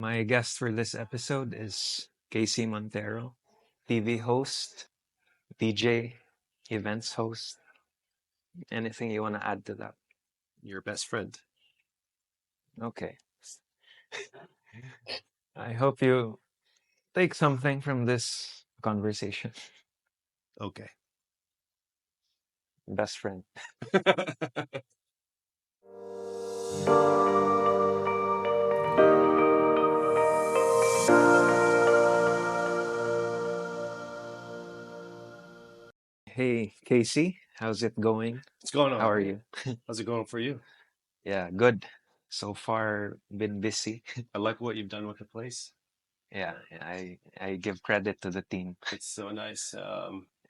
My guest for this episode is Casey Montero, TV host, DJ, events host. Anything you want to add to that? Your best friend. Okay. I hope you take something from this conversation. Okay. Best friend. Hey, Casey, how's it going? What's going How on, are man? you? How's it going for you? Yeah, good. So far, been busy. I like what you've done with the place. Yeah, I give credit to the team. It's so nice.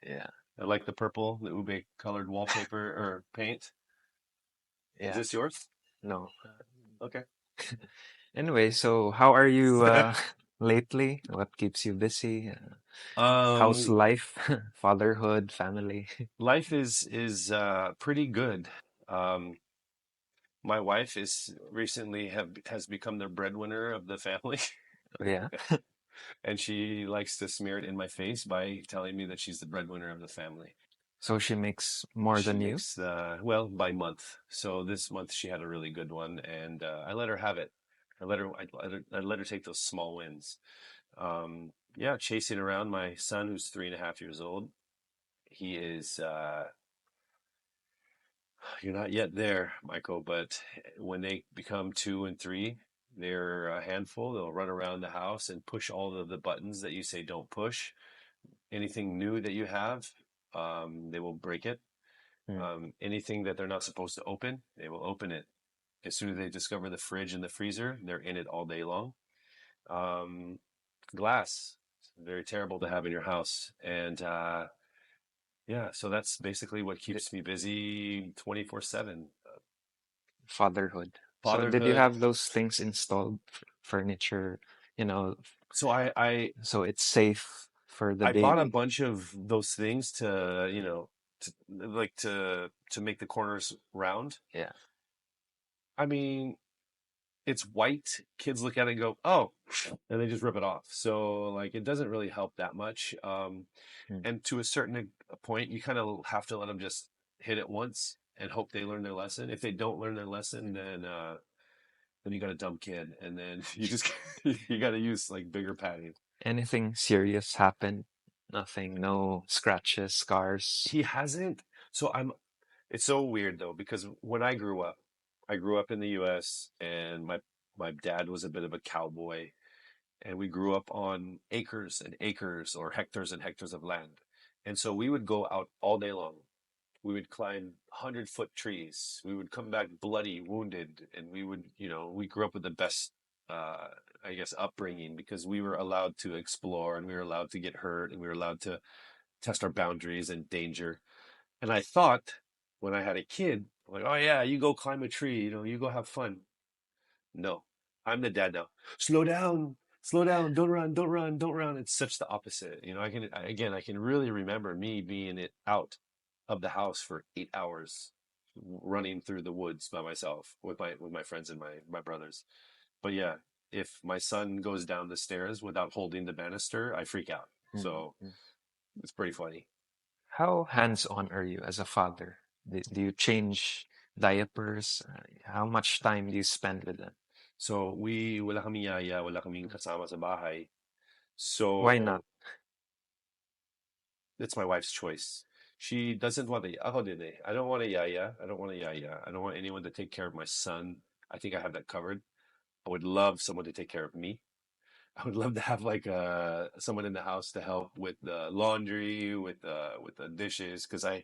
Yeah, I like the purple, the ube colored wallpaper or paint. Is yeah. this yours? No. Okay. Anyway, so how are you lately? What keeps you busy? How's Um, life? Fatherhood, family? Life is pretty good. Um, my wife is recently have has become the breadwinner of the family, Yeah. and she likes to smear it in my face by telling me that she's the breadwinner of the family. So she makes more She than you? makes well by month. So this month she had a really good one, and I let her have it. I let her take those small wins. Yeah, chasing around my son who's 3.5 years old. He is. You're not yet there, Michael, but when they become 2 and 3, they're a handful. They'll run around the house and push all of the buttons that you say don't push. Anything new that you have, they will break it. Hmm. Anything that they're not supposed to open, they will open it. As soon as they discover the fridge and the freezer, they're in it all day long. Um, Glass, very terrible to have in your house. And yeah, so that's basically what D- keeps me busy 24/7. Fatherhood. So did you Fatherhood. have those things installed? Furniture, you know, So so it's safe for the I bought a baby? bunch of those things to, to make the corners round. Yeah. I mean, it's white. Kids look at it and go, "Oh," and they just rip it off. So like it doesn't really help that much. Hmm. And to a certain point, you kind of have to let them just hit it once and hope they learn their lesson. If they don't learn their lesson, then you got a dumb kid, and then you just you got to use like bigger padding. Anything serious happened? Nothing, no scratches, scars. He hasn't. So I'm. It's so weird though because when I grew up in the U.S. and my dad was a bit of a cowboy, and we grew up on acres and acres or hectares and hectares of land. And so we would go out all day long. We would climb 100-foot trees. We would come back bloody, wounded, and we grew up with the best, uh, I guess, upbringing because we were allowed to explore and we were allowed to get hurt and we were allowed to test our boundaries and danger. And I thought when I had a kid, like, oh yeah, you go climb a tree, you go have fun. No, I'm the dad now. Slow down, don't run, don't run, don't run. It's such the opposite. I can really remember me being it out of the house for 8 hours, running through the woods by myself with my friends and my brothers. But yeah, if my son goes down the stairs without holding the banister, I freak out. So Mm. it's pretty funny. How hands-on are you as a father? Do you change diapers? How much time do you spend with them? So wala kaming yaya, wala kaming kasama sa bahay. Why not? So it's my wife's choice. She doesn't want a, ako din eh. I don't want a yaya. I don't want a yaya. I don't want anyone to take care of my son. I think I have that covered. I would love someone to take care of me. I would love to have like someone in the house to help with the laundry, with the dishes, because I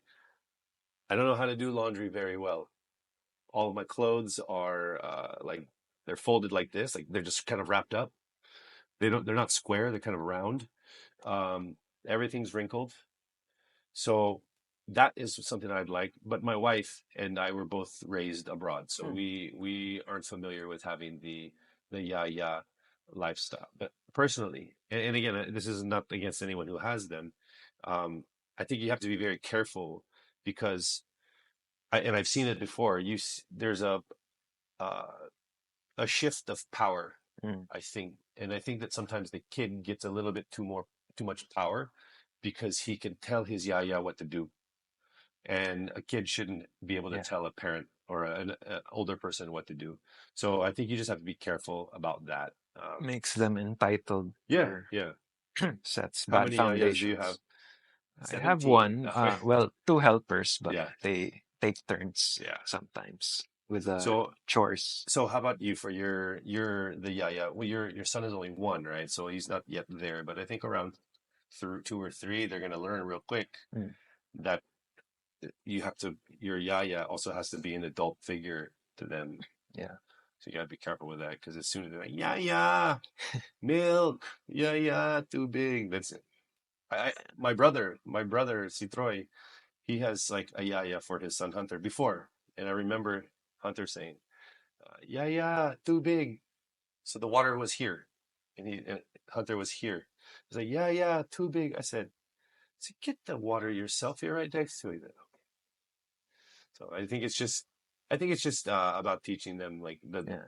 don't know how to do laundry very well. All of my clothes are like they're folded like this, like they're just kind of wrapped up. They're not square, they're kind of round. Um, Everything's wrinkled. So that is something I'd like. But my wife and I were both raised abroad, so Hmm. we aren't familiar with having the ya lifestyle. But personally, and again, this is not against anyone who has them. Um, I think you have to be very careful because and I've seen it before. There's uh, a shift of power. Mm, I think that sometimes the kid gets a little bit too much power because he can tell his yaya what to do, and a kid shouldn't be able to yeah, tell a parent or an older person what to do. So I think you just have to be careful about that. makes them entitled Yeah, or yeah. sets How bad many yayas do you have? foundations. I have 17. one, well, two helpers, but Yeah, they take turns yeah. sometimes with the So chores. so how about you for your the yaya? Well, your son is only one, right? So he's not yet there, but I think around through two or three, they're gonna learn real quick Mm, that you have to your yaya also has to be an adult figure to them. yeah, So you gotta be careful with that because as soon as they're like yaya milk yaya too big, that's it. My brother Citroy, he has like a yaya for his son Hunter before, and I remember Hunter saying, "Yaya too big." So the water was here, and Hunter was here. He's like, "Yeah, too big." I said, get the water yourself. You're right next to it. So I think it's just about teaching them like yeah.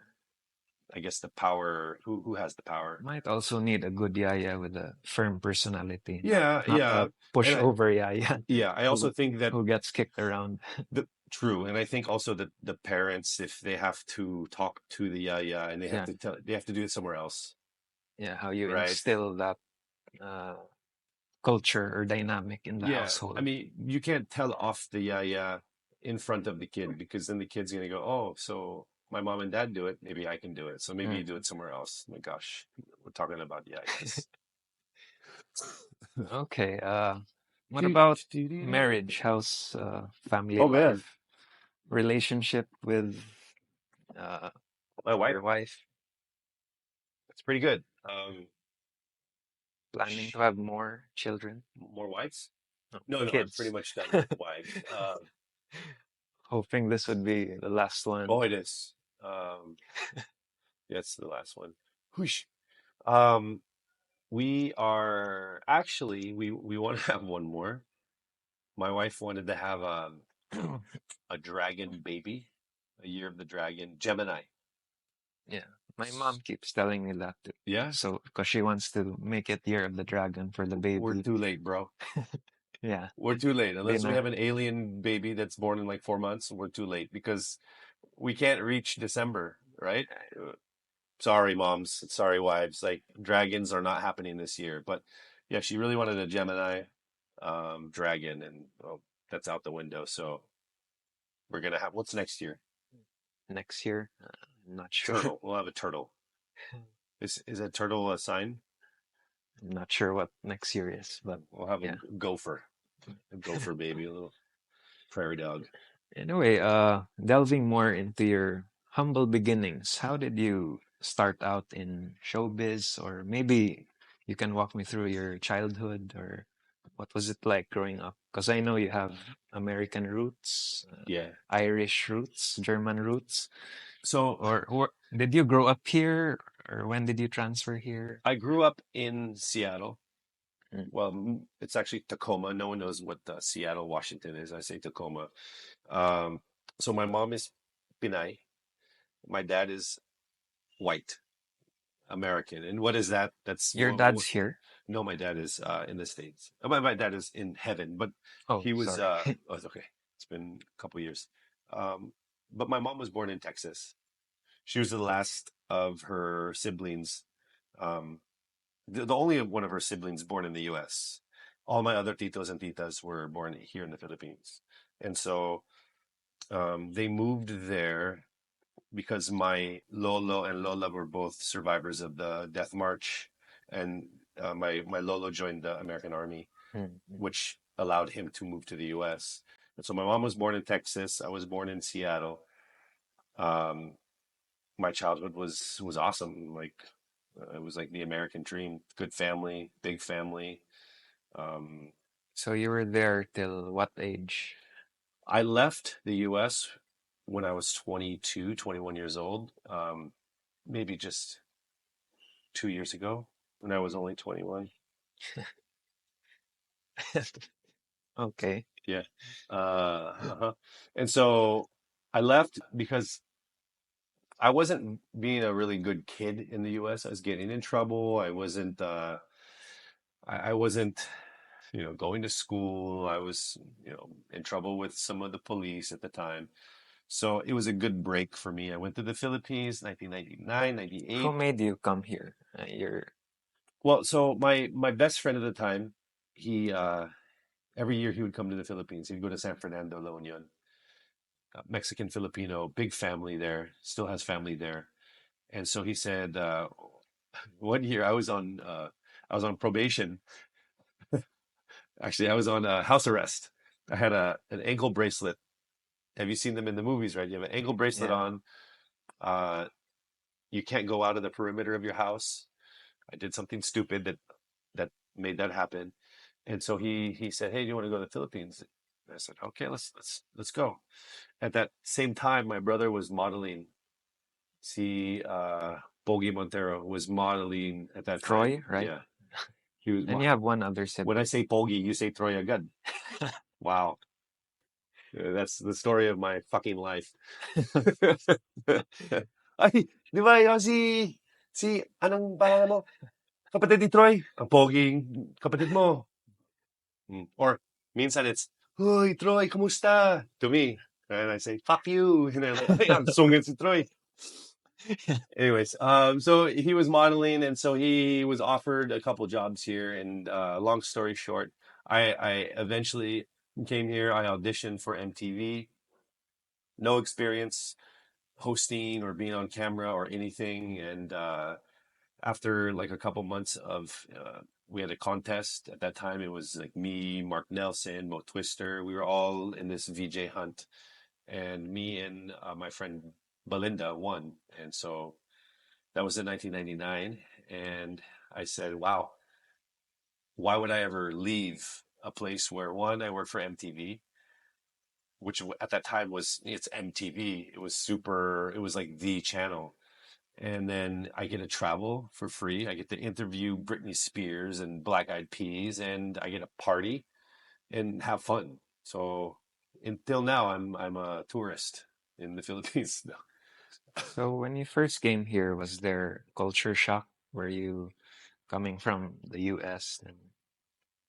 I guess the power. Who has the power? Might also need a good yaya with a firm personality, Yeah, not yeah, a and pushover yaya I also who think that who gets kicked around. the true, and I think also that the parents, if they have to talk to the yaya and Yeah, they have to do it somewhere else, yeah. How you right? instill that uh, culture or dynamic in the Yeah, I household. mean, you can't tell off the yaya in front of the kid because then the kid's gonna go, "Oh, so my mom and dad do it, maybe I can do it. So maybe you Mm. do it somewhere else." My gosh, we're talking about yayas. Okay. What Do, about do, do, do. marriage? How's family Oh man, life? Relationship with uh, my wife, your wife? it's pretty good. Planning to have more children? More wives? No, No, I'm pretty kids. much done with wives. Hoping this would be the last Oh, one. it is. Um, that's the last one. Whoosh. Um, we are actually we want to have one more. My wife wanted to have a dragon baby, a year of the dragon, Gemini. Yeah, my mom keeps telling me that too. Yeah, So, because she wants to make it Year of the Dragon for the we're baby. too late, bro. Yeah, We're too late. Unless we Dina. have an alien baby that's born in like 4 months, we're too late because we can't reach December, right? Sorry, moms. Sorry, wives. Like dragons are not happening this year. But yeah, she really wanted a Gemini dragon, and well, that's out the window. So we're gonna have what's next year? Next year. I'm not sure. Turtle. We'll have a turtle. Is a turtle a sign? I'm not sure what next year is, but We'll have yeah. a gopher baby, a little prairie dog. Anyway, delving more into your humble beginnings, how did you start out in showbiz? Or maybe you can walk me through your childhood or what was it like growing up? Because I know you have American roots, Yeah. Irish roots, German roots. So Or did you grow up here or when did you transfer here? I grew up in Seattle. Mm, Well, it's actually Tacoma. No one knows what Seattle, Washington is. I say Tacoma. So my mom is Pinay. My dad is white American. And what is that? That's Your dad's here? no, my dad is in the States. My dad is in heaven, but Oh, he was sorry. oh, it's okay. It's been a couple years. Um, but my mom was born in Texas. She was the last of her siblings. Um, the only one of her siblings born in the U.S. All my other titos and titas were born here in the Philippines, and so they moved there because my lolo and lola were both survivors of the Death March, and my lolo joined the American Army, Mm, mm. which allowed him to move to the U.S. And so my mom was born in Texas. I was born in Seattle. Um, my childhood was awesome. Like it was like the American dream. Good family, big family. Um, So you were there till what age? I left the U.S. when I was 22, 21 years old. Maybe just 2 years ago when I was only 21. Okay. Yeah. Uh, uh And so I left because I wasn't being a really good kid in the US. I was getting in trouble. I wasn't, going to school. I was, in trouble with some of the police at the time. So it was a good break for me. I went to the Philippines, 1999, Who 98. made you come here? You're Well, so my best friend at the time, he every year he would come to the Philippines. He'd go to San Fernando, La Union, Mexican Filipino, big family there, still has family there. And so he said, one year I was on probation. Actually, I was on house arrest. I had an ankle bracelet. Have you seen them in the movies, right? You have an ankle bracelet yeah. on. Uh, you can't go out of the perimeter of your house. I did something stupid that made that happen. And so he said, "Hey, do you want to go to the Philippines?" And I said, "Okay, let's go." At that same time, my brother was modeling. See, Bogie Montero was modeling at that time. Troy, right? Yeah, he was. And you have one other When I sibling. say Bogie, you say Troy agad. Wow, that's the story of my fucking life. Ay, di ba yung si anong pangalan mo? Kapatid ni Troy, ang poging kapatid mo. Or minsan it's, Hoy, Troy, kamusta? To me. And I say, fuck you. And they're like, ay, ang sungit si Troy. Anyways, so he was modeling, and so he was offered a couple jobs here. And long story short, I eventually came here. I auditioned for MTV. No experience hosting or being on camera or anything. And after like a couple months of, we had a contest at that time. It was like me, Mark Nelson, Mo Twister. We were all in this VJ hunt, and me and my friend Belinda won. And so that was in 1999. And I said, wow, why would I ever leave a place where, one, I worked for MTV, which at that time was, it's MTV. It was super, it was like the channel. And then I get to travel for free. I get to interview Britney Spears and Black Eyed Peas, and I get to party and have fun. So until now, I'm a tourist in the Philippines. So when you first came here, was there culture shock? Were you coming from the US and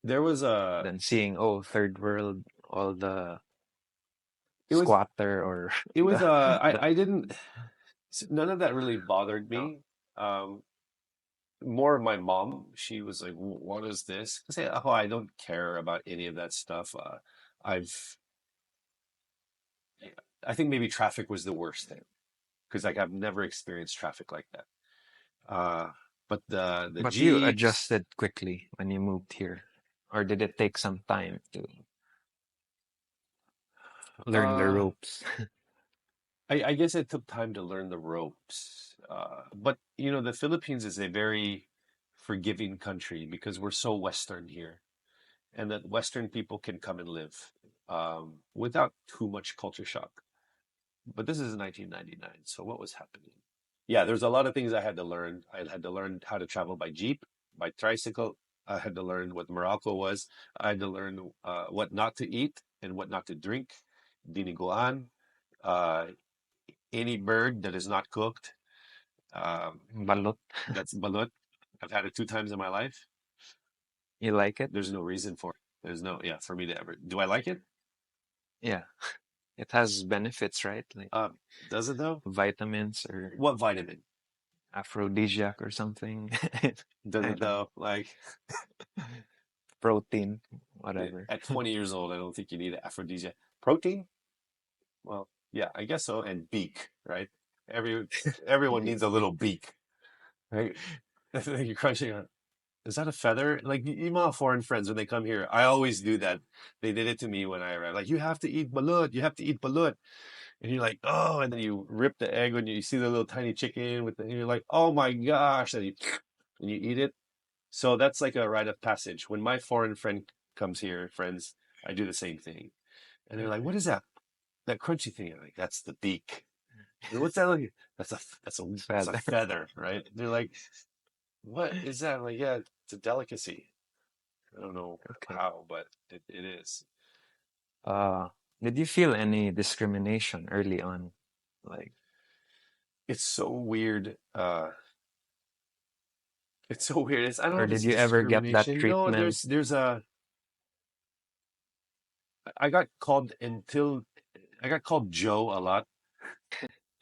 There was a, then seeing, oh, third world, all the it was, squatter or it was, the I didn't, none of that really bothered no. me. More of my mom, she was like, what is this? I say, oh, I don't care about any of that stuff. I've, I think maybe traffic was the worst thing because like I've never experienced traffic like that. Uh, but the But you Jeeps, adjusted quickly when you moved here, or did it take some time to learn the uh, ropes? I guess it took time to learn the ropes. But the Philippines is a very forgiving country because we're so Western here, and that Western people can come and live without too much culture shock. But this is 1999, so what was happening? Yeah, there's a lot of things I had to learn. I had to learn how to travel by jeep, by tricycle. I had to learn what Morocco was. I had to learn what not to eat and what not to drink. Diniguan, uh, any bird that is not cooked. Um, Balot, that's balut. I've had it 2 times in my life. you like it? There's no reason for it. There's no, yeah, for me to ever. Do I like it? Yeah, it has benefits, right? Like Uh, does it though? vitamins or What vitamin? aphrodisiac or something. Does I it don't know. though? Like, Protein, whatever. at 20 years old, I don't think you need an aphrodisiac. Protein? Well, yeah, I guess so. And beak, right? Every everyone needs a little beak, right? You're crunching on. Is that a feather? Like you my foreign friends when they come here, I always do that. They did it to me when I arrived. Like you have to eat balut. You have to eat balut. And you're like, oh, and then you rip the egg when you see the little tiny chicken with the, and you're like, oh my gosh, and and you eat it. So that's like a rite of passage. When my foreign friend comes here, friends, I do the same thing. And they're like, what is that? That crunchy thing? I'm like, that's the beak. What's that like? That's a Feather. feather, right? They're like, what is that? I'm like, yeah, it's a delicacy. I don't know Okay. how, but it is. Uh, did you feel any discrimination early on? Like, it's so weird. It's so weird. I don't know Or if did it's you ever get that discrimination. No, treatment? there's a. I got called until I got called Joe a lot.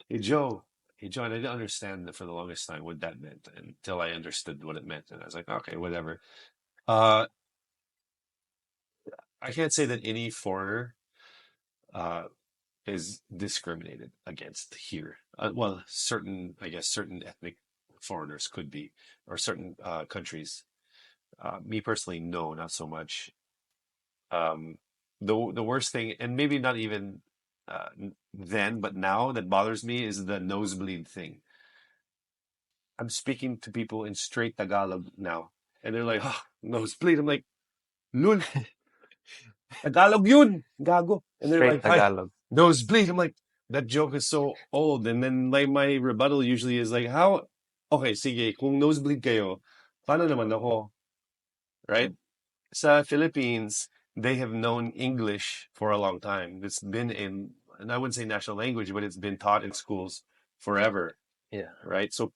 Hey Joe, hey Joe, and I didn't understand for the longest time what that meant until I understood what it meant, and I was like, okay, whatever. Uh, I can't say that any foreigner uh is discriminated against here. Well, certain, I guess, certain ethnic foreigners could be, or certain countries. Me personally, no, not so much. Um, the worst thing, and maybe not even then, but now that bothers me is the nosebleed thing. I'm speaking to people in straight Tagalog now, and they're like, oh, nosebleed. I'm like, lul, Tagalog yun, gago. And they're Straight like, hi, Tagalog. nosebleed. I'm like, that joke is so old. And then like my rebuttal usually is like, how? Okay, sige, kung nosebleed kayo, paano naman ako? Right? Sa Philippines, they have known English for a long time. It's been in, and I wouldn't say national language, but it's been taught in schools forever, Yeah. right? So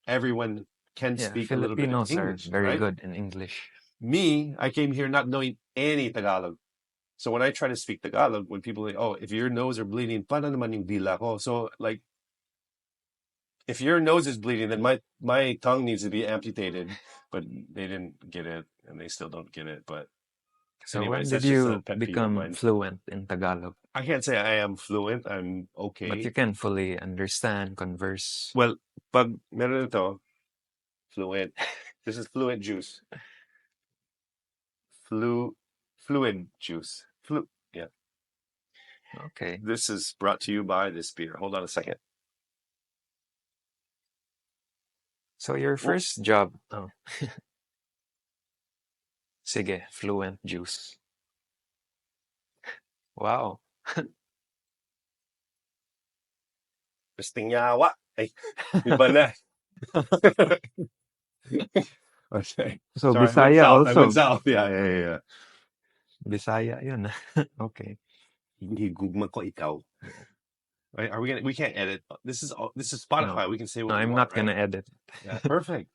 everyone can Yeah, speak a little bit of Filipinos are English, very right? good in English. Me, I came here not knowing any Tagalog. So when I try to speak Tagalog, when people say, "Oh, if your nose are bleeding, paano naman yung dila ko?" So like, if your nose is bleeding, then my tongue needs to be amputated. But they didn't get it, and they still don't get it. But So when anyways, did that's just a you pet peeve of become mine. fluent in Tagalog? I can't say I am fluent. I'm But you okay. can fully understand, converse. Well, pag meron ito, fluent. This is fluent juice. Flu, fluid juice. Yeah. Okay. This is brought to you by this beer. Hold on a second. So your Oh, first job, oh, sige, fluent juice. Wow. Pistinyawa. Ay, iba na. Okay. So Sorry, I went Bisaya south. I went also. south. Yeah. Bisaya yun. Okay. Hindi gugma ko ikaw. Yeah. Right? Are we gonna? We can't edit. This is No, Spotify. We can say no, what we I'm want, not right? gonna edit. Yeah, perfect.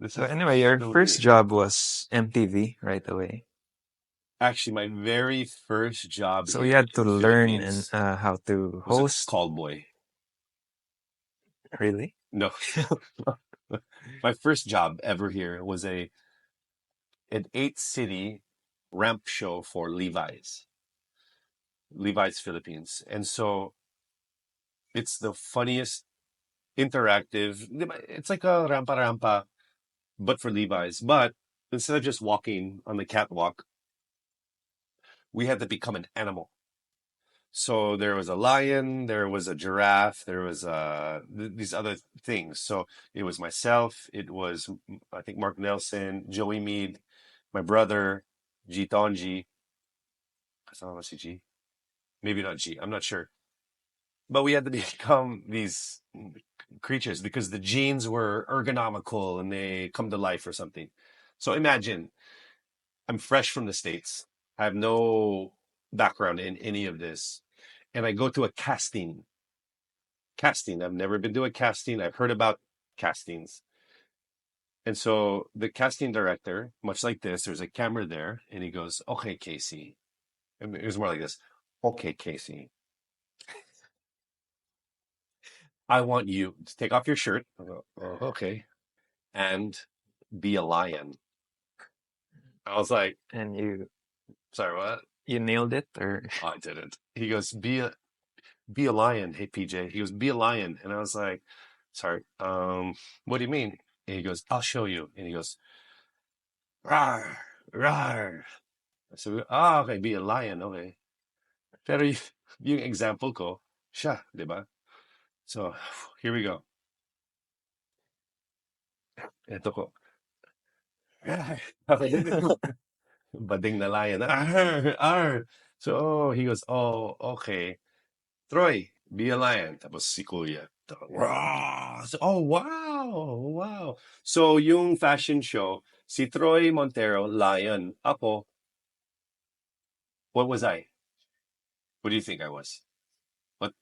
This So is anyway, your so first neat. job was MTV right away. Actually, my very first job So you here had in to the learn and Philippines how to was a host. call boy. Really? No, my first job ever here was an 8 city ramp show for Levi's Philippines, and so it's the funniest interactive. It's like a rampa rampa, but for Levi's. But instead of just walking on the catwalk, we had to become an animal. So there was a lion, there was a giraffe, there was these other things. So it was myself, it was I think Mark Nelson, Joey Mead, my brother, G Tonji. Kasama ba si G? Maybe not G. I'm not sure. But we had to become these creatures because the genes were ergonomical and they come to life or something. So imagine I'm fresh from the States. I have no background in any of this. And I go to a casting. I've never been to a casting. I've heard about castings. And so the casting director, much like this, there's a camera there, and he goes, "Okay, Casey." And it was more like this. "Okay, Casey, I want you to take off your shirt." I go, "Oh, okay. And be a lion." I was like, And "Sorry, what?" you nailed it, or I didn't. He goes, be a lion. Hey, PJ. He goes, "Be a lion." And I was like, "Sorry, what do you mean?" And he goes, "I'll show you." And he goes, "Rawr, rawr." So, okay, be a lion, okay. Pero yung example ko, siya, di ba? So, here we go. Ito ko. "Rawr." Bading na lion. Arr, arr. So, he goes, "Oh, okay. Troy, be a lion." Tapos si Kuya. "Rawr." So, oh, wow, wow. So, yung fashion show, si Troy Montero, lion. Ako, what was I? What do you think I was? What?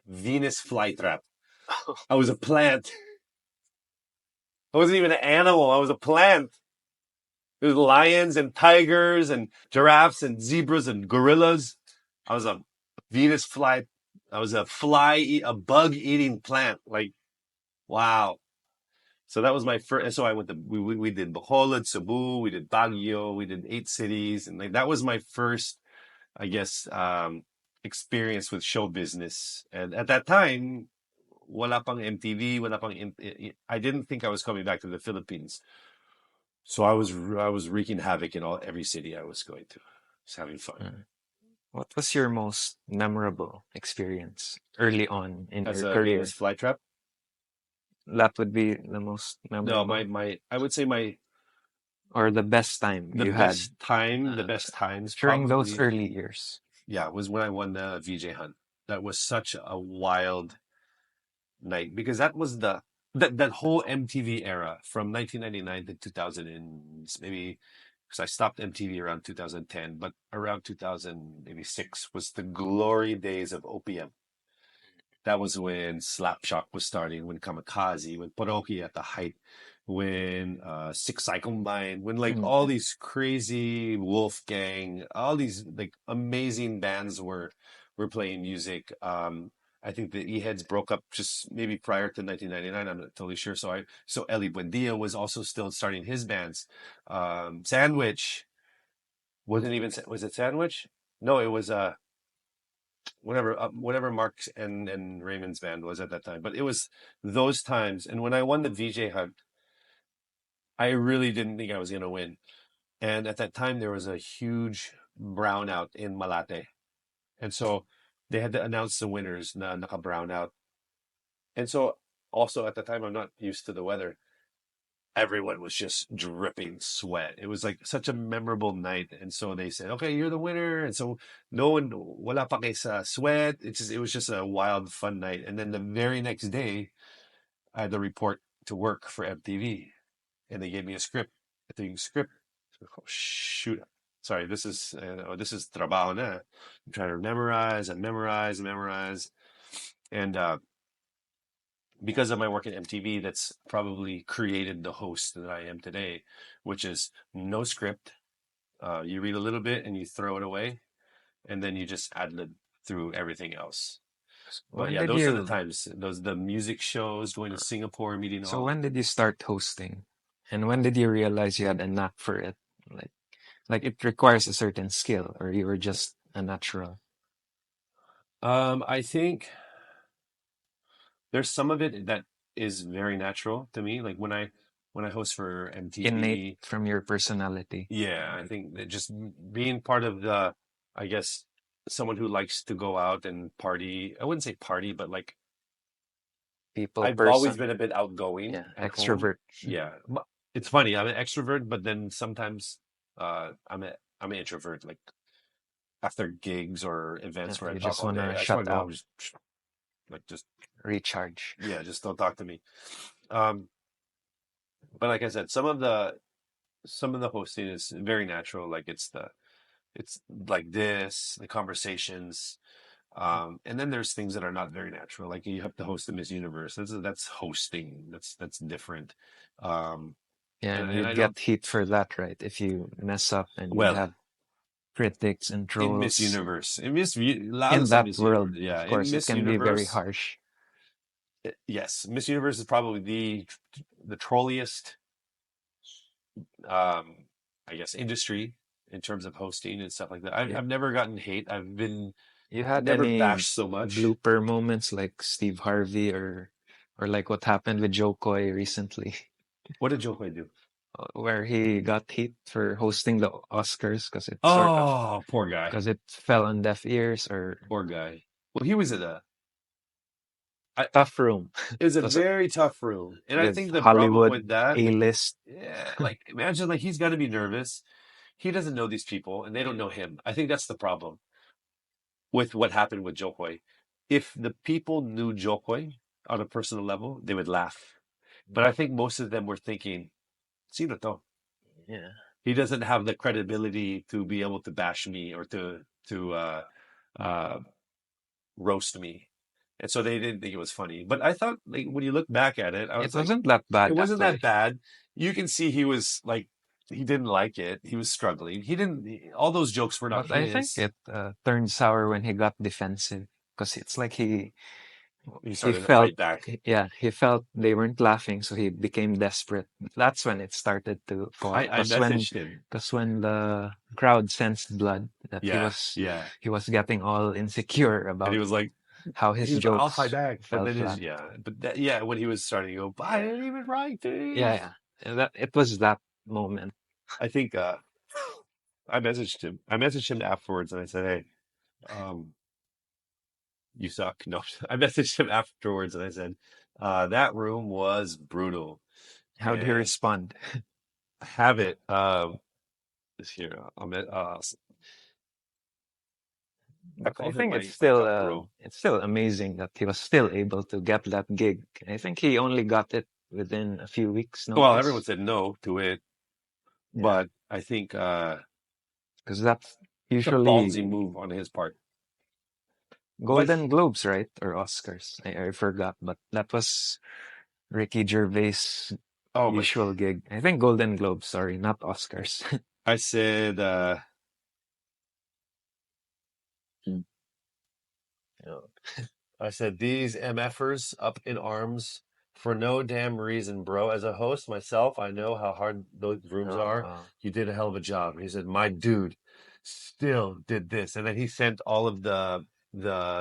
Venus flytrap. I was a plant. I wasn't even an animal. I was a plant. There's lions and tigers and giraffes and zebras and gorillas. I was a Venus fly. I was a a bug eating plant. Like, wow. So that was my first. And so I went to, we did Bacolod, Cebu, we did Baguio, we did 8 cities. And like, that was my first, I guess, experience with show business. And at that time, wala pang MTV, wala pang, I didn't think I was coming back to the Philippines. So I was wreaking havoc in every city I was going to. Just having fun. What was your most memorable experience early on in As your a Venus career? flytrap? That would be the most No, memorable I would say or the best time you had the uh, best times during those probably, early years. yeah, was when I won the VJ Hunt. That was such a wild night because that was that whole MTV era from 1999 to 2000 and maybe because I stopped MTV around 2010, but around 2000 maybe 6 was the glory days of OPM. That was when Slapshot was starting, when Kamikaze, when Poroki at the height, when Six I Combine, when like Mm. all these crazy Wolfgang, all these like amazing bands were playing music. I think the E-Heads broke up just maybe prior to 1999. I'm not totally sure. So Eli Buendia was also still starting his bands. Sandwich wasn't even was it Sandwich? No, it was whatever Mark's and Raymond's band was at that time. But it was those times. And when I won the VJ Hunt, I really didn't think I was going to win. And at that time, there was a huge brownout in Malate, and so they had to announce the winners na naka brownout. And so also at the time, I'm not used to the weather. Everyone was just dripping sweat. It was like such a memorable night. And so they said, okay, you're the winner. And so no one, wala pa kay sa sweat. It was just a wild, fun night. And then the very next day, I had to report to work for MTV and they gave me a script. I think script. Oh, shoot. Sorry, this is trabaho na. I'm trying to memorize and memorize and memorize. And because of my work at MTV, that's probably created the host that I am today, which is no script. You read a little bit and you throw it away, and then you just ad lib through everything else. But When yeah, did those are the you times. Those the music shows, going to Singapore, meeting so all. when did you start hosting? And when did you realize you had a knack for it? Like like it requires a certain skill or you were just a natural, I think there's some of it that is very natural to me. Like when I host for innate MTV, from your personality. yeah, I think that just being part of I guess, someone who likes to go out and party. I wouldn't say party, but like People I've always person. been a bit outgoing Yeah, at home. extrovert. Yeah, it's funny. I'm an extrovert, but then sometimes I'm an introvert. Like after gigs or events where I You talk just all day, wanna I just want shut to go out, home, just like just recharge. yeah, just don't talk to me. Um, but like I said, some of the hosting is very natural. Like it's like this, the conversations. And then there's things that are not very natural. Like you have to host the Miss Universe. That's hosting. That's different. Um, Yeah, and and and you'd I don't get heat for that, right? If you mess up and you'd well have critics and in Miss trolls. Universe, in Miss lalo In sa that Miss Universe. world, Yeah, of in course, it Miss can be very Universe, harsh. yes, Miss Universe is probably the trolliest, um, I guess, industry in terms of hosting and stuff like that. You, I've never gotten hate. I've been you had never any bashed so much. blooper moments like Steve Harvey or like what happened with Joe Coy recently, What did Joe Coy do? where he got hate for hosting the Oscars Oh, poor guy. because it fell on deaf ears or Poor guy. Well, he was in I, tough room. it was a It was very tough room. And I with think the problem Hollywood with that, A-list. yeah, like imagine like he's got to be nervous. He doesn't know these people and they don't know him. I think that's the problem with what happened with Jokoy. If the people knew Jokoy on a personal level, they would laugh. But I think most of them were thinking, sino to? Yeah. He doesn't have the credibility to be able to bash me or to uh roast me. and so they didn't think it was funny. But I thought, like, when you look back at it, I It was like, wasn't that it bad wasn't that actually. bad. You can see he was like, he didn't like it. He was struggling. He didn't. All those jokes were not But I think his. it turned sour when he got defensive because it's like He he started to felt fight back. yeah, he felt they weren't laughing, so he became desperate. That's when it started to fall. I messaged him. Because when the crowd sensed blood, that Yeah, yeah, he was getting all insecure and he about was like, how his I'll fight jokes back. And fell then flat. yeah, but that, yeah, when he was starting to go, I didn't even write Yeah, this. yeah. And that it was that moment. I think I messaged him. I messaged him afterwards, and I said, hey, you suck. No, I messaged him afterwards, and I said, that room was brutal, How do you and respond? I have it. This here. I But I called him think my top bro. it's still amazing that he was still able to get that gig. I think he only got it within a few weeks' Well, everyone notice. said no to it, Yeah, but I think because that's it's a ballsy usually move on his part. But Golden Globes, right? Or Oscars. I forgot, but that was Ricky Gervais' oh my, usual gig. I think Golden Globes, sorry, not Oscars. I said, Mm. Oh, I said, these MFers up in arms for no damn reason, bro. As a host myself, I know how hard those rooms oh, are. You did a hell of a job. He said, my dude still did this. And then he sent all of the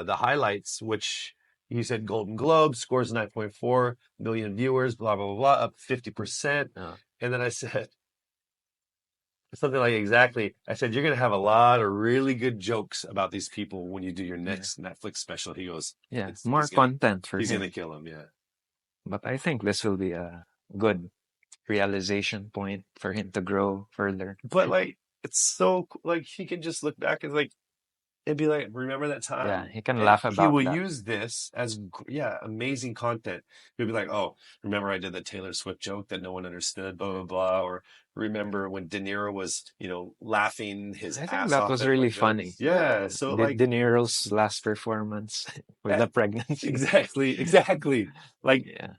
highlights, which he said Golden Globe scores 9.4 million viewers, blah, blah, blah, blah, up 50%. oh, And then I said, something like exactly. I said, you're going to have a lot of really good jokes about these people when you do your yeah. next Netflix special. He goes, Yeah, it's more content for he's gonna him. kill him. Yeah. But I think this will be a good realization point for him to grow further. But like, it's so like he can just look back and like and be like, remember that Yeah, time? he can And laugh he about will that. use this as yeah, amazing content. He'll be like, oh, remember I did the Taylor Swift joke that no one understood, blah blah blah, or remember when De Niro was, laughing his I think ass that off was at my really funny. jokes. Yeah. So De like, Niro's last performance with eh, the pregnancy. exactly, exactly. Like, Yeah,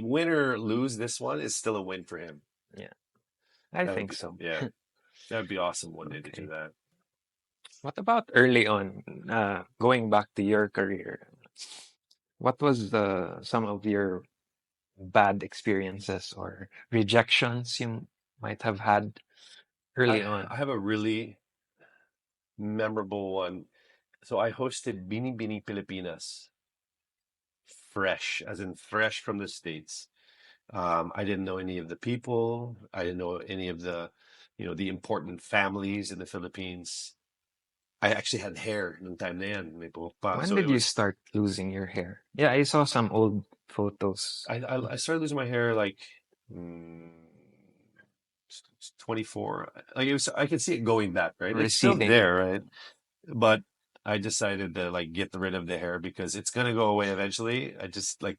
win or lose, this one is still a win for him. yeah, I That would think be so. yeah, that would be awesome one day to do Okay. that. What about early on, going back to your career? What was some of your bad experiences or rejections you might have had early I on? have a really memorable one. So I hosted Bini Bini Pilipinas, fresh, as in fresh from the States. I didn't know any of the people. I didn't know any of the important families in the Philippines. I actually had hair nung time na yan, may buhok pa. When So it did you was, start losing your hair? Yeah, I saw some old photos I started losing my hair like mm, 24. Like it was, I could see it going back, right? Like still receding. there, right? But I decided to like get rid of the hair because it's gonna go away eventually. I just like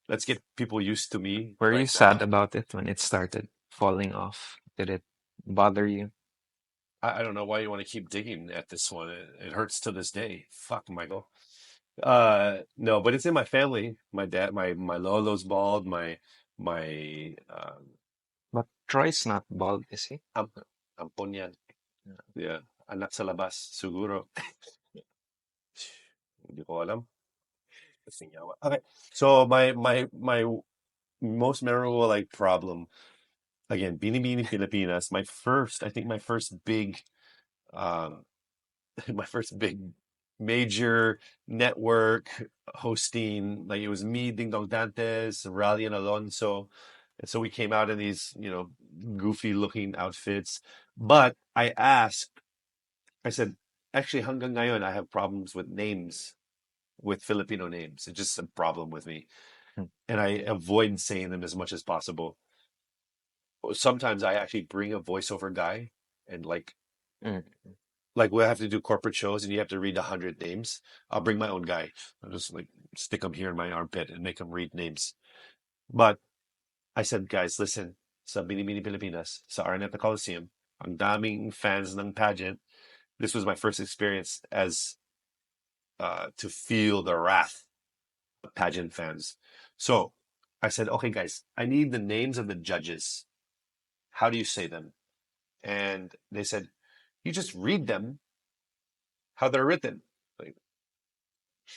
let's get people used to me Were you right sad now. about it when it started falling off? Did it bother you? I don't know why you want to keep digging at this one. It hurts to this day. Fuck, Michael. No, but it's in my family. My dad, my lolo's bald. My But Troy's not bald, is he? am, ampon yan. Yeah, anak sa labas siguro. Hindi ko alam. Sinyawa. Okay, so my most memorable like problem again, Bini Bini Pilipinas. I think my first big, um, my first big major network hosting. Like it was me, Ding Dong Dantes, Rally and Alonso, and so we came out in these, goofy looking outfits. But I said, actually, hanggang ngayon, I have problems with names, with Filipino names. It's just a problem with me, Hmm. and I avoid saying them as much as possible. Sometimes I actually bring a voiceover guy and Mm. we'll have to do corporate shows and you have to read 100 names. I'll bring my own guy. I'll just like stick him here in my armpit and make him read names. But I said, guys, listen, sa Bini Bini Pilipinas, sa Araneta Coliseum, ang daming fans ng pageant. This was my first experience as to feel the wrath. pageant fans. So I said, okay, guys, I need the names of the judges. How do you say them? And they said, you just read them how they're written. Like,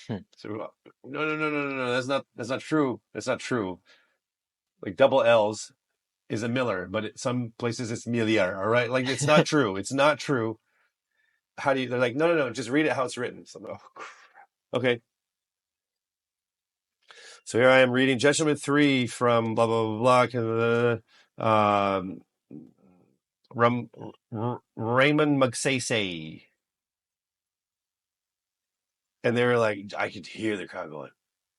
Hmm. so no, no, no, no, no, no. That's not true. That's not true. Like double L's is a Miller, but some places it's Miliar. All right, like it's not true. It's not true. How do you? They're like, no, no, no. Just read it how it's written. So I'm like, oh, crap. Okay. So here I am reading Judgment 3 from blah blah blah blah. Um, Raymond Magsaysay, and they were like, I could hear the crowd going,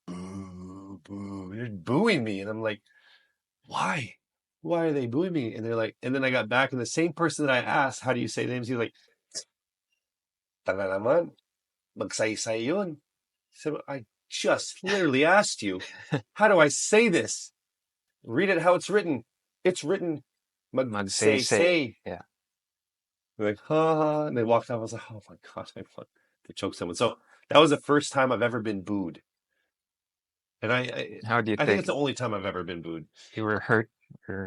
boo, boo. They're booing me, and I'm like, why? Why are they booing me? And they're like, and then I got back, and the same person that I asked, how do you say names? He's like, tala naman, magsaysay yun. So I just literally asked you, how do I say this? Read it how it's written. It's written Magsaysay. magsaysay. Yeah. They're like, ha ha. And they walked off. I was like, oh my God, I want to choke someone. So that was the first time I've ever been booed. And How do you I think take it's the it? only time I've ever been booed. You were hurt,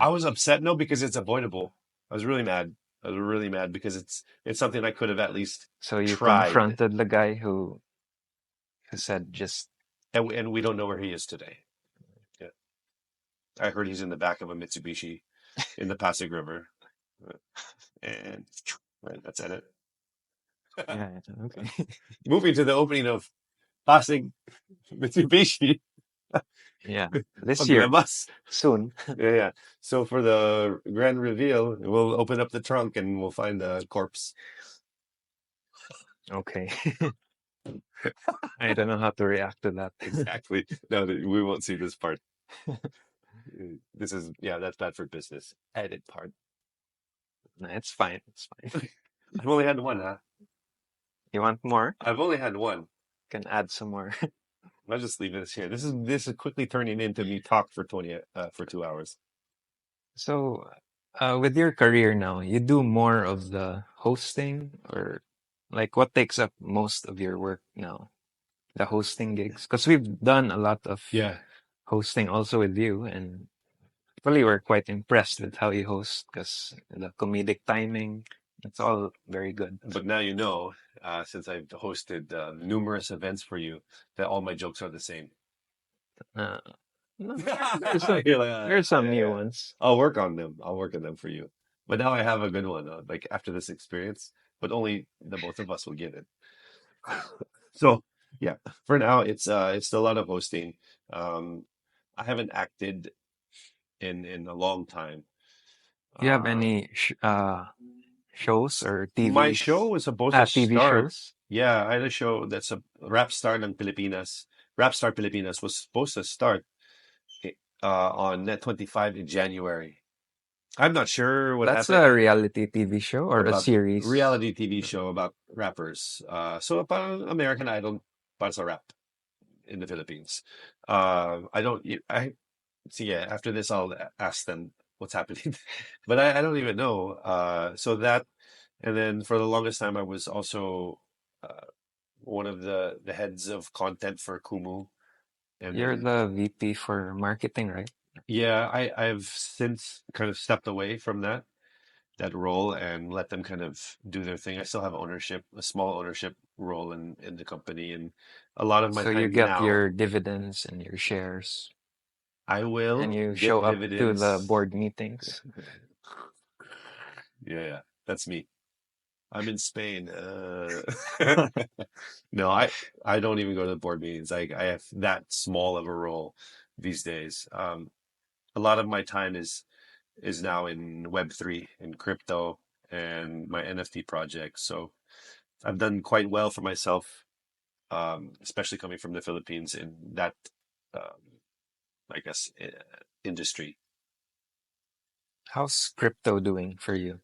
I or was upset, no, because it's avoidable. I was really mad. I was really mad because it's something I could have at least so you tried. confronted the guy who said just And we don't know where he is today. Yeah. I heard he's in the back of a Mitsubishi in the Pasig River. And that's at it. yeah, yeah, okay. Moving to the opening of Pasig Mitsubishi. Yeah. This year, Paglabas. soon. Yeah, yeah. So for the grand reveal, we'll open up the trunk and we'll find a corpse. Okay. I don't know how to react to that. Exactly. No, we won't see this part. This is, yeah, that's bad for business. Edit part. No, it's fine. It's fine. I've only had one, huh? You want more? I've only had one. Can add some more. I'll just leave this here. This is quickly turning into me talk for 2 hours. So, with your career now, you do more of the hosting, or like what takes up most of your work now? The hosting gigs? Because we've done a lot of Yeah. hosting also with you, and really we're quite impressed with how you host because the comedic timing, it's all very good. But now you know, since I've hosted numerous events for you, that all my jokes are the same. Uh, no, there's some You're like, there's some yeah, new yeah. ones. I'll work on them. I'll work on them for you. But now I have a good one, like after this experience, but only the both of us will get it. So yeah, for now it's still a lot of hosting. Um, I haven't acted in a long time. Do you have Uh, any shows or my show was supposed to TV start. shows? Yeah, I had a show that's a Rap Star in Pilipinas. Rap Star Pilipinas was supposed to start on Net 25 in January. I'm not sure what That's happened a reality TV show or a about series? reality TV show about rappers. So about American Idol, para sa rap in the Philippines. I don't. I see. Yeah, after this, I'll ask them what's happening, but I don't even know. So that, and then for the longest time, I was also one of the heads of content for Kumu, and You're then the VP for marketing, right? yeah, I've since kind of stepped away from that role and let them kind of do their thing. I still have ownership, a small ownership role in the company, and a lot of my So you time get now your dividends and your shares, I and will you show get up to the dividends. board meetings. Yeah, yeah, that's me. I'm in Spain. No, I don't even go to the board meetings. I have that small of a role these days. A lot of my time is now in Web3 in crypto and my NFT projects. So I've done quite well for myself, especially coming from the Philippines in that, um, I guess, industry. How's crypto doing for you?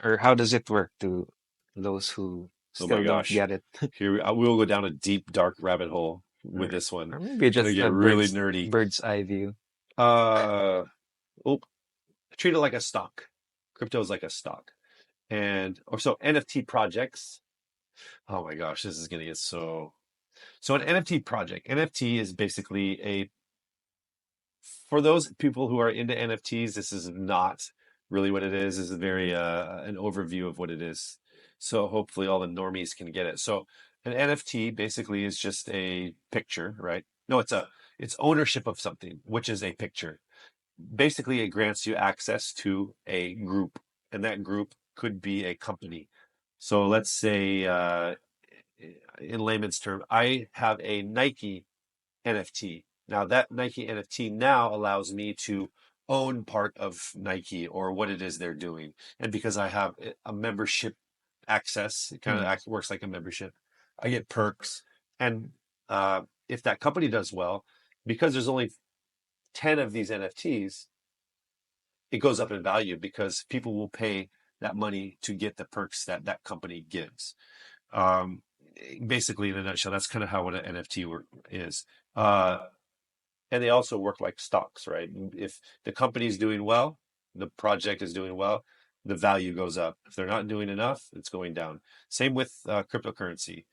Or how does it work to those who Oh my still don't gosh. get it? Here I will go down a deep, dark rabbit hole with Or, this one. or maybe It's gonna just get a really nerdy. bird's eye view. Uh, oh, treat it like a stock. Crypto is like a stock. And or so NFT projects. Oh my gosh, this is gonna get so. So an NFT project, NFT is basically a for those people who are into NFTs, this is not really what it is. This is very an overview of what it is. So hopefully all the normies can get it. So an NFT basically is just a picture, right? No, it's ownership of something, which is a picture. Basically, it grants you access to a group, and that group could be a company. So let's say, in layman's term, I have a Nike NFT. Now that Nike NFT now allows me to own part of Nike or what it is they're doing. And because I have a membership access, it kind of Mm. works like a membership. I get perks. And if that company does well, because there's only 10 of these NFTs, it goes up in value because people will pay that money to get the perks that that company gives. Um, Basically, in a nutshell, that's kind of how what an NFT is. Uh, and they also work like stocks, right? If the company is doing well, the project is doing well, the value goes up. If they're not doing enough, it's going down. Same with cryptocurrency.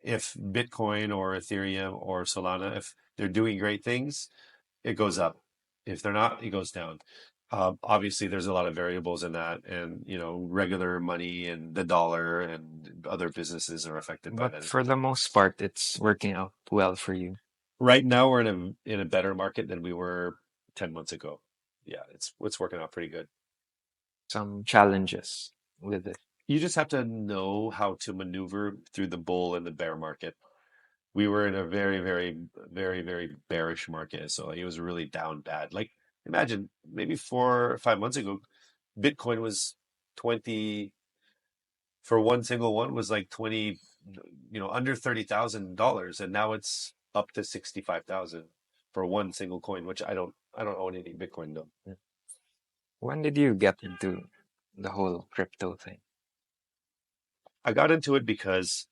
If Bitcoin or Ethereum or Solana, if they're doing great things, it goes up. If they're not, it goes down. Obviously, there's a lot of variables in that, and regular money and the dollar and other businesses are affected by But that. for the most part, it's working out well for you. Right now, we're in a better market than we were 10 months ago. Yeah, it's working out pretty good. Some challenges with it. You just have to know how to maneuver through the bull and the bear market. We were in a very, very, very, very bearish market, so it was really down bad. Like imagine maybe 4 or 5 months ago, Bitcoin was 20 for one single one was like 20, under $30,000, and now it's up to 65,000 for one single coin, which I don't own any Bitcoin though. Yeah. When did you get into the whole crypto thing? I got into it because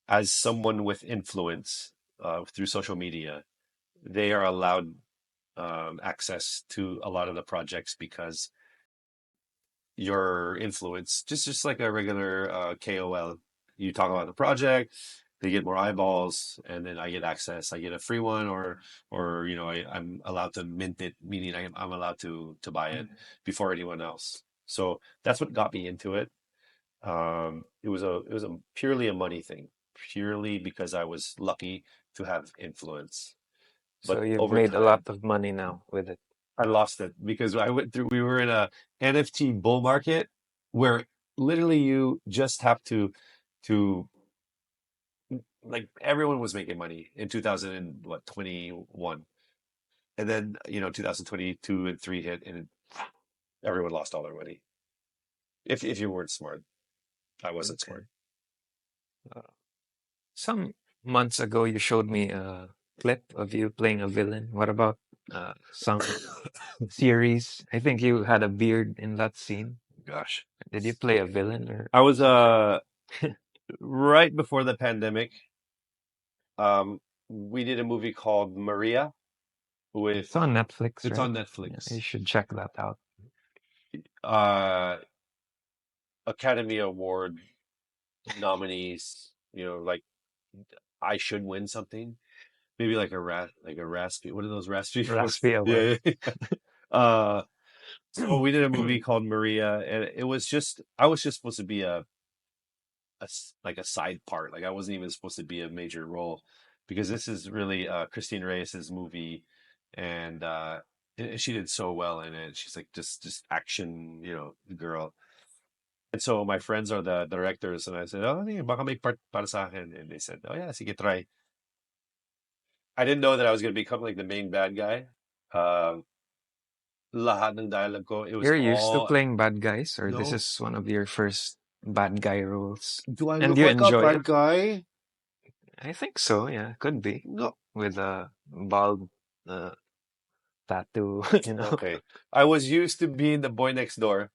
as someone with influence through social media, they are allowed access to a lot of the projects because your influence, just like a regular KOL. You talk about the project, they get more eyeballs, and then I get access. I get a free one, or I'm allowed to mint it, meaning I'm allowed to buy it before anyone else. So that's what got me into it. It was a purely a money thing, purely because I was lucky to have influence. So But you've over made a lot time, of money now with it. I lost it because I went through. We were in a NFT bull market where literally you just have to like everyone was making money in 2000 and what 21, and then 2022 and three hit, and everyone lost all their money. If you weren't smart, I wasn't Okay. smart. Uh, some months ago, you showed me a clip of you playing a villain. What about some series? I think you had a beard in that scene. Gosh, Did you play a villain or I was something? right before the pandemic. We did a movie called Maria with It's on Netflix, it's right? on Yeah, you Netflix. should check that out. Uh, Academy Award nominees, like I should win something. Maybe like like a raspy. What are those raspy voices? Raspy Award. Yeah, yeah. Uh, so we did a movie called Maria, and it was just I was just supposed to be like a side part. Like I wasn't even supposed to be a major role because this is really Christine Reyes's movie, and she did so well in it. She's like just action, girl. And so my friends are the directors, and I said, "Oh, hindi, baka may part para sa akin." And they said, "Oh yeah, sige, try." I didn't know that I was going to become like the main bad guy. Um, Lahat ng dialogue ko, it was You're used to all playing bad guys, or this no. is one of your first bad guy roles? Do I And look you like a enjoy bad it? guy? I think so, yeah, could be. No. With a bald uh, tattoo, you know? Okay. I was used to being the boy next door.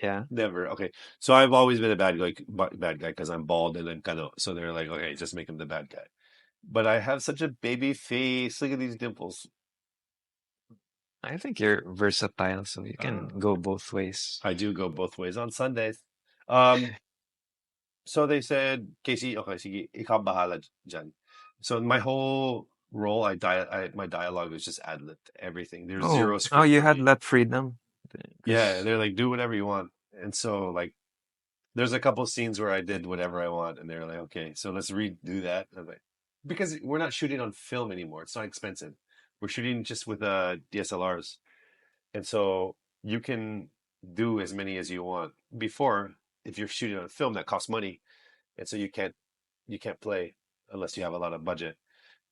Yeah. Never. Okay. So I've always been a bad guy because I'm bald and I'm kind of. So they're like, okay, just make him the bad guy. But I have such a baby face. Look at these dimples. I think you're versatile, so you can Uh, go both ways. I do go both ways on Sundays. Um, So they said, Casey, okay, sige, ikaw bahala dyan. So my whole role, my dialogue was just ad libbed, everything. There's zero Oh, script you for had me. that freedom Yeah, because they're like, do whatever you want. And so like, there's a couple scenes where I did whatever I want, and they're like, okay, so let's redo that. And I'm like, because we're not shooting on film anymore. It's not expensive. We're shooting just with DSLRs, and so you can do as many as you want. Before, if you're shooting on film, that costs money, and so you can't play unless you have a lot of budget.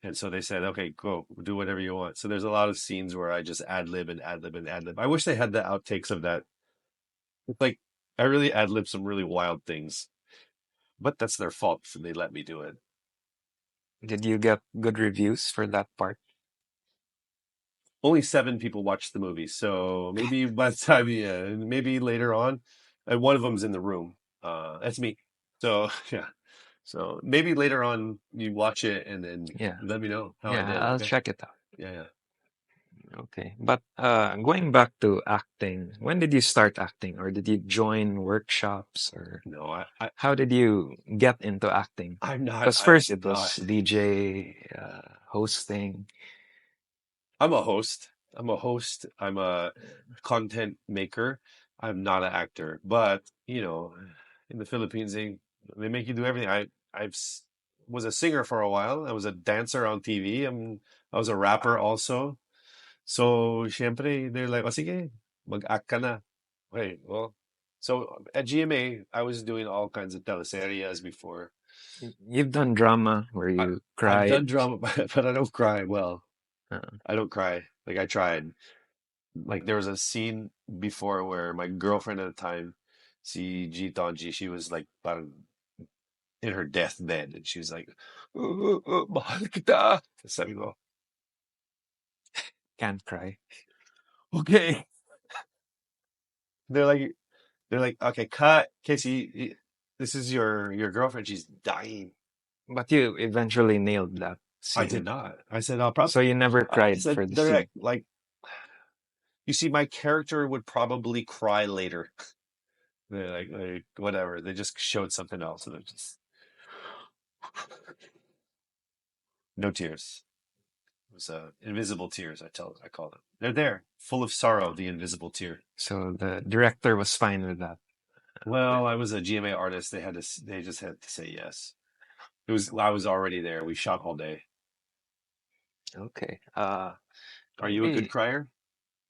And so they said, okay, go do whatever you want. So there's a lot of scenes where I just ad lib and ad lib and ad lib. I wish they had the outtakes of that. It's like I really ad lib some really wild things, but that's their fault if they let me do it. did you get good reviews for that part? Only 7 people watched the movie, so maybe by the time, yeah, maybe later on, and one of them's in the room. That's me. So yeah, so maybe later on you watch it and then Yeah, let me know how I yeah, did. I'll Okay. check it out. Yeah, yeah. Okay, but going back to acting, when did you start acting, or did you join workshops, or No, I how did you get into acting? I'm not. Because first it was DJ, hosting. I'm a host. I'm a host. I'm a content maker. I'm not an actor, but in the Philippines, they make you do everything. Was a singer for a while. I was a dancer on TV. I was a rapper also. So, syempre, they're like, "O sige, mag-act ka na." Okay, well, so at GMA, I was doing all kinds of teleserias before. You've done drama where I, you I've done cried. drama, but I don't cry well. Uh, I don't cry. Like I tried. Like there was a scene before where my girlfriend at the time, si G, she was like parang in her deathbed and she was like, mahal kita. Sabi ko, can't cry. okay. They're like, they're like, okay, cut. Casey, this is your girlfriend. She's dying. But you eventually nailed that I did scene. not. I said, I'll probably. So you never I cried said for the direct. scene. Like you see, my character would probably cry later. They're like whatever. They just showed something else, and it just no tears. It was invisible tears. I call them. They're there, full of sorrow. The invisible tear. So the director was fine with that. Well, I was a GMA artist. They just had to say yes. It was. I was already there. We shot all day. Okay. Are you a good Maybe crier?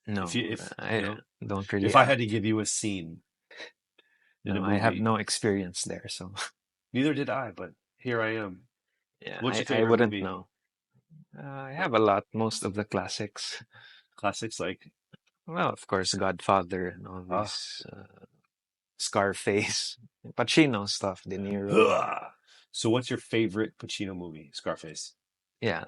If no, you if I no, don't really if I had act. to give you a scene in a No, I have movie, no experience there, so neither did I. But here I am. yeah, What's your I favorite wouldn't movie? know. I Like have a lot, most of the classics. classics, like Well, of course, Godfather and all ah. these Scarface, Pacino stuff, De Niro. So, what's your favorite Pacino movie? Scarface. Yeah,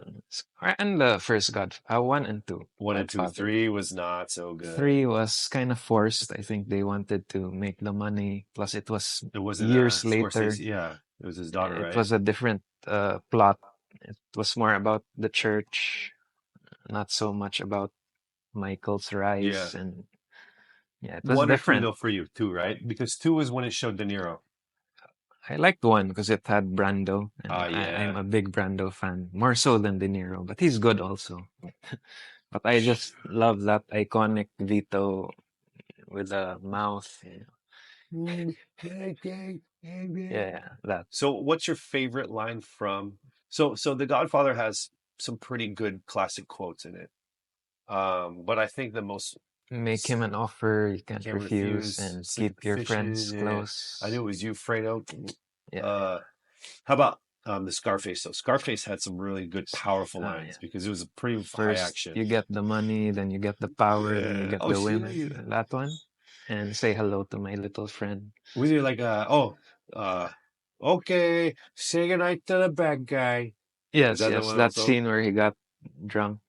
and the first one and two, One and two, Godfather. three was not so good. Three was kind of forced. I think they wanted to make the money. Plus, it was It wasn't years Scorsese. later. Yeah, it was his daughter, It right? was a different plot. It was more about the church, not so much about Michael's Yeah. rise. And yeah, it was One or two different. though for you, two, right? Because two was when it showed De Niro. I liked one because it had Brando, and Ah, I'm yeah. a big Brando fan, more so than De Niro, but he's good also. But I just love that iconic Vito with the mouth. Yeah, that. So, what's your favorite line from? So The Godfather has some pretty good classic quotes in it. But I think the most Make him an offer you you can't can't refuse refuse and sleep keep with your fishes. friends Yeah, I knew close. it was you, Fredo. Yeah, yeah. Uh, how about the Scarface? So Scarface had some really good, powerful lines Yeah. because it was a pretty high First, you action. get the money, then you get the power, then you Yeah. get Oh the women. shit. That one. And say hello to my little friend. Was it like uh okay, say goodnight to the bad guy. Is Yes, that the yes, one that also? scene where he got drunk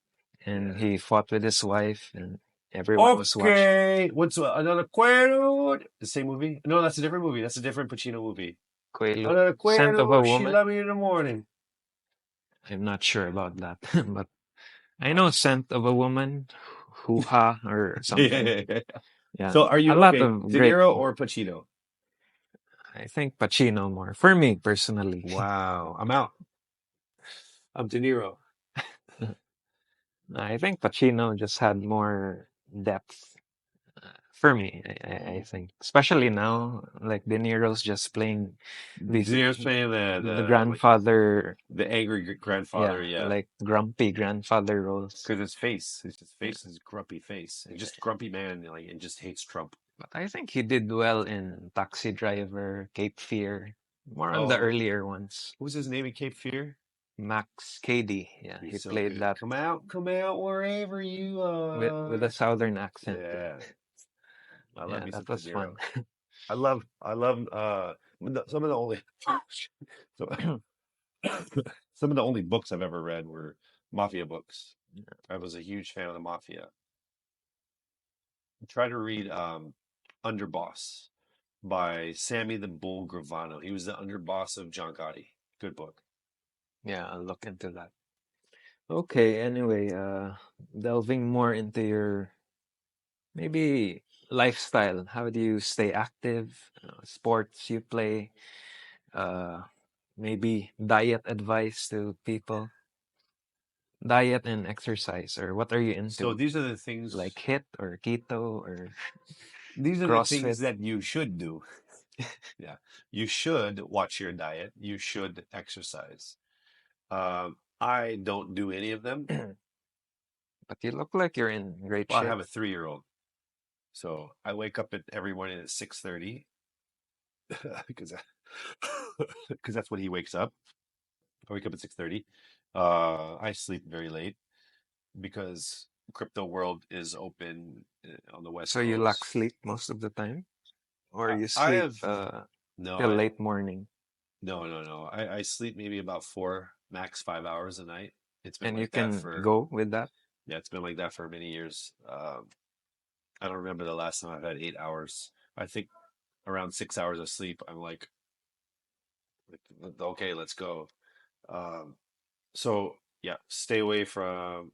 and Yeah. he fought with his wife and everyone was watching. Okay. What's another Cuero? The same movie? No, that's a different movie. That's a different Pacino movie. Coelho, Another Scent of a Cuero. She Woman. loved me in the morning. I'm not sure about that, but I know Scent of a Woman, Hoo Ha, or Yeah, something. yeah, yeah. Yeah, So are a you lot okay? of De great. Niro or Pacino? I think Pacino more. For me personally. Wow, I'm out. I'm De Niro. I think Pacino just had more depth for me. I think, especially now, like De Niro's just playing De these Niro's playing the the like grandfather, the angry yeah, grandfather, yeah. like grumpy grandfather roles. Because his Yeah. face is grumpy face, and just grumpy man, like, and just hates Trump. But I think he did well in Taxi Driver, Cape Fear, more on the Oh, earlier ones. what was his name in Cape Fear? Max Cady, yeah, he He's so played good. that Come out wherever you with a are. southern accent. Yeah, I love Yeah, me some that De was fun. Niro. I love some of the only so, some of the only books I've ever read were mafia books. I was a huge fan of the mafia. Try to read Underboss by Sammy the Bull Gravano. He was the underboss of John Gotti. Good book. Yeah, I'll look into that. Okay, anyway, delving more into your maybe lifestyle. How do you stay active? Sports you play, uh, maybe diet advice to people, diet and exercise, or what are you So into? these are the things Like HIT or keto or these are the CrossFit? things that you should do. Yeah. You should watch your diet. You should exercise. I don't do any of them. But you look like you're in great Well, I shape. have a 3-year-old. So I wake up every morning at 6:30 because because that's when he wakes up. I wake up at 6:30. I sleep very late because crypto world is open on the West So you lack Coast. sleep most of the time, or you I sleep have no, till late morning, no. I sleep maybe about 4, max 5 hours a night. It's been and you like that can for go with that. yeah, it's been like that for many years. I don't remember the last time I've had 8 hours. I think around 6 hours of sleep, I'm like okay, let's go. Um, so yeah, stay away from.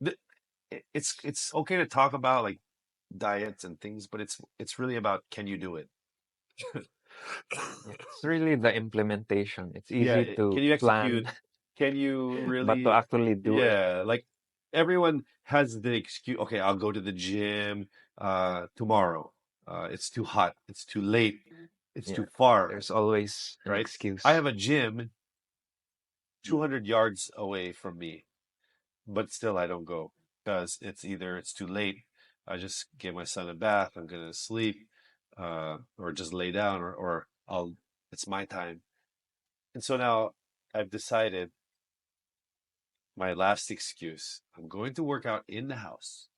th- it's okay to talk about like diets and things, but it's really about can you do it? Yeah, it's really the implementation. It's Yeah, easy to can you plan, execute? Can you but to really? actually do it, Yeah, like everyone has the excuse. Okay, I'll go to the gym tomorrow. It's too hot. It's too late. It's yeah, too far, there's always an right? I excuse. have a gym 200 yards away from me, but still I don't go because it's too late. I just give my son a bath. I'm gonna sleep, or just lay down, or I'll. It's my time, and so now I've decided my last excuse. I'm going to work out in the house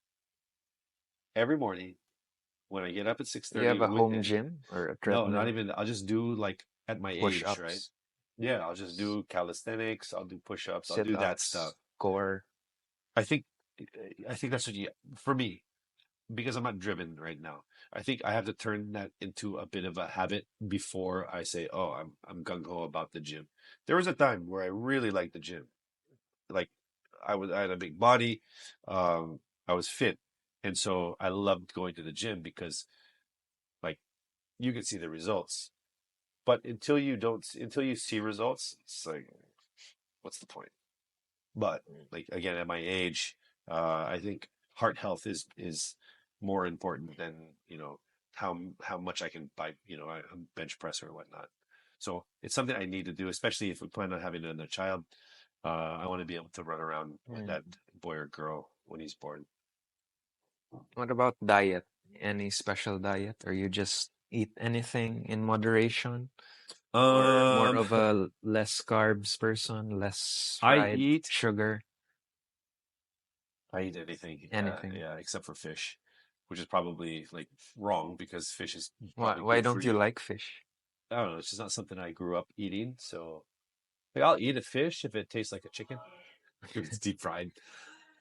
every morning when I get up at You 6:30 have a with home gym or a no, not treadmill, even I'll just do like at my age, right? push-ups, Yeah, I'll just do calisthenics, I'll do push-ups, I'll do that stuff. sit-ups, core. I think I think that's what you for me because I'm not driven right now. I think I have to turn that into a bit of a habit before I say, "Oh, I'm gung ho about the gym." There was a time where I really liked the gym. Like I had a big body, I was fit, and so I loved going to the gym because like you could see the results. But until you see results, it's like, what's the point? But like again, at my age, I think heart health is more important than how much I can buy, a bench press or whatnot. So it's something I need to do, especially if we plan on having another child. I want to be able to run around with Mm. that boy or girl when he's born. What about diet? Any special diet, or you just eat anything in moderation, or more Um, of a less carbs person, less I fried eat sugar, I eat anything, anything? yeah, except for fish, which is probably like wrong because fish is Why probably why good for don't you you. like fish? I don't know. It's just not something I grew up eating. So like, I'll eat a fish if it tastes like a chicken, if it's deep fried.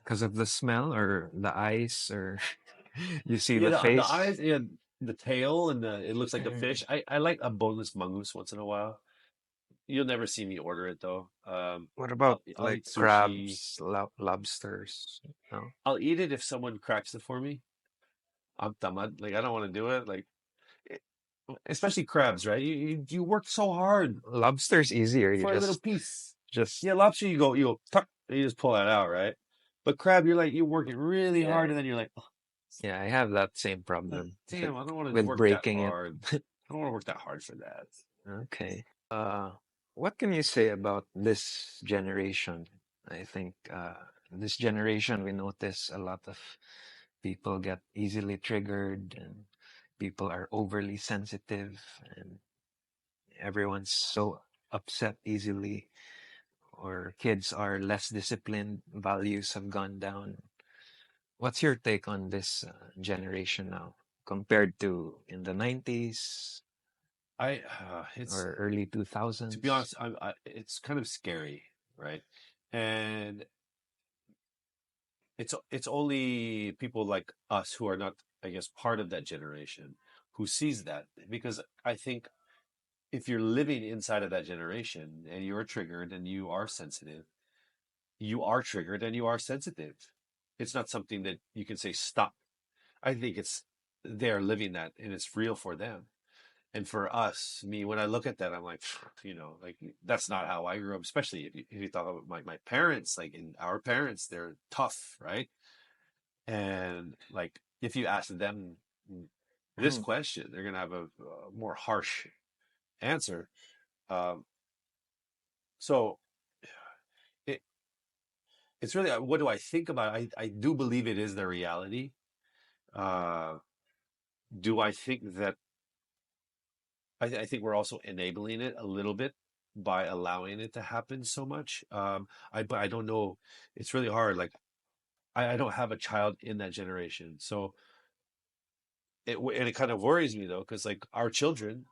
Because of the smell or the eyes or you see Yeah, the the face? eyes, yeah, the tail, and it looks like a fish. I like a boneless mongoose once in a while. You'll never see me order it though. What about I'll like eat sushi. crabs, lobsters? No? I'll eat it if someone cracks it for me. I'm tamad. Like I don't want to do it. Like especially crabs, right? You worked so hard Lobster's easier. You for a little just piece. just Yeah, lobster, you go, tuck, and you just pull that out, right? But crab, you're like, you're working really yeah, hard, and then you're like, yeah. I have that same oh, problem damn, I don't want to with work that breaking it. hard. I don't want to work that hard for that. Okay. What can you say about this generation? I think this generation, we notice a lot of people get easily triggered and people are overly sensitive and everyone's so upset easily, or kids are less disciplined, values have gone down. What's your take on this generation now compared to in the 90s It's or early to be 2000s? honest, it's kind of scary, right? And it's only people like us who are not, I guess, part of that generation who sees that, because I think if you're living inside of that generation and you're triggered and you are sensitive, you are triggered and you are sensitive. It's not something that you can say stop. I think it's they're living that and it's real for them. And for us, me, when I look at that, I'm like, like that's not how I grew up. Especially if you thought about my parents, like in our parents, they're tough, right? And like if you ask them this question, they're gonna have a more harsh answer. Um, so it, it's really what do I think about it? I do believe it is the reality. Uh, do I think that I think we're also enabling it a little bit by allowing it to happen so much. But I don't know. It's really hard. Like I don't have a child in that generation, so and it kind of worries me though, because like our children,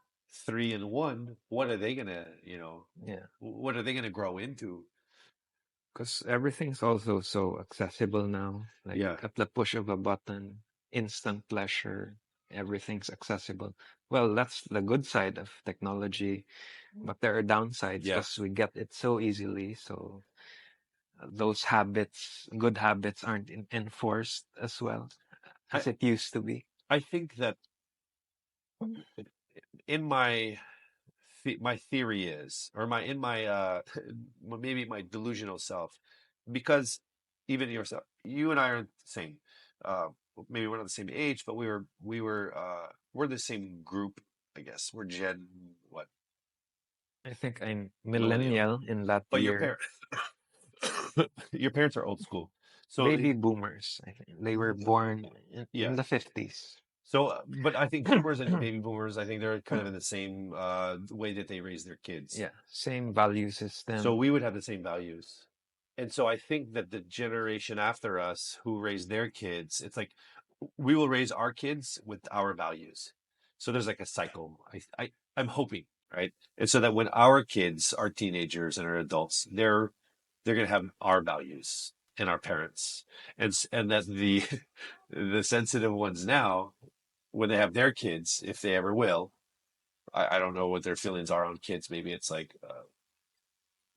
3 and 1, what are they gonna, Yeah, what are they gonna grow into? because everything's also so accessible now. Like Yeah, at the push of a button, instant pleasure, everything's accessible. Well, that's the good side of technology, but there are downsides yeah. because we get it so easily. So those habits, good habits, aren't enforced as well I as it used to be. I think that in my theory is, or my in my maybe my delusional self, because even yourself, you and I are the same. Uh, Maybe we're not the same age, but we're the same group. I guess we're Gen what, I think I'm millennial, millennial in that but year. your parents are old school, so Baby boomers, I think. They were born in yeah. the 50s. So, but I think boomers and baby boomers, I think they're kind of in the same way that they raise their kids. Yeah, same value So system. we would have the same values. And so I think that the generation after us who raise their kids, it's like we will raise our kids with our values. So there's like a cycle. I'm hoping, right? And so that when our kids are teenagers and are adults, they're gonna have our values and our parents. And that the the sensitive ones now, when they have their kids, if they ever will, I don't know what their feelings are on kids. Maybe it's like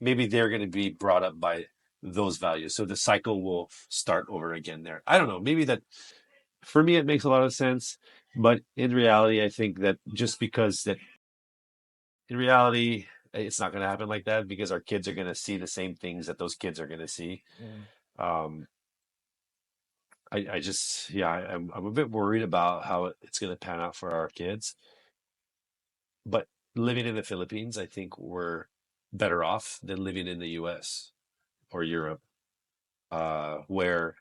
maybe they're going to be brought up by those values. So the cycle will start over again there. I don't know. Maybe that for me, it makes a lot of sense. But in reality, I think that just because that in reality, it's not going to happen like that because our kids are going to see the same things that those kids are going to see. Mm. Um, I just, yeah, I'm a bit worried about how it's going to pan out for our kids. But living in the Philippines, I think we're better off than living in the US or Europe, where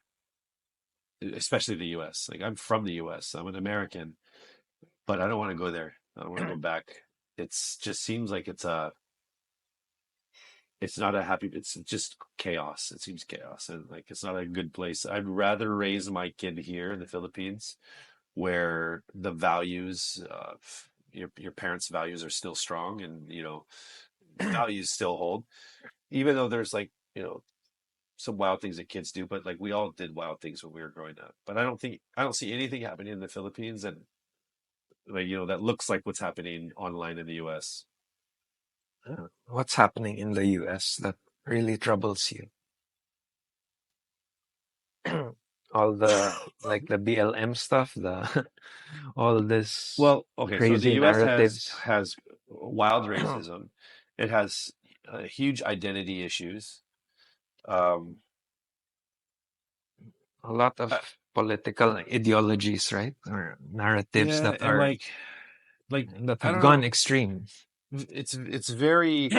especially the US. Like I'm from the US. I'm an American, but I don't want to go there. I don't want to go back. It's just seems like it's not a happy, it's just chaos. It seems chaos and like it's not a good place. I'd rather raise my kid here in the Philippines where the values your parents' values are still strong and the values still hold even though there's like, some wild things that kids do, but like we all did wild things when we were growing up. But I don't see anything happening in the Philippines that like that looks like what's happening online in the US. What's happening in the US that really troubles you? all the like the BLM stuff, the all this Well, okay, so the crazy U.S. has narratives, has wild a racism. It has huge identity issues. Um, lot of uh, political ideologies, right? Or narratives yeah, that and are like that I have don't gone know. extreme. It's very.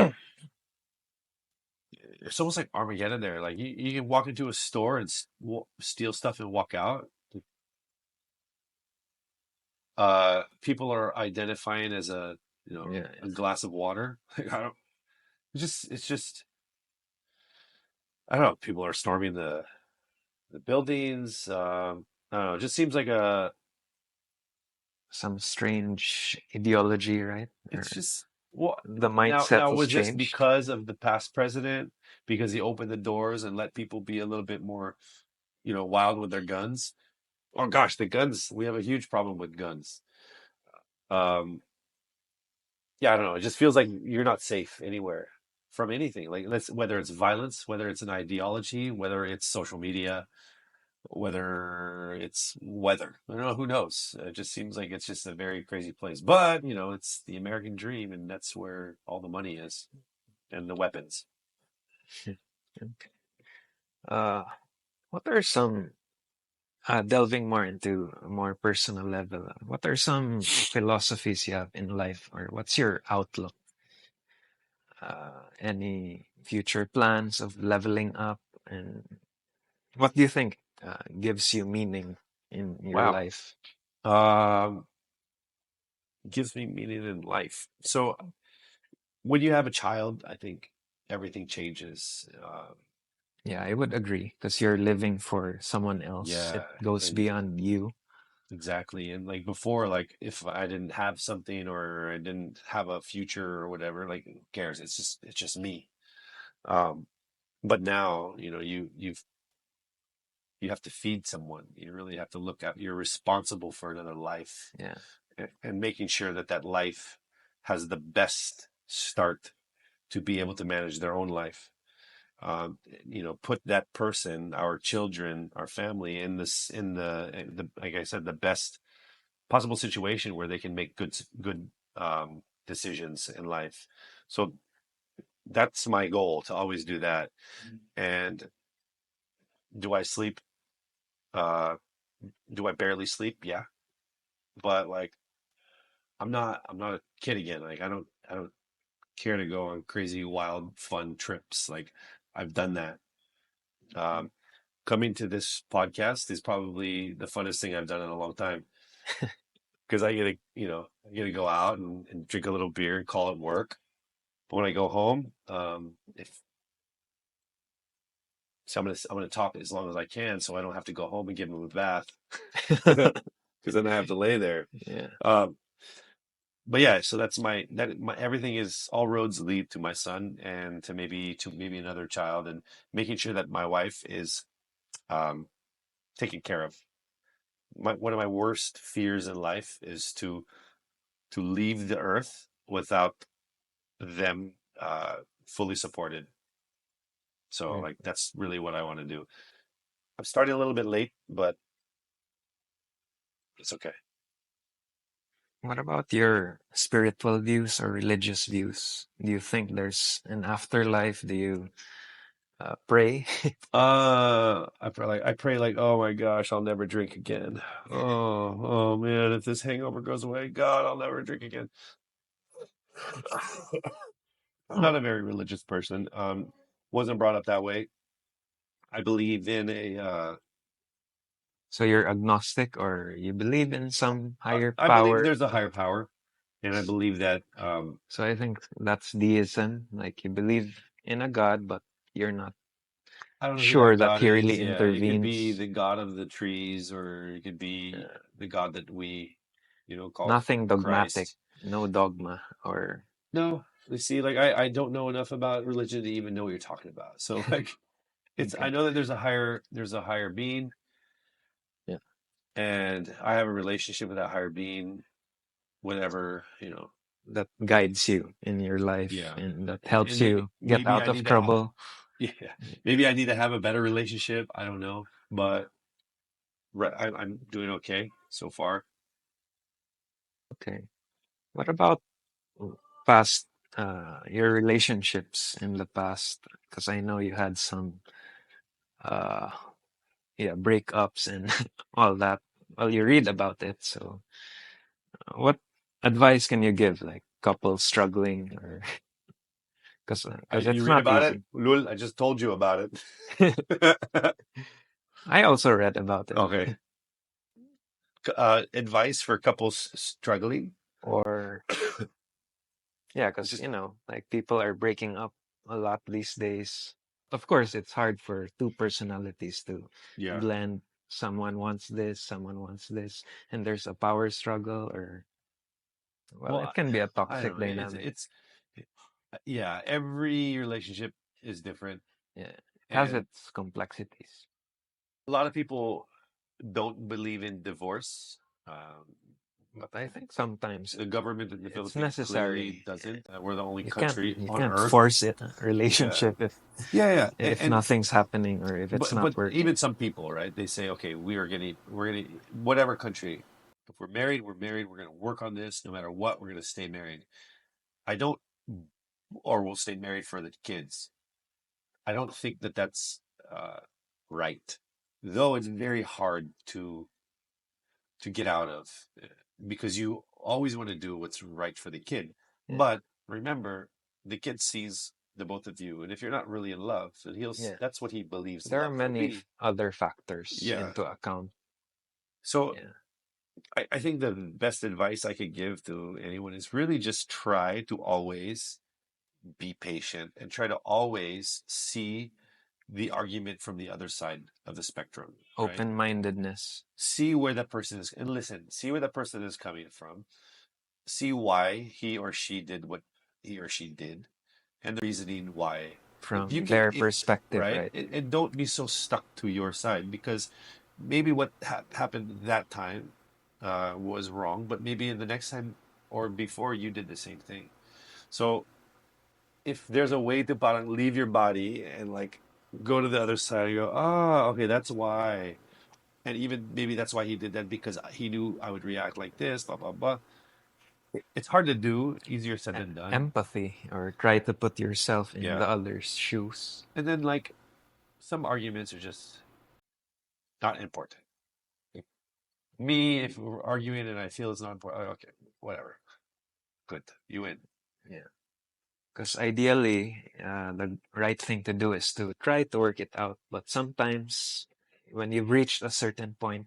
It's almost like Armageddon there. Like you can walk into a store and steal stuff and walk out. People are identifying as Yeah, a glass of water. Like, I don't. It's just I don't know. People are storming the buildings. I don't know. It just seems like a. some strange ideology, right? It's Or just well the now mindset has was this changed. because of the past president because he opened the doors and let people be a little bit more wild with their guns. Oh gosh, the guns. We have a huge problem with guns. Um, yeah, I don't know. It just feels like you're not safe anywhere from anything. Like let's whether it's violence, whether it's an ideology, whether it's social media, whether it's weather. I don't know. Who knows? It just seems like it's just a very crazy place. But it's the American dream, and that's where all the money is and the weapons. Okay. Uh, what are some delving more into a more personal level? What are some philosophies you have in life, or what's your outlook? Any future plans of leveling up, and what do you think gives you meaning in your Wow. life? Um, gives me meaning in life. So when you have a child, I think everything changes. Yeah, I would agree because you're living for someone else. It Yeah, goes and beyond you. exactly. And like before, like if I didn't have something or I didn't have a future or whatever, like who cares? It's just me. Um, but now, you have to feed someone. You really have to look out. You're responsible for another life, Yeah. and making sure that that life has the best start to be able to manage their own life. Put that person, our children, our family, in the like I said, the best possible situation where they can make good decisions in life. So that's my goal, to always do that. And do I sleep? Uh, do I barely sleep? Yeah, but like I'm not a kid again. Like I don't care to go on crazy, wild, fun trips. Like I've done that. Um, Coming to this podcast is probably the funnest thing I've done in a long time because I get to go out and drink a little beer and call it work. But when I go home, if so, I'm gonna talk as long as I can, so I don't have to go home and give him a bath because then I have to lay there. Yeah. Um, but yeah, so that's my everything is all roads lead to my son and to maybe another child, and making sure that my wife is um, taken care of. One of my worst fears in life is to leave the earth without them fully supported. So Mm. like that's really what I want to do. I'm starting a little bit late, but it's okay. What about your spiritual views or religious views? Do you think there's an afterlife? Do you pray? I pray like, oh my gosh, I'll never drink again. Oh man, if this hangover goes away, God, I'll never drink again. I'm not a very religious person. Wasn't brought up that way. I believe in So you're agnostic or you believe in some higher I believe power? there's a higher power, and I believe that So I think that's deism. Like you believe in a God, but you're not I don't know who that sure that God he is. really Yeah, it could be intervenes. the God of the trees, or it could be Uh, the God that we, call Nothing dogmatic, Christ. no dogma or No, you see, like I don't know enough about religion to even know what you're talking about. So like I okay. know that there's a higher being, Yeah. and I have a relationship with that higher being whenever, That guides you in your life yeah. and that helps And you get maybe out I of need to trouble. yeah, maybe I need to have a better relationship. I don't know, but I'm doing okay so far. Okay. What about past your relationships in the past? Because I know you had some uh yeah, breakups and all that. Well, you read about it, so what advice can you give, like couples struggling, or because You it's read not about it, easy. Lul? I just told you about it. I also read about it. Okay. Advice for couples struggling. Or yeah, It's because just like people are breaking up a lot these days. Of course, it's hard for two personalities to yeah. blend. Someone wants this, someone wants this, and there's a power struggle, or well, Well, it can be a I toxic don't know. dynamic. Yeah. Every relationship is different, Yeah, it has and its complexities. a lot of people don't believe in divorce. Um, But I think sometimes the government in the it's Philippines clearly necessary. doesn't. We're the only You can't country you on can't earth. force it a Yeah. relationship Yeah, yeah, if and nothing's happening or if it's but not working. even some people, right? They say, okay, we're gonna whatever country. If we're married, we're married. We're gonna work on this no matter what. We're gonna stay married. I don't, or we'll stay married for the kids. I don't think that that's uh, right, though it's very hard to get out of because you always want to do what's right for the kid. Yeah, But remember, the kid sees the both of you, and if you're not really in love, then yeah. that's what he believes There are love will many be. other factors Yeah. into account. So Yeah, I think the best advice I could give to anyone is really just try to always be patient and try to always see the argument from the other side of the spectrum, right? open-mindedness See where that person is, and listen, see where that person is coming from, see why he or she did what he or she did, and the reasoning why. If you from can, their if perspective, right, right? and don't be so stuck to your side because maybe what happened that time was wrong, but maybe in the next time or before you did the same thing. So if there's a way to parang leave your body and like go to the other side and go, oh, okay, that's why. And even maybe that's why he did that because he knew I would react like this, blah, blah, blah. It's hard to do, easier said than done. Empathy, or try to put yourself in Yeah. the other's shoes. And then, like, some arguments are just not important. Like, me, if we're arguing and I feel it's not important, okay, whatever. Good. You win. Yeah, because ideally, the right thing to do is to try to work it out. But sometimes, when you've reached a certain point,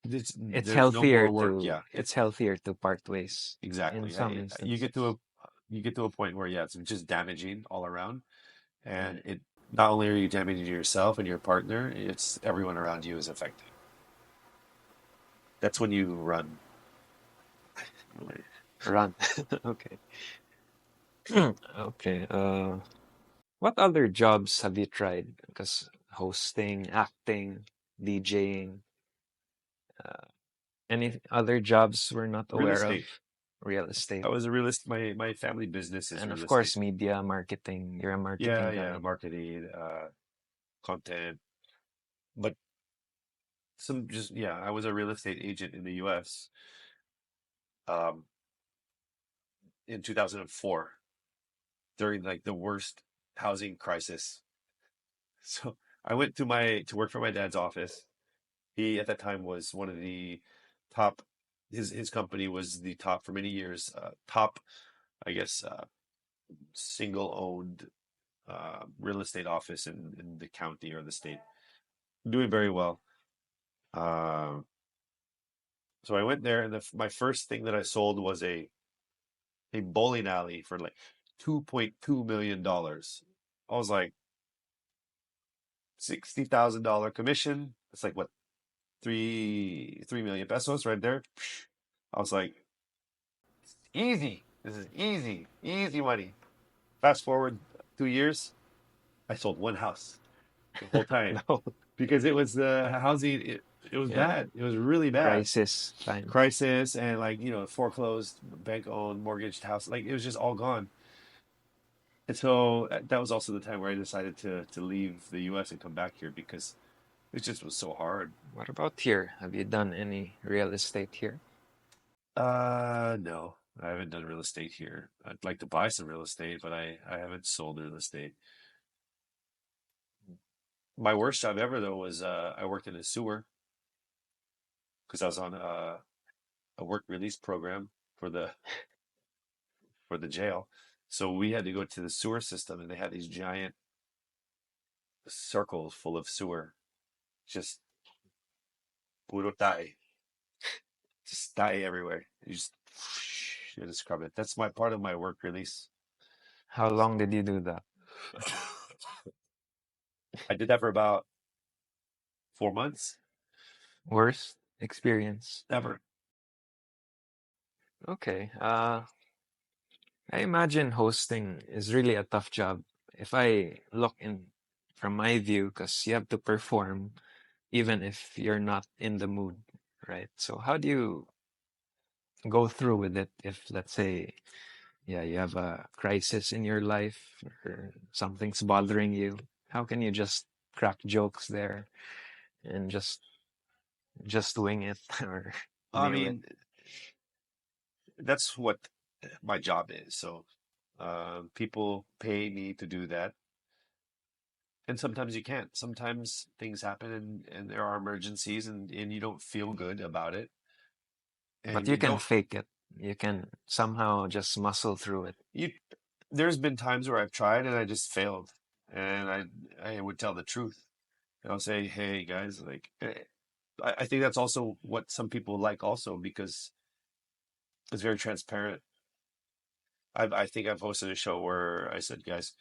There's no more work. Yeah. it's healthier to part ways in Exactly. some You get instances. to you get to a point where, yeah, it's just damaging all around. Yeah. And it not only are you damaging yourself and your partner, it's everyone around you is affected. That's when you run. Run. Okay. Okay. What other jobs have you tried? Because hosting, acting, DJing, uh, any other jobs we're not Real aware of? estate. Real estate. I was a real estate. My family business is And real of estate. course, media, marketing. You're a Yeah, marketing yeah, guy. marketing, content. But some just yeah, I was a real estate agent in the U.S. Um, in 2004 during like the worst housing crisis. So I went to work for my dad's office. He at that time was one of the top. His company was the top for many years. Top, I guess, single owned real estate office in the county or the state. Doing very well. Um, so I went there, and my first thing that I sold was a bowling alley for like $2.2 million. I was like $60,000 commission. It's like what 3 million pesos right there. I was like, easy. This is easy, easy money. Fast forward 2 years, I sold one house the whole time No. because it was the housing. It was Yeah. bad. It was really bad. Crisis time. Crisis and like foreclosed, bank owned, mortgaged house. Like it was just all gone. And so that was also the time where I decided to leave the U.S. and come back here because It just was so hard. What about here? Have you done any real estate here? No, I haven't done real estate here. I'd like to buy some real estate, but I haven't sold real estate. My worst job ever though was I worked in a sewer because I was on a work release program for the jail. So we had to go to the sewer system, and they had these giant circles full of sewer, just puro tae, just tae everywhere. You just you had to scrub it. That's my part of my work release. How long did you do that? I did that for about 4 months. Worst experience? Ever. Okay. I imagine hosting is really a tough job. If I look in from my view, because you have to perform even if you're not in the mood, right? So how do you go through with it if, let's say, yeah, you have a crisis in your life or something's bothering you? How can you just crack jokes there and just wing it or I nail it? mean, that's what my job is. So people pay me to do that. And sometimes you can't. Sometimes things happen, and there are emergencies, and you don't feel good about it. But And you you can don't, fake it. You can somehow just muscle through it. you, there's been times where I've tried and I just failed. And I would tell the truth. And I'll say, hey guys, like, I think that's also what some people like also because it's very transparent. I think I've hosted a show where I said, guys,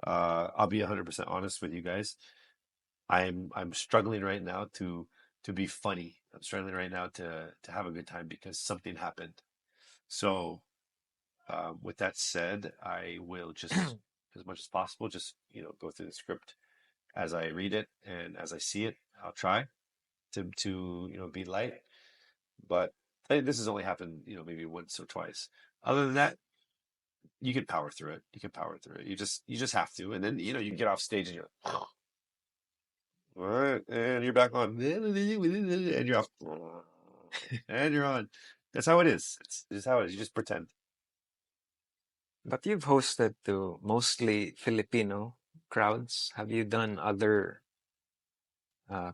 I'll be 100% honest with you guys. I'm struggling right now to be funny. I'm struggling right now to have a good time because something happened. So, with that said, I will just, as much as possible, just go through the script as I read it and as I see it. I'll try to be light, but this has only happened maybe once or twice. Other than that, you can power through it. You can power through it. You just have to, and then you get off stage and you're like, all right, and you're back on, and you're off, and you're on. That's how it is. It's how it is. You just pretend. But you've hosted to mostly Filipino crowds. Have you done other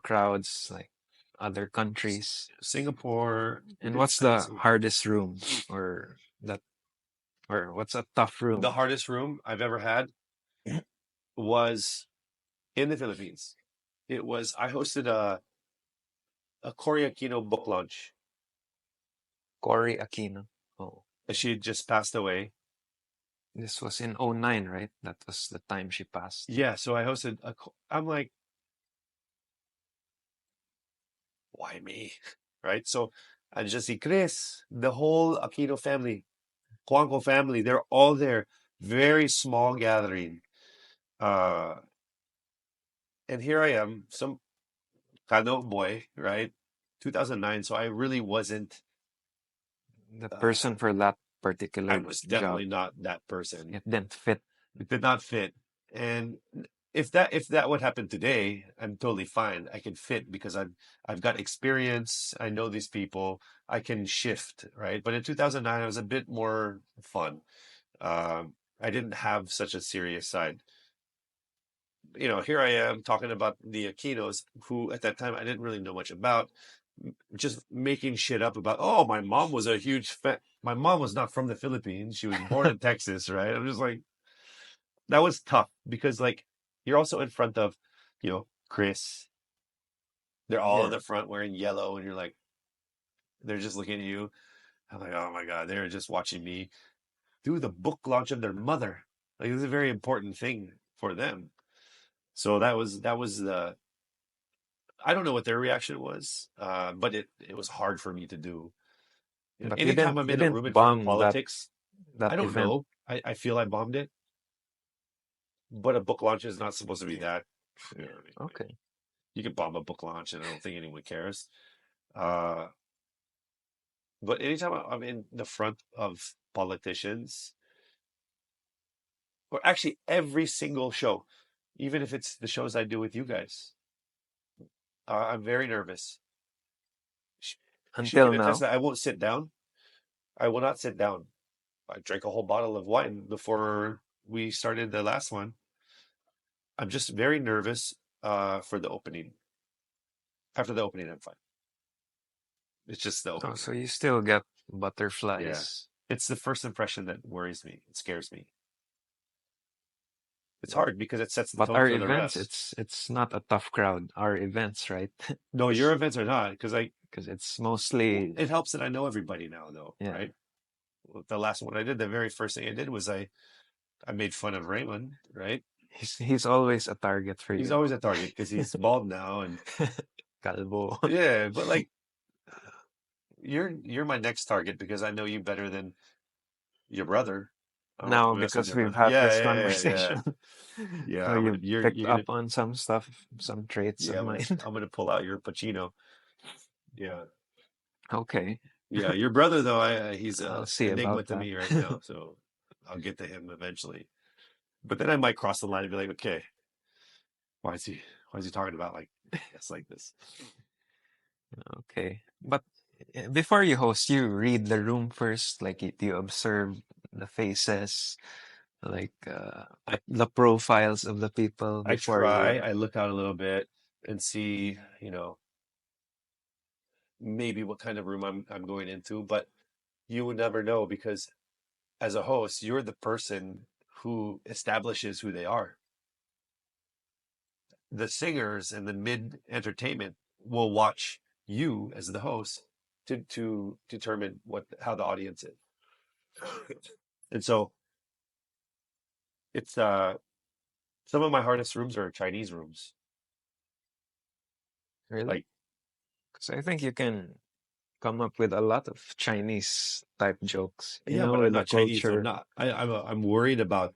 crowds like other countries? Singapore, we And did what's the Singapore. hardest room or that or what's a tough The room? hardest room I've ever had was in the Philippines. I hosted a Cory Aquino book launch. Cory Aquino. Oh, She had just passed away. this was in '09, right? That was the time she passed. Yeah, so I hosted I'm like, why me? Right? So I just see Chris, the whole Aquino family, Cuanco family, they're all there. Very small gathering. Uh, and here I am, some Kano boy, right? 2009. So I really wasn't, The uh, person for that I particular was definitely job, not that person. it didn't fit. It did not fit. And if that would happen today, I'm totally fine. I can fit because I've got experience. I know these people. I can shift, right? But in 2009, I was a bit more fun. I didn't have such a serious side. Here I am talking about the Aquinos, who at that time I didn't really know much about, just making shit up about, oh, my mom was a huge fan. My mom was not from the Philippines. She was born in Texas, right? I'm just like, that was tough because like you're also in front of, Chris. They're all in Yeah. the front wearing yellow, and you're like, they're just looking at you. I'm like, oh my God, they're just watching me do the book launch of their mother. Like, this is a very important thing for them. So that was the I don't know what their reaction was, but it was hard for me to do. But Anytime I'm you in a didn't room in front of bomb politics, that I don't event. know. I feel I bombed it, but a book launch is not supposed to be that. Okay. You can bomb a book launch, and I don't think anyone cares. Uh, but anytime I'm in the front of politicians, or actually every single show, even if it's the shows I do with you guys, I'm very nervous. She, she Until can attest now? that I won't sit down. I will not sit down. I drank a whole bottle of wine before we started the last one. I'm just very nervous for the opening. After the opening, I'm fine. It's just the Oh, opening. so you still get Yeah. butterflies. It's the first impression that worries me. It scares me. It's But hard because it sets the but tone our for the events, rest. it's not a tough crowd. Our events, right? No, your events are not because Because it's mostly, it helps that I know everybody now, though, yeah. right? The last one I did, the very first thing I did was I made fun of Raymond, right? He's always a target for He's you. always a target because he's bald now, and Calvo. yeah, but like you're my next target because I know you better than your brother. I don't know if Now, I'm messing with because your we've brother. had Yeah, this yeah, yeah, yeah. conversation, Yeah, so you've picked you're up gonna on some stuff, some traits yeah, of mine. I'm gonna pull out your Pacino. Yeah, Okay, yeah. Your brother though, he's I'll a see enigma about to that. me right now, so I'll get to him eventually. But then I might cross the line and be like, okay, why is he why is he talking about like yes like this? Okay, but before you host, you read the room first. Like, do you observe the faces, like the profiles of the people I before try, you? I look out a little bit and see, maybe what kind of room I'm going into, but you would never know because as a host, you're the person who establishes who they are. The singers and the mid entertainment will watch you as the host to determine what how the audience is. And so it's some of my hardest rooms are Chinese rooms. Really? Like Because I think you can come up with a lot of Chinese type jokes, yeah, but I'm with the not Chinese, so I'm culture. not. I'm worried about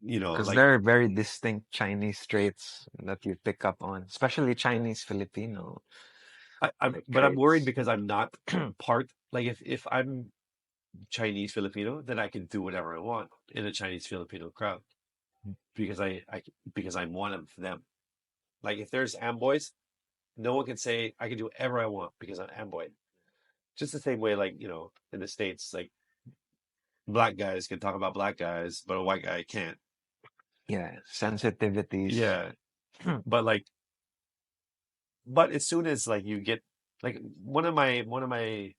Because like there are very distinct Chinese traits that you pick up on, especially Chinese Filipino like I'm worried traits. because I'm not part like if I'm Chinese Filipino, then I can do whatever I want in a Chinese Filipino crowd because because I'm one of them. Like if there's Amboys, no one can say I can do whatever I want because I'm Amboy. Just the same way, like in the States, like black guys can talk about black guys, but a white guy can't. Yeah, sensitivities. Yeah, but like, but as soon as like you get like one of my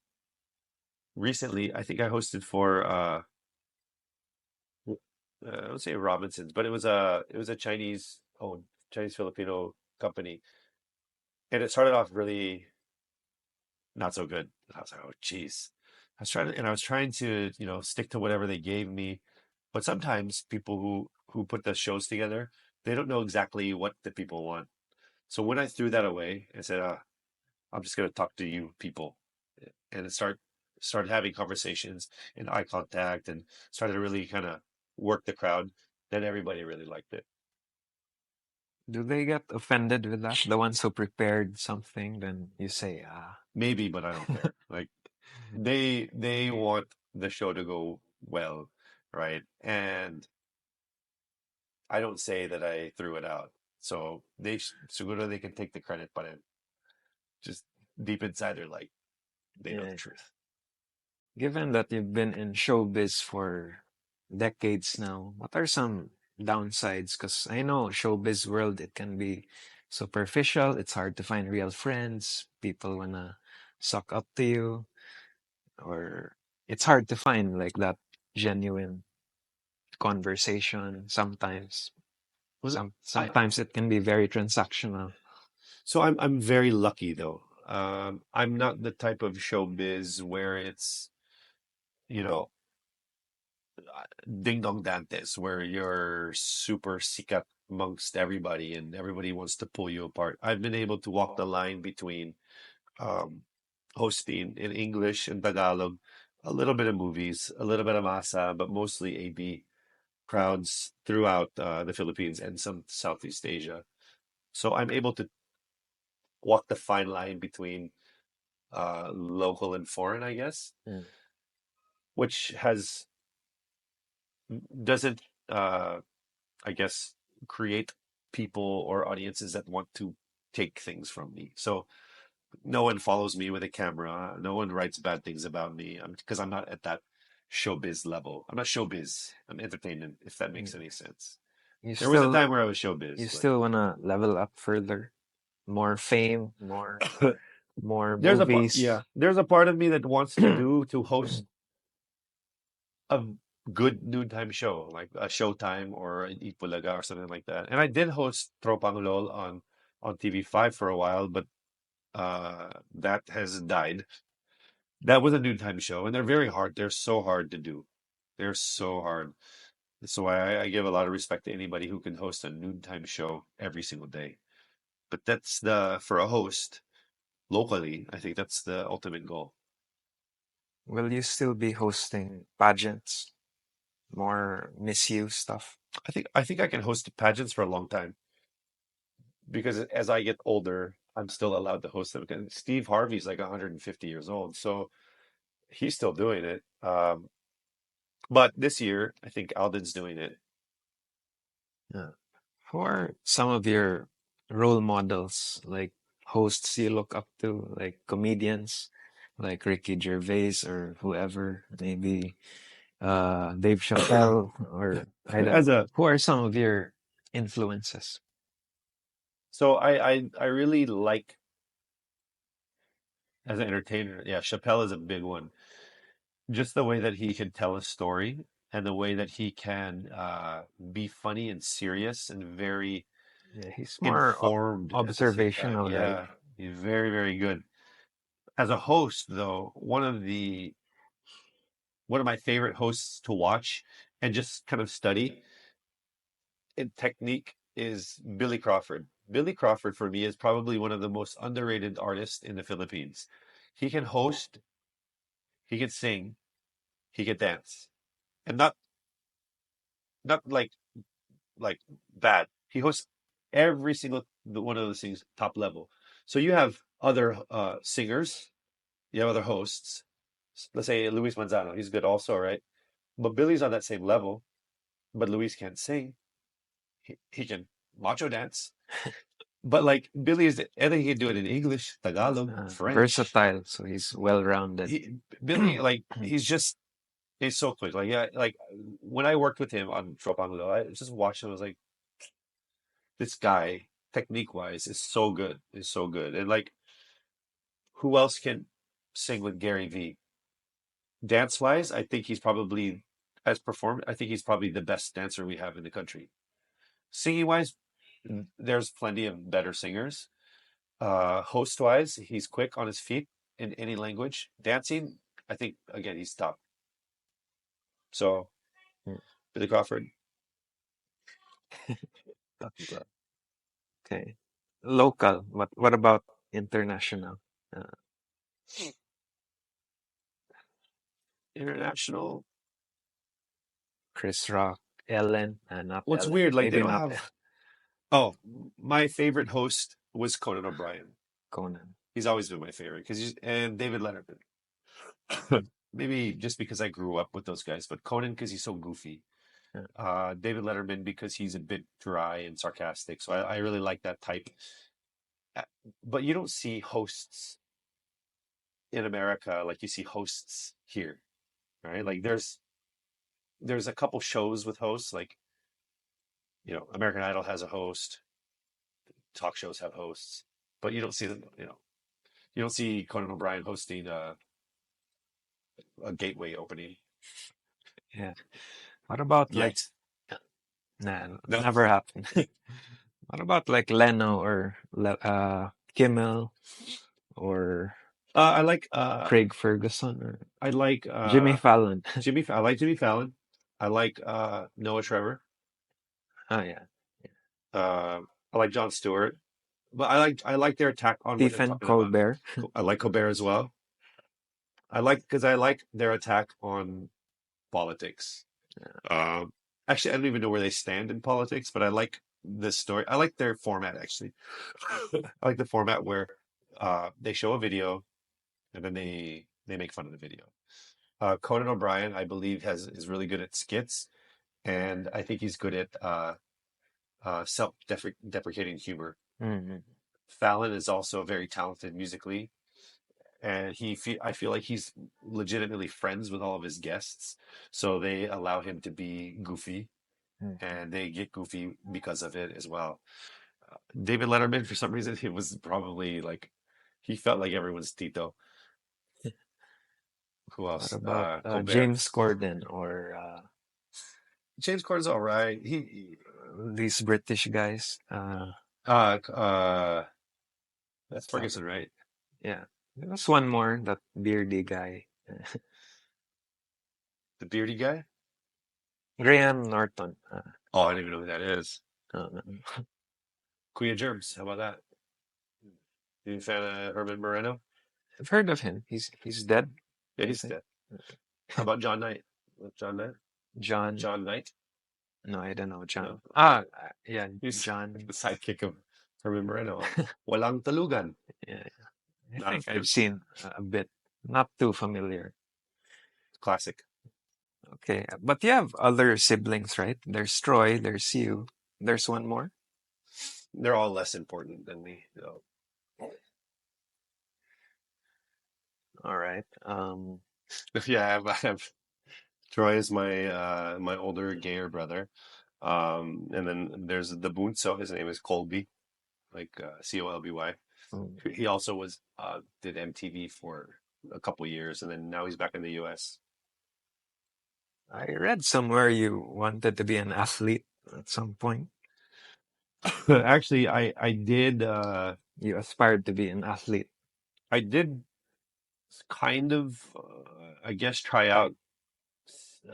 recently, I think I hosted for I would say Robinsons, but it was a Chinese Filipino company, and it started off really not so good. I was like, oh geez. I was trying to, stick to whatever they gave me. But sometimes people who put the shows together, they don't know exactly what the people want. So when I threw that away and said, I'm just gonna talk to you people and started having conversations and eye contact and started to really kind of work the crowd, then everybody really liked it. Do they get offended with that? The ones who prepared something, then you say, ah. Maybe, but I don't care. Like they want the show to go well, right? And I don't say that I threw it out. So seguro they can take the credit, but it just deep inside they're like they know the Yeah. truth. Given that you've been in showbiz for decades now, what are some downsides? Because I know showbiz world, it can be superficial. It's hard to find real friends. People wanna suck up to you, or it's hard to find like that genuine conversation sometimes. Was it, I Sometimes it can be very transactional. so I'm very lucky though. I'm not the type of showbiz where it's you know ding dong dantes where you're super sikat amongst everybody and everybody wants to pull you apart. I've been able to walk the line between um, hosting in English and Tagalog, a little bit of movies, a little bit of masa, but mostly AB crowds throughout the Philippines and some Southeast Asia. So I'm able to walk the fine line between local and foreign, I guess, Mm. which has doesn't I guess create people or audiences that want to take things from me. So no one follows me with a camera. No one writes bad things about me because I'm not at that showbiz level. I'm not showbiz. I'm entertainment, if that makes any sense. You There was a still time where I was you showbiz, but still wanna level up further, more fame, more there's a part, movies. yeah, there's a part of me that wants to host a good noontime show, like a Showtime or an Ipulaga or something like that. And I did host Tropang LOL on TV5 for a while, but that has died. That was a noontime show, and they're very hard. They're so hard to do. They're so hard. So I give a lot of respect to anybody who can host a noontime show every single day. But that's the for a host locally, I think that's the ultimate goal. Will you still be hosting pageants, more Miss You stuff? I think I can host pageants for a long time because as I get older, I'm still allowed to host them. And Steve Harvey's like 150 years old, so he's still doing it. But this year, I think Alden's doing it. Yeah. Who are some of your role models, like hosts you look up to, like comedians, like Ricky Gervais or whoever, maybe Dave Chappelle, or I don't As know. a Who are some of your influences? so I really like as an entertainer. Yeah, Chappelle is a big one. Just the way that he can tell a story and the way that he can be funny and serious and very Yeah, he's more informed at the same time. observational, right? Yeah, he's very, very good. As a host, though, one of my favorite hosts to watch and just kind of study in technique is Billy Crawford. Billy Crawford for me is probably one of the most underrated artists in the Philippines. He can host, he can sing, he can dance. And not like bad. He hosts every single one of those things top level. So you have other singers, you have other hosts. Let's say Luis Manzano, he's good also, right? But Billy's on that same level. But Luis can't sing. He can macho dance. But like Billy is, I think he can do it in English, Tagalog, French. Versatile, so he's well-rounded. Billy, like he's so quick. Like yeah, like when I worked with him on Tropanglo, I just watched him. I was like, this guy, technique wise, is so good. Is so good. And like, who else can sing with Gary V? Dance wise, I think he's probably as performed. I think he's probably the best dancer we have in the country. Singing wise, there's plenty of better singers. Host wise, he's quick on his feet in any language. Dancing, I think again he's top. So Billy Crawford. Okay. Local. What about international? Uh, International. Chris Rock, Ellen, not What's Ellen. weird, like they Maybe don't not have. Oh, my favorite host was Conan O'Brien. Conan. He's always been my favorite because he's and David Letterman. Maybe just because I grew up with those guys, but Conan because he's so goofy. Yeah. David Letterman because he's a bit dry and sarcastic. So I really like that type. Uh, But you don't see hosts in America like you see hosts here, right? Like there's a couple shows with hosts, like American Idol has a host, talk shows have hosts, but you don't see them. You don't see Conan O'Brien hosting a gateway opening. Yeah. What about like, Yet, nah, no. never happened. What about like Leno or Kimmel or I like Craig Ferguson or I like Jimmy Fallon? I like Jimmy Fallon. I like Noah Trevor. Oh yeah. Uh, I like Jon Stewart. But I like their attack on what they're Stephen talking about. Colbert. I like Colbert as well. I like their attack on politics. Um, Actually, I don't even know where they stand in politics, but I like this story. I like their format actually. I like the format where they show a video and then they make fun of the video. Conan O'Brien, I believe, is really good at skits, and I think he's good at self-deprecating humor. Mm-hmm. Fallon is also very talented musically, and I feel like he's legitimately friends with all of his guests, so they allow him to be goofy, Mhm. and they get goofy because of it as well. David Letterman, for some reason, he was probably like he felt like everyone's Tito. Who What else? about Colbert. James Corden or James Corden's all right. these British guys? Uh, uh, that's So, Ferguson, right? yeah, there was one more, that beardy guy, The beardy guy. Graham Norton. Oh, I don't even know who that is. No. Queen of Germs. How about that? You a fan of Herman Moreno? I've heard of him. He's dead, Yeah, I he's think. dead. How about John Knight? John Knight? John. John Knight? No, I don't know John. No. Yeah, He's John. the sidekick of Herman Moreno on Walang Talugan. Yeah, I Not a think I've seen a bit. Not too familiar. classic. Okay, but you have other siblings, right? There's Troy, there's you, there's one more. They're all less important than me. So. All right. Yeah, I have Troy is my older gayer brother. And then there's the Bunso. His name is Colby, like Colby. mm, He also was did MTV for a couple years, and then now he's back in the U.S. I read somewhere you wanted to be an athlete at some point. Actually, You aspired to be an athlete. I did kind of I guess try out uh,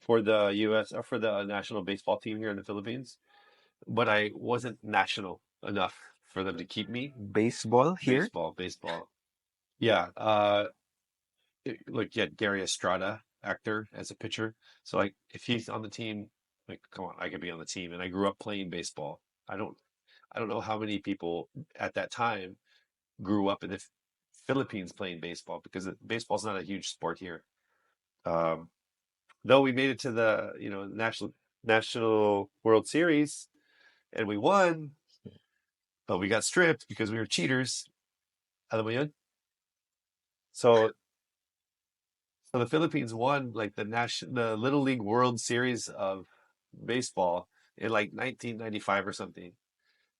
for the U.S. or for the national baseball team here in the Philippines, but I wasn't national enough for them to keep me. Baseball here? Baseball. Yeah, like yeah, Gary Estrada, actor, as a pitcher. So like, if he's on the team, like, come on, I could be on the team. And I grew up playing baseball. I don't, I don't know how many people at that time grew up in the Philippines playing baseball because baseball's not a huge sport here. Um, though we made it to the national World Series and we won, but we got stripped because we were cheaters. Alam mo yun? So So the Philippines won like the Little League World Series of baseball in like 1995 or something.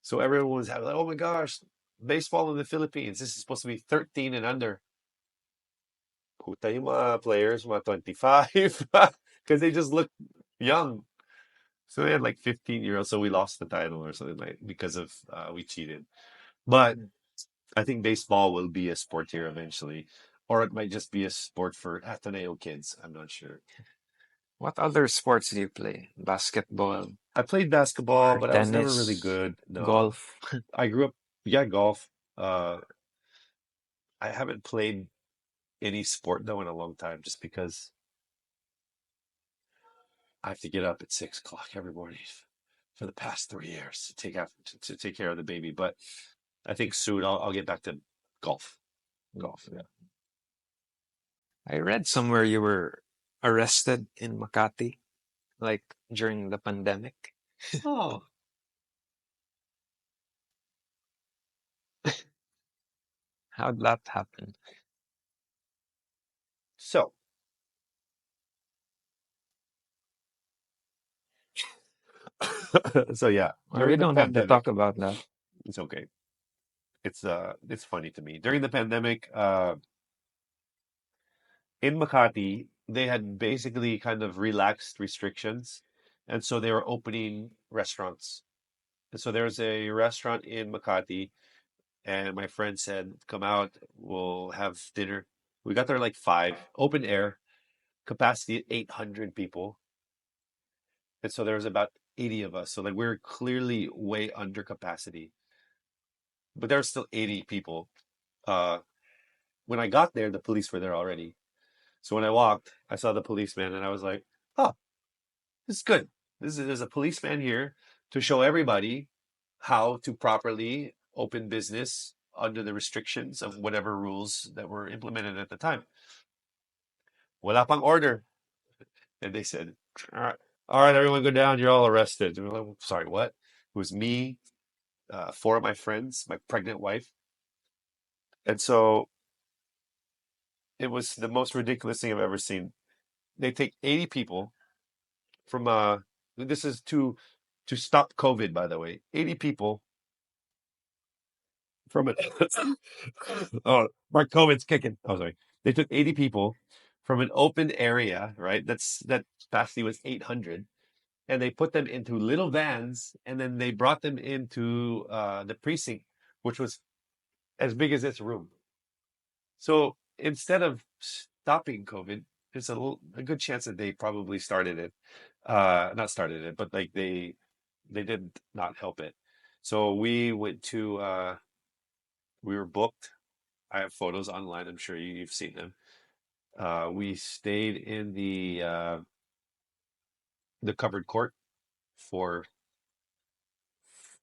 So everyone was having like, oh my gosh, baseball in the Philippines. This is supposed to be 13 and under. Puta yung mga players, mga 25, because they just look young. So they had like 15-year-olds. So we lost the title or something like because of we cheated. But I think baseball will be a sport here eventually, or it might just be a sport for Ateneo kids. I'm not sure. What other sports do you play? Basketball, I played basketball, but I was never really tennis, good. No, golf. I grew up, yeah, golf. Uh, I haven't played any sport though in a long time, just because I have to get up at 6 o'clock every morning for the past 3 years to take care of the baby. But I think soon I'll get back to golf. Golf, yeah. I read somewhere you were arrested in Makati, like during the pandemic. Oh, How'd that happen? so so yeah, Or you during the don't have to talk pandemic, about that. it's okay. It's funny to me. During the pandemic, in Makati, they had basically kind of relaxed restrictions. And so they were opening restaurants. And so there's a restaurant in Makati, and my friend said, come out, we'll have dinner. We got there like 5, open air, capacity 800 people. And so there was about 80 of us. So like we're clearly way under capacity, but there were still 80 people. Uh, when I got there, the police were there already. So when I walked, I saw the policeman and I was like, oh, this is good. There's a policeman here to show everybody how to properly open business under the restrictions of whatever rules that were implemented at the time. Wala pang order. And they said, all right, everyone go down. You're all arrested. And we're like, sorry, what? It was me, four of my friends, my pregnant wife, and so it was the most ridiculous thing I've ever seen. They take 80 people from this is to stop COVID, by the way. 80 people from it. Oh, my COVID's kicking. Oh, sorry. They took 80 people from an open area, right? That capacity was 800, and they put them into little vans, and then they brought them into the precinct, which was as big as this room. So instead of stopping COVID, there's a good chance that they probably started it, not started it, but like they did not help it. So we went to we were booked. I have photos online. I'm sure you've seen them. We stayed in the covered court for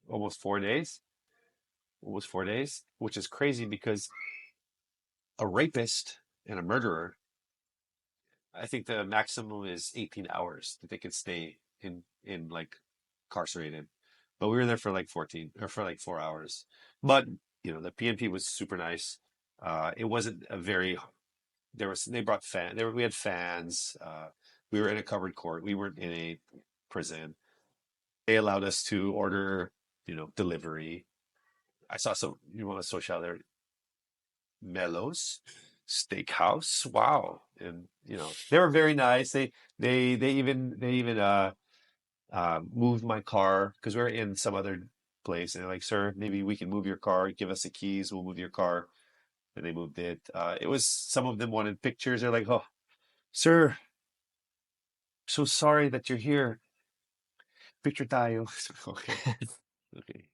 almost 4 days. Almost 4 days, which is crazy because a rapist and a murderer, I think the maximum is 18 hours that they can stay in like incarcerated. But we were there for like 14 or for like 4 hours. But the PNP was super nice. It wasn't a very they brought we had fans. We were in a covered court. We weren't in a prison. They allowed us to order, delivery. I saw some you want to social there. Mellows Steakhouse. Wow. And they were very nice. They even moved my car because we are in some other place and they're like, "Sir, maybe we can move your car. Give us the keys. We'll move your car." And they moved it. It was some of them wanted pictures. They're like, "Oh, sir, so sorry that you're here. Picture tayo." Okay. Okay.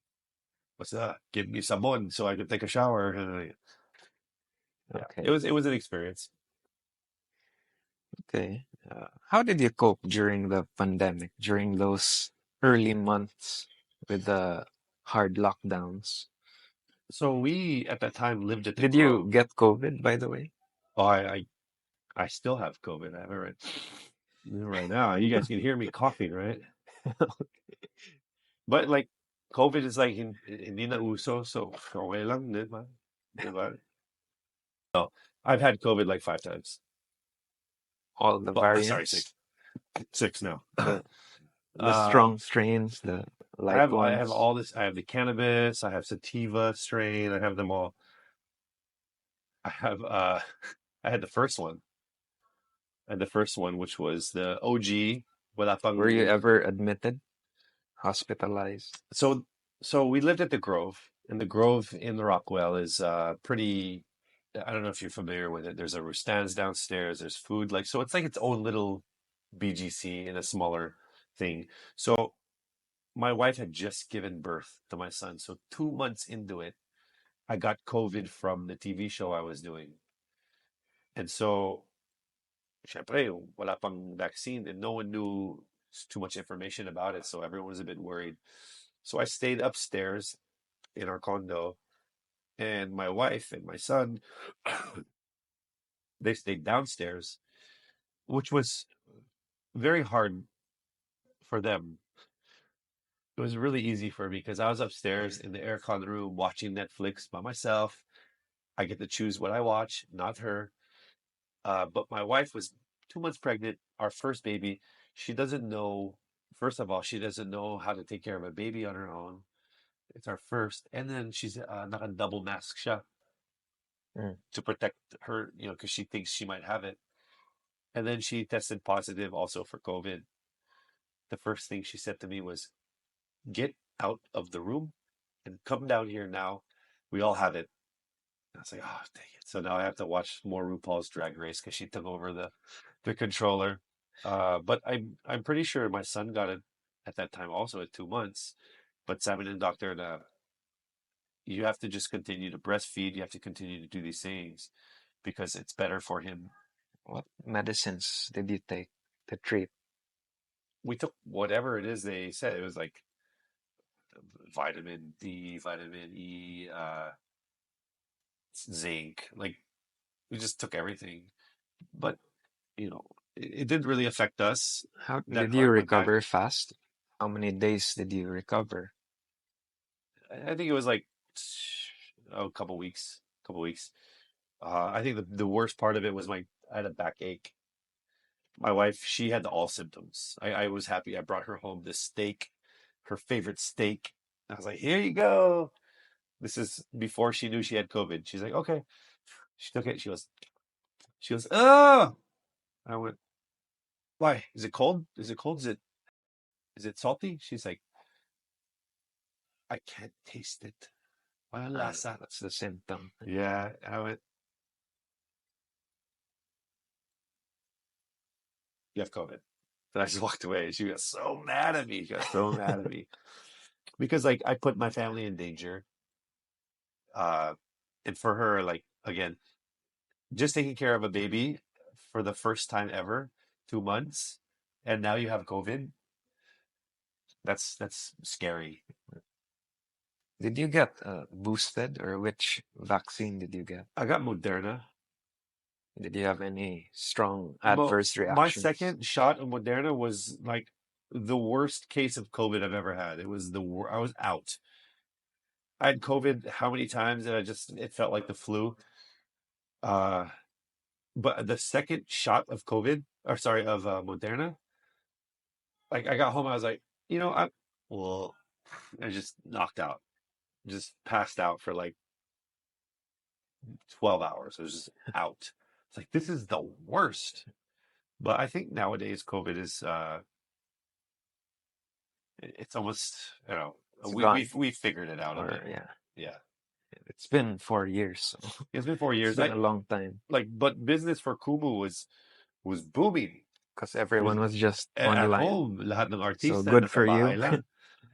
What's that? Give me sabon so I can take a shower. Yeah. It Okay. was it was an experience. Okay. How did you cope during the pandemic, during those early months with the hard lockdowns? So we at that time lived at the Did you Grove. get COVID, by the way? Oh, I still have COVID. I have it right now. You guys can hear me coughing, right? But like COVID is like hindi na uso, so okay lang, di ba? Di ba? I've had COVID like 5 times. All the Well, sorry, variants, six. Six now. the strong strains, the light I have ones. all this. I have the cannabis. I have sativa strain. I have them all. I have I had the first one. I had the first one, which was the OG. Wala Were you pang ever admitted, hospitalized? so so we lived at the Grove, and the Grove in the Rockwell is pretty. I don't know if you're familiar with it. There's a stands downstairs. There's food, like so. It's like its own little BGC in a smaller thing. So my wife had just given birth to my son. So 2 months into it, I got COVID from the TV show I was doing, and so syempre, wala pang vaccine, and no one knew too much information about it. So everyone was a bit worried. So I stayed upstairs in our condo, and my wife and my son, they stayed downstairs, which was very hard for them. It was really easy for me because I was upstairs in the aircon room watching Netflix by myself. I get to choose what I watch, not her. But my wife was 2 months pregnant, our first baby. She doesn't know, first of all, she doesn't know how to take care of a baby on her own. It's our first. And then she's naka-double mask siya Mm. to protect her, because she thinks she might have it. And then she tested positive also for COVID. The first thing she said to me was, "Get out of the room and come down here now. We all have it." And I was like, "Oh, dang it." So now I have to watch more RuPaul's Drag Race because she took over the controller. But I'm pretty sure my son got it at that time also at 2 months. But sabi ng doctor na you have to just continue to breastfeed. You have to continue to do these things because it's better for him. What medicines did you take to treat? We took whatever it is they said. It was like vitamin D, vitamin E, zinc. Like we just took everything. But it didn't really affect us. How That did you heart went back. recover fast? How many days did you recover? I think it was like a couple weeks. Couple weeks. I think the worst part of it was I had a backache. My wife, she had all symptoms. I was happy. I brought her home this steak, her favorite steak. I was like, here you go. This is before she knew she had COVID. She's like, okay. She took it. She goes, oh. I went, why? Is it cold? Is it cold? Is it salty? She's like, I can't taste it. Walang lasa. That's the symptom. Yeah. I went, you have COVID. And I just walked away. She got so mad at me. She got so mad at me because like I put my family in danger. Uh, and for her, like again, just taking care of a baby for the first time ever, 2 months, and now you have COVID. That's scary. Did you get boosted, or which vaccine did you get? I got Moderna. Did you have any strong Mo adverse my reactions? second shot of Moderna was like the worst case of COVID I've ever had. It was I was out. I had COVID how many times and it felt like the flu. Uh, but the second shot of COVID, or sorry, of Moderna, like I got home, I was like, well, I just knocked out, just passed out for like 12 hours. I was just out. It's like, this is the worst. But I think nowadays COVID is, it's almost, It's we figured it out a or bit. yeah, Yeah. it's been 4 years, so It's been four it's years. been a long time But business for Kumu was booming. because It was everyone was just at online. home. Lahat ng So artista good nasa for you. bahay lang.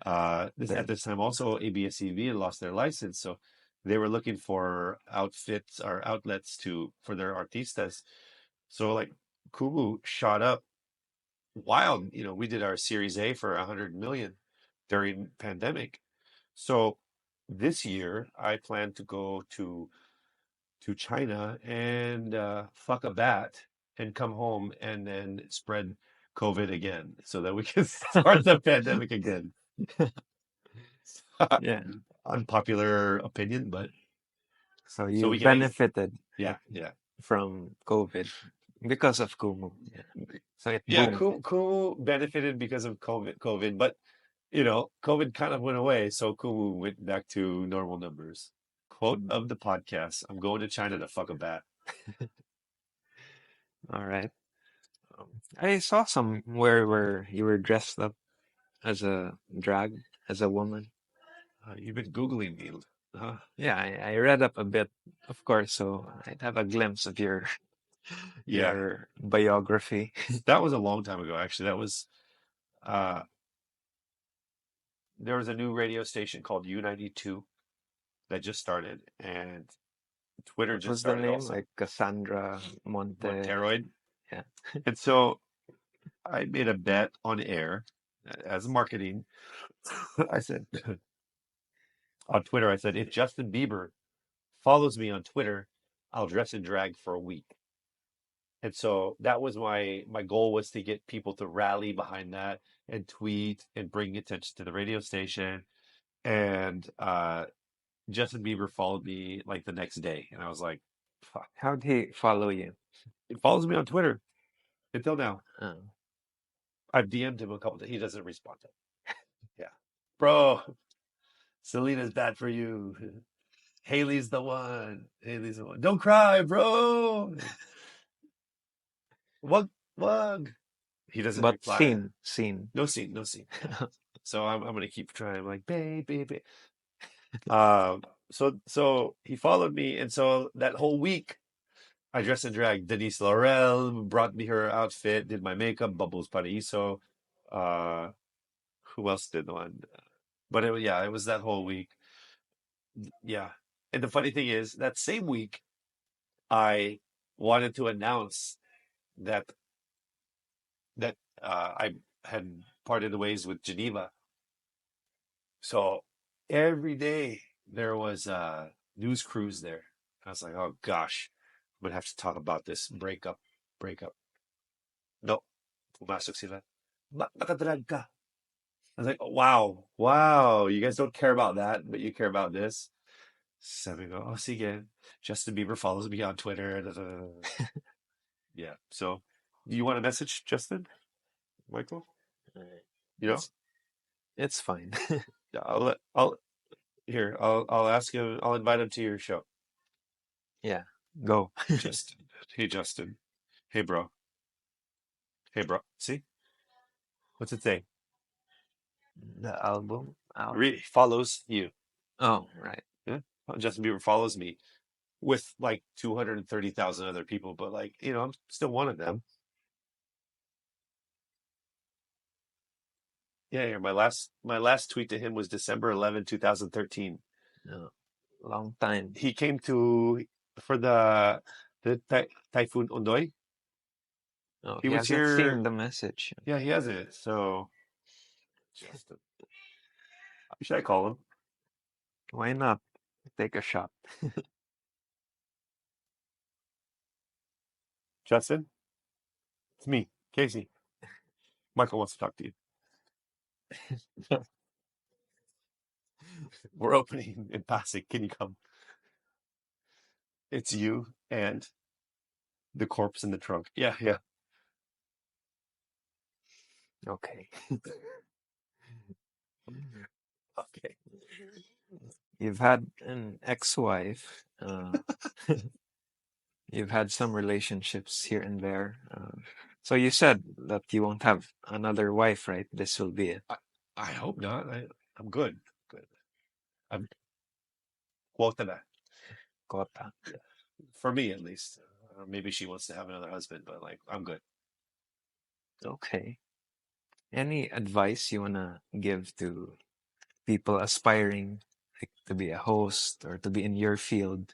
At Then this time also ABS-CBN lost their license, so they were looking for outfits or outlets for their artistas. So like Kumu shot up wild. We did our Series A for 100 million during pandemic. So this year I plan to go to China and fuck a bat and come home and then spread COVID again so that we can start the pandemic again. yeah, Unpopular opinion, but so so you we can benefited yeah, yeah. from COVID because of Kumu. Yeah, so it Yeah, boomed. Kumu benefited because of COVID, but COVID kind of went away, so Kumu went back to normal numbers. Quote of the podcast: I'm going to China to fuck a bat. All right. I saw somewhere where you were dressed up as a drag, as a woman. You've been Googling me, huh? Yeah, I read up a bit, of course, so I'd have a glimpse of your Yeah, your biography. that was a long time ago. Actually, that was uh, there was a new radio station called U92 that just started, and Twitter What just was the started name? also. Like Cassandra Monte. Monteroid. Yeah. And so I made a bet on air as marketing. I said on Twitter, I said, if Justin Bieber follows me on Twitter, I'll dress in drag for a week. And so that was my goal, was to get people to rally behind that and tweet and bring attention to the radio station. And Justin Bieber followed me like the next day, and I was like, fuck. How'd he follow you? He follows me on Twitter until now. Oh. I've DM'd him a couple times. He doesn't respond to it. Yeah. Bro, Selena's bad for you. Haley's the one. Haley's the one. Don't cry, bro. Wug, wug. He doesn't But reply. seen. No scene, no scene. Yeah. So I'm gonna keep trying. I'm like, baby. So he followed me, and so that whole week I dressed in drag. Denise Laurel brought me her outfit, did my makeup. Bubbles Paraiso. Uh, who else did one? But it was that whole week. Yeah. And the funny thing is, that same week, I wanted to announce that I had parted ways with Geneva. So every day there was a news crews there. I was like, oh gosh, I'm gonna have to talk about this breakup. No, pumasok sila. Ba't nakadrag ka? I was like, oh, wow, wow, you guys don't care about that, but you care about this. So we go, oh, see again. Justin Bieber follows me on Twitter. Da, da, da, da. Yeah. So, do you want a message, Justin, Michael? Alright. You know, It's it's fine. yeah, I'll here. I'll ask him. I'll invite him to your show. Yeah, go. Justin. Hey, Justin. Hey, bro. Hey, bro. See, what's it say? The album out. Follows you. Oh, right. Yeah. Justin Bieber follows me with like 230,000 other people, but like, I'm still one of them. Yeah, yeah. My last tweet to him was December 11, 2013. No, long time. He came to for the Typhoon Ondoy. Oh, He he was hasn't seen here. the message. Yeah, he has it. So Justin, should I call him? Why not take a shot? Justin, it's me, Casey. Michael wants to talk to you. We're opening in Pasig. Can you come? It's you and the corpse in the trunk. Yeah, yeah. Okay. Okay. You've had an ex-wife. You've had some relationships here and there. So you said that you won't have another wife, right? This will be it. I hope not. I'm good. Good. I'm quote that. Kota. Yeah. For me at least. Maybe she wants to have another husband, but like I'm good. Okay. Any advice you wanna give to people aspiring like to be a host or to be in your field?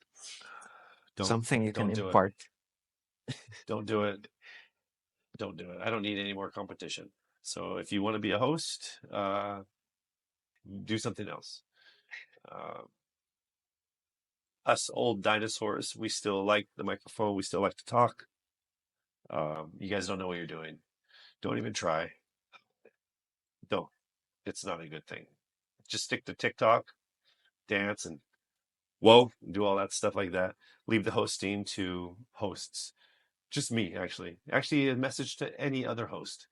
Don't Something you can don't do it. impart. Don't do it. Don't do it. I don't need any more competition. So if you want to be a host, do something else. Uh, us old dinosaurs, we still like the microphone. We still like to talk. You guys don't know what you're doing. Don't even try. Don't. It's not a good thing. Just stick to TikTok, dance, and whoa, do all that stuff like that. Leave the hosting to hosts. Just me, actually. Actually, a message to any other host.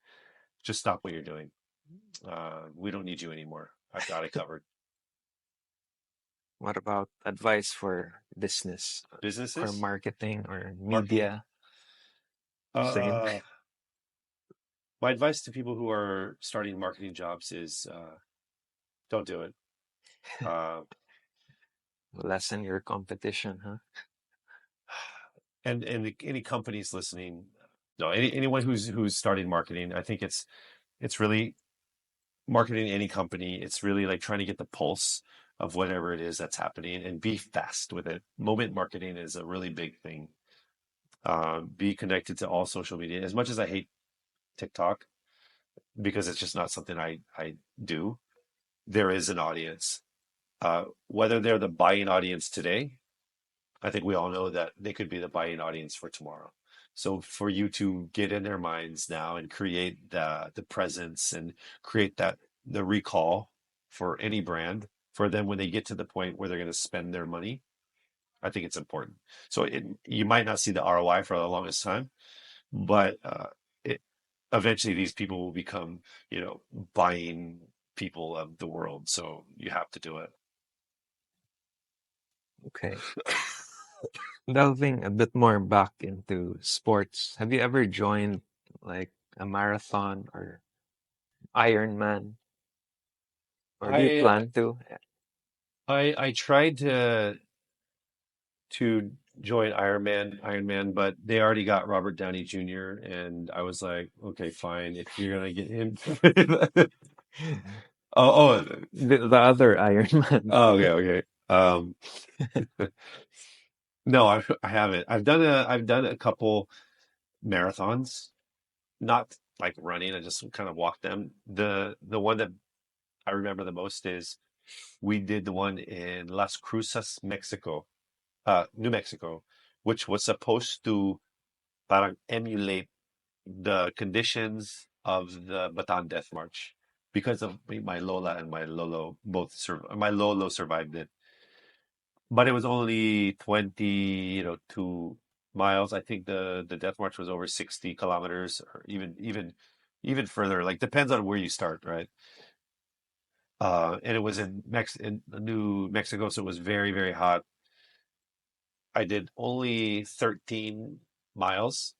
Just stop what you're doing. We don't need you anymore. I've got it covered. What about advice for business or Businesses, marketing or marketing. media? Same. Uh, my advice to people who are starting marketing jobs is don't do it. Uh, Lessen your competition, huh? and any companies listening, no, anyone who's starting marketing, I think it's really marketing any company. It's really like trying to get the pulse of whatever it is that's happening and be fast with it. Moment marketing is a really big thing. Be connected to all social media. As much as I hate TikTok because it's just not something I do, there is an audience. Whether they're the buying audience today, I think we all know that they could be the buying audience for tomorrow. So for you to get in their minds now and create the presence and create that the recall for any brand for them when they get to the point where they're going to spend their money, I think it's important. So you might not see the ROI for the longest time, but it eventually these people will become, buying people of the world. So you have to do it. Okay. Delving a bit more back into sports, have you ever joined like a marathon or Ironman, or do you I plan to? I tried to join Iron Man, but they already got Robert Downey Jr. and I was like, okay, fine, if you're gonna get him. Oh, oh, The other Ironman. oh, okay, okay. No, I haven't. I've done a couple marathons, not like running. I just kind of walked them. The one that I remember the most is we did the one in Las Cruces, Mexico, New Mexico, which was supposed to parang emulate the conditions of the Bataan Death March. because of my Lola and my Lolo both my Lolo survived it, but it was only 20, 2 miles. I think the death march was over 60 kilometers, or even further. Like depends on where you start, right? And it was in New Mexico, so it was very, very hot. I did only 13 miles.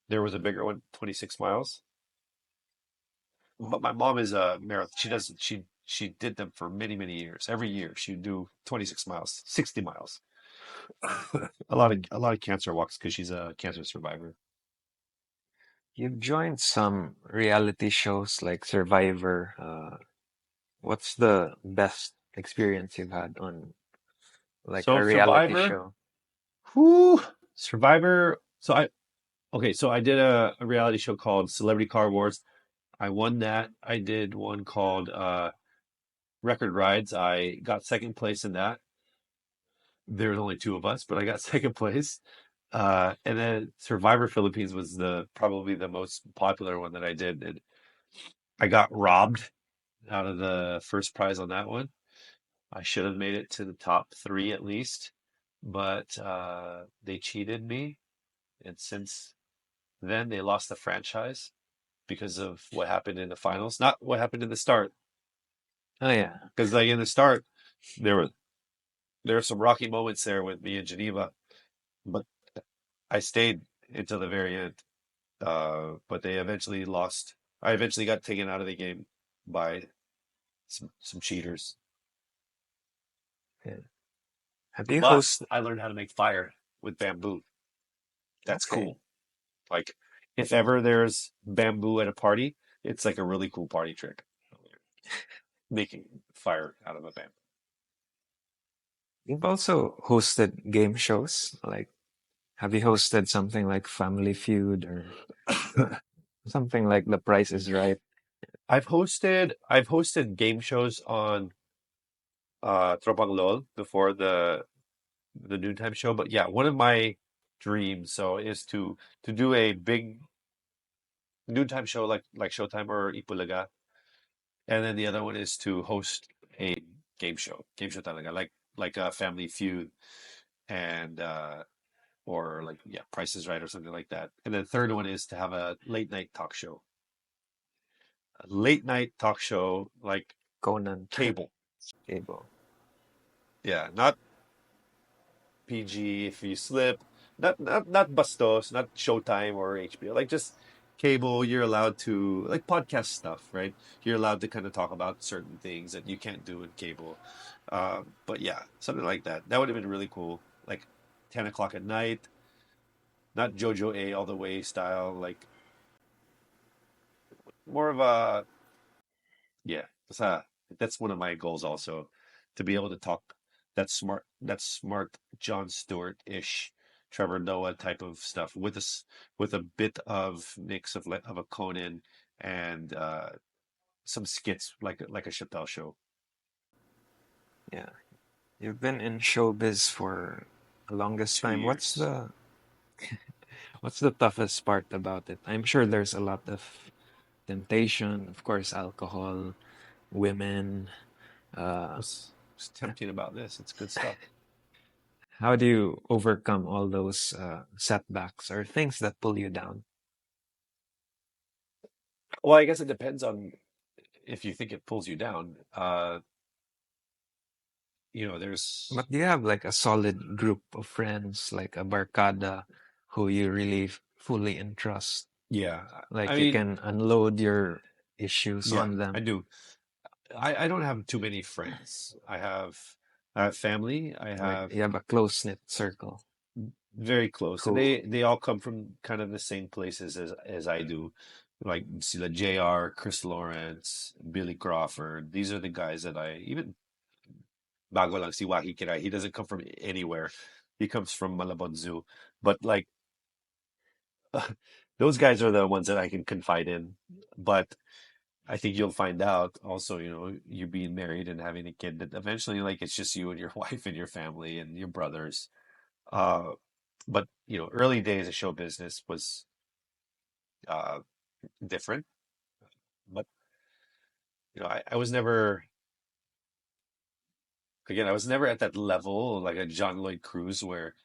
There was a bigger one, 26 miles. But my mom is a marathon. She did them for many, many years. Every year she'd do 26 miles, 60 miles. Mm. A lot of cancer walks because she's a cancer survivor. You've joined some reality shows like Survivor. What's the best experience you've had on like So a reality Survivor, show? whoo, Survivor. So I did a reality show called Celebrity Car Wars. I won that. I did one called Record Rides. I got second place in that. There's only two of us, but I got second place. And then Survivor Philippines was the probably the most popular one that I did. And I got robbed out of the first prize on that one. I should have made it to the top three at least, but they cheated me. And since then, they lost the franchise because of what happened in the finals. Not what happened in the start, Oh yeah. because like in the start, there were there were some rocky moments there with me in Geneva, but I stayed until the very end. But they eventually lost. I eventually got taken out of the game by some cheaters. Yeah. Have you But host? I learned how to make fire with bamboo. That's Okay. cool. Like if ever there's bamboo at a party, it's like a really cool party trick. Making fire out of a You've also hosted game shows. Like, have you hosted something like Family Feud or bamboo. something like The Price is Right? I've hosted game shows on Tropang LOL before the noontime show, but yeah, one of my dreams so is to do a big noontime show like Showtime or Ipulaga, and then the other one is to host a game show talaga, like a Family Feud and or like yeah, Price is Right or something like that. And then third one is to have a late night talk show like Conan cable. Cable. Yeah, not PG if you slip, not Bastos, not Showtime or HBO, like just cable. You're allowed to like podcast stuff, right? You're allowed to kind of talk about certain things that you can't do in cable. But yeah, something like that. That would have been really cool. Like 10 o'clock at night, not JoJo A all the way style, like more of a yeah. That's one of my goals also, to be able to talk that smart John Stewart-ish, Trevor Noah type of stuff with with a bit of mix of a Conan and some skits like a Chappelle show. Yeah. You've been in showbiz for the longest two time. years. What's the toughest part about it? I'm sure there's a lot of temptation, of course, alcohol, women. Uh, What's tempting about this? It's good stuff. how do you overcome all those setbacks or things that pull you down? Well, I guess it depends on if you think it pulls you down. There's But do you have like a solid group of friends, like a barkada, who you really fully entrust? yeah. I Like you mean, can unload your issues yeah, on I them. do. I don't have too many friends. I have family. I Like have you have a close knit circle. very close, and Who, they all come from kind of the same places as I do, like sila JR, Chris Lawrence, Billy Crawford. These are the guys that I even bago lang si Wahi Kirai. He doesn't come from anywhere. He comes from Malabon Zoo, but like those guys are the ones that I can confide in. But I think you'll find out also, you being married and having a kid, that eventually, like, it's just you and your wife and your family and your brothers. Uh, but early days of show business was uh different. But I was never, again, I was never at that level like a John Lloyd Cruz where,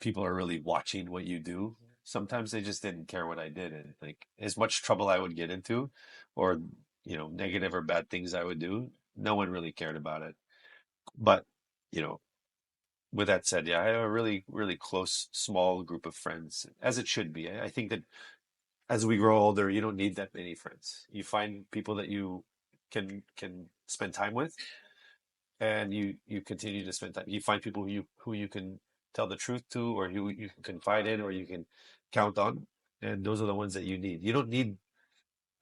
people are really watching what you do. Sometimes they just didn't care what I did. And like as much trouble I would get into or, negative or bad things I would do, no one really cared about it. But, you know, with that said, yeah, I have a really, really close, small group of friends, as it should be. I think that as we grow older, you don't need that many friends. You find people that you can spend time with, and you continue to spend time. You find people who you can tell the truth to, or who you can confide in, or you can count on, and those are the ones that you need. You don't need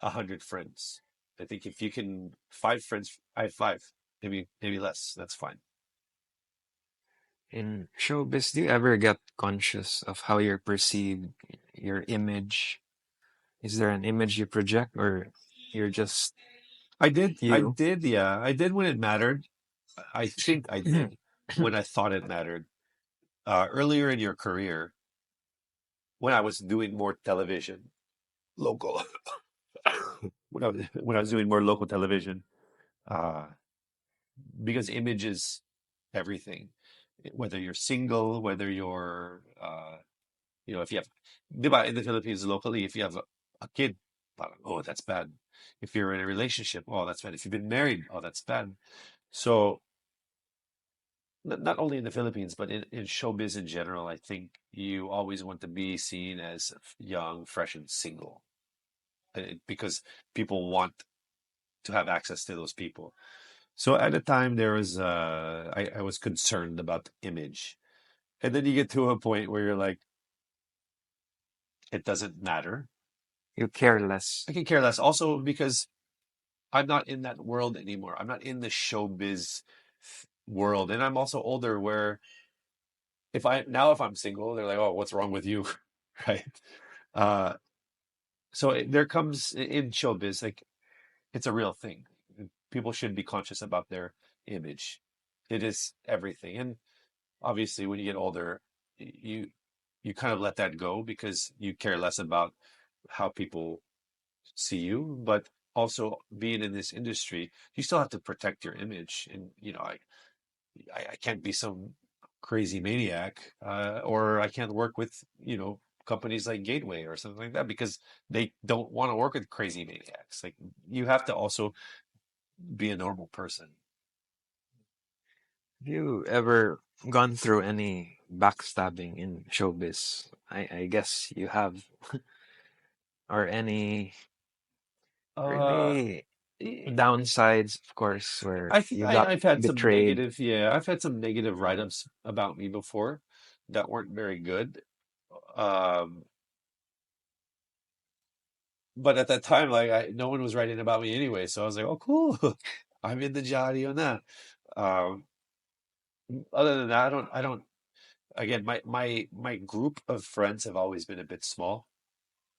100 friends. I think if you can 5 friends, I have five, maybe less. That's fine. In showbiz, do you ever get conscious of how you're perceived, your image? Is there an image you project, or you're just I you? did, yeah, I did when it mattered. I think I did when I thought it mattered. Earlier in your career, when I was doing more television, local, when I was doing more local television, uh, because image is everything. Whether you're single, whether you're, if you have, diba, in the Philippines locally, if you have a kid, parang, oh, that's bad. If you're in a relationship, oh, that's bad. If you've been married, oh, that's bad. So not only in the Philippines, but in showbiz in general, I think you always want to be seen as young, fresh, and single, because people want to have access to those people. So at the time, I was concerned about image, and then you get to a point where you're like, it doesn't matter. You care less. I can care less. Also because I'm not in that world anymore. I'm not in the showbiz world, and I'm also older. Where if I'm single, they're like, oh, what's wrong with you, right? Uh, so there comes in showbiz, like it's a real thing. People should be conscious about their image. It is everything, and obviously, when you get older, you you kind of let that go because you care less about how people see you. But also, being in this industry, you still have to protect your image, and I can't be some crazy maniac, or I can't work with companies like Gateway or something like that because they don't want to work with crazy maniacs. Like you have to also be a normal person. Have you ever gone through any backstabbing in showbiz? I guess you have, or any Uh, really downsides, of course, where I think you got I've had some betrayed. negative, yeah, I've had some negative write-ups about me before that weren't very good. Um, but at that time, like no one was writing about me anyway, so I was like, oh, cool, I'm in the Jari on that. Um, Other than that, I don't. Again, my group of friends have always been a bit small,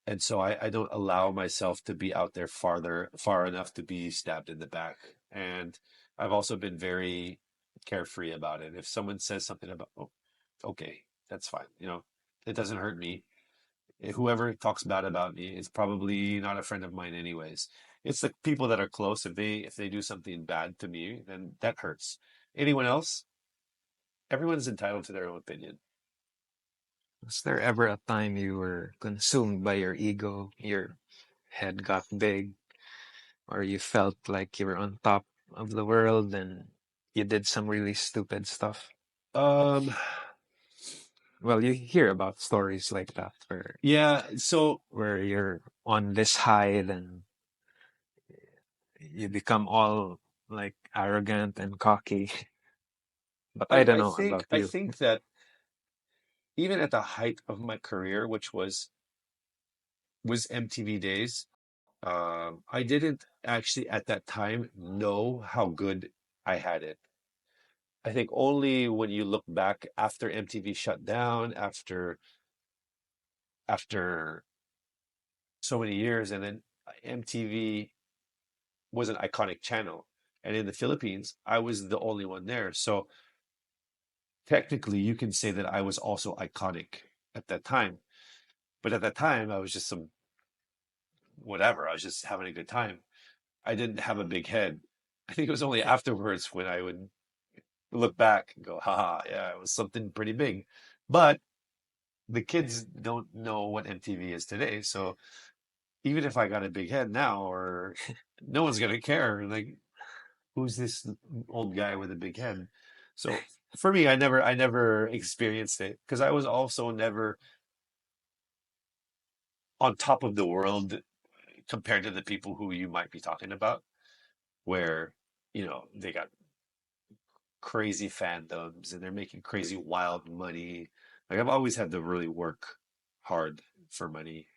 and so I don't allow myself to be out there far enough to be stabbed in the back. And I've also been very carefree about it. If someone says something about, oh, okay, that's fine. It doesn't hurt me. Whoever talks bad about me is probably not a friend of mine anyways. It's the people that are close. If they do something bad to me, then that hurts. Anyone else, everyone's entitled to their own opinion. Was there ever a time you were consumed by your ego, your head got big, or you felt like you were on top of the world and you did some really stupid stuff? Um, Well, you hear about stories like that yeah, so where you're on this high, then you become all like arrogant and cocky. But I I, don't I know think about I you. think that even at the height of my career, which was MTV days, I didn't actually at that time know how good I had it. I think only when you look back after MTV shut down, after so many years, and then MTV was an iconic channel. And in the Philippines, I was the only one there. So technically, you can say that I was also iconic at that time. But at that time, I was just some whatever. I was just having a good time. I didn't have a big head. I think it was only afterwards when I would look back and go, haha, yeah, it was something pretty big. But the kids don't know what MTV is today. So even if I got a big head now, or no one's gonna care. Like, who's this old guy with a big head? So for me, I never experienced it because I was also never on top of the world compared to the people who you might be talking about, where they got crazy fandoms and they're making crazy wild money. Like I've always had to really work hard for money.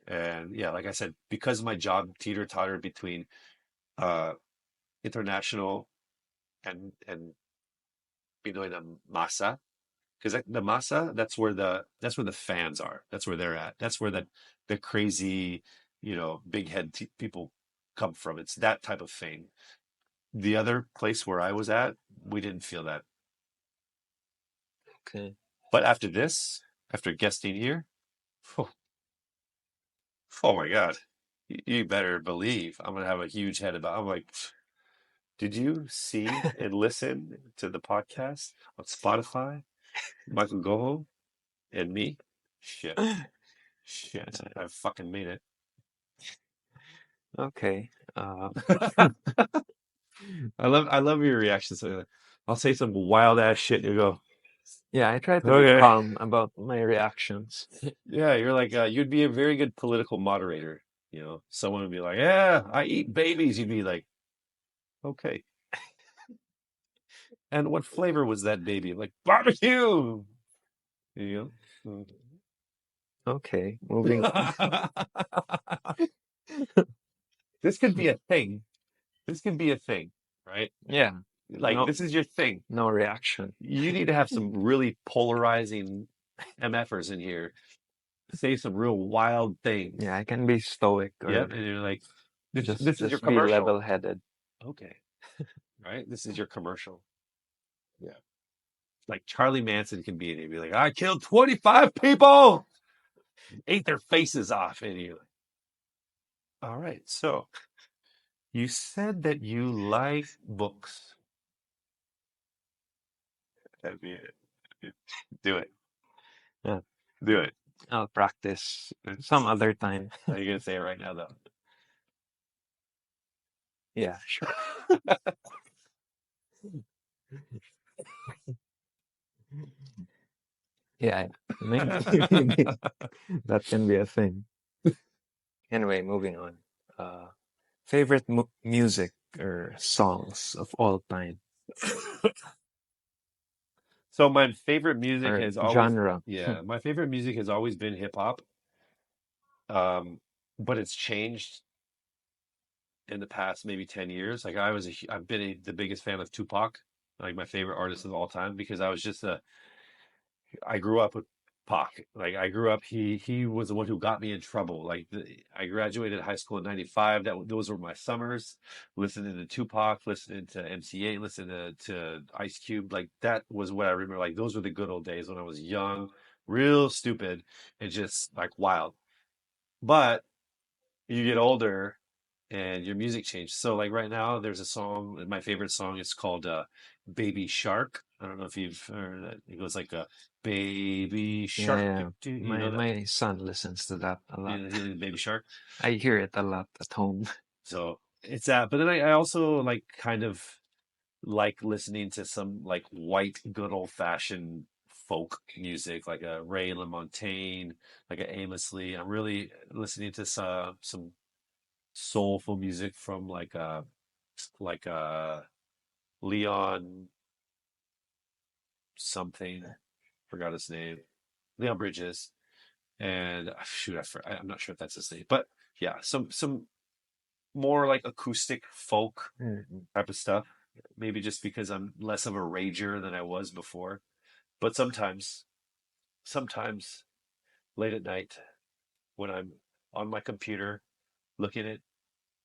And yeah, like I said, because my job teeter-totter between uh international and in a masa, because the masa, that's where the fans are. That's where they're at. That's where the crazy, big head people come from. It's that type of fame. The other place where I was at, we didn't feel that. Okay. But after this, after guesting here, oh, oh my God, you better believe I'm gonna have a huge head about. I'm like, did you see and listen to the podcast on Spotify? Michael Goho and me? Shit, shit, I fucking made Okay. it. I love your reactions. I'll say some wild ass shit and you go, Yeah, I try to be okay. calm about my reactions. Yeah, you're like you'd be a very good political moderator. Someone would be like, "Yeah, I eat babies." You'd be like, "Okay." And what flavor was that baby? Like barbecue. You know. Okay, moving on. This could be a thing. This could be a thing, right? Yeah, Like no, this is your thing. no reaction. You need to have some really polarizing MFers in here. Say some real wild things. Yeah, I can be stoic Yep, or and you're like, this, just this is your just be commercial. level-headed. Okay, right? This is your commercial. Yeah. Like Charlie Manson can be in it. Be like, I killed 25 people, ate their faces off. And you're like, all right. So you said that you like books. That'd be it. Do it. Yeah, Do it. I'll practice some It's, other time. are you gonna say it right now though? Yeah, sure. Yeah, maybe, maybe that can be a thing. Anyway, moving on. Uh, favorite music or songs of all time So my favorite music or has always, genre. yeah, my favorite music has always been hip hop. Um, but it's changed in the past maybe 10 years. Like I've been the biggest fan of Tupac, like my favorite artist of all time, because I grew up with Pac. Like I grew up, he was the one who got me in trouble. Like I graduated high school in '95. Those were my summers, listening to Tupac, listening to MC8, listening to Ice Cube. Like that was what I remember. Like those were the good old days when I was young, real stupid, and just like wild. But you get older and your music changed. So like right now there's a song, my favorite song is called Baby Shark. I don't know if you've heard that. It goes like a baby Yeah, shark. yeah. You My know that? my son listens to that a lot. Baby Shark. I hear it a lot at home. So it's that. But then I also like kind of like listening to some like white good old fashioned folk music like a Ray LaMontagne, like a Amos Lee. I'm really listening to some soulful music from like Leon something, forgot his name, Leon Bridges, and shoot, I'm not sure if that's his name, but yeah, some more like acoustic folk Mhm. type of stuff. Maybe just because I'm less of a rager than I was before, but sometimes late at night when I'm on my computer looking at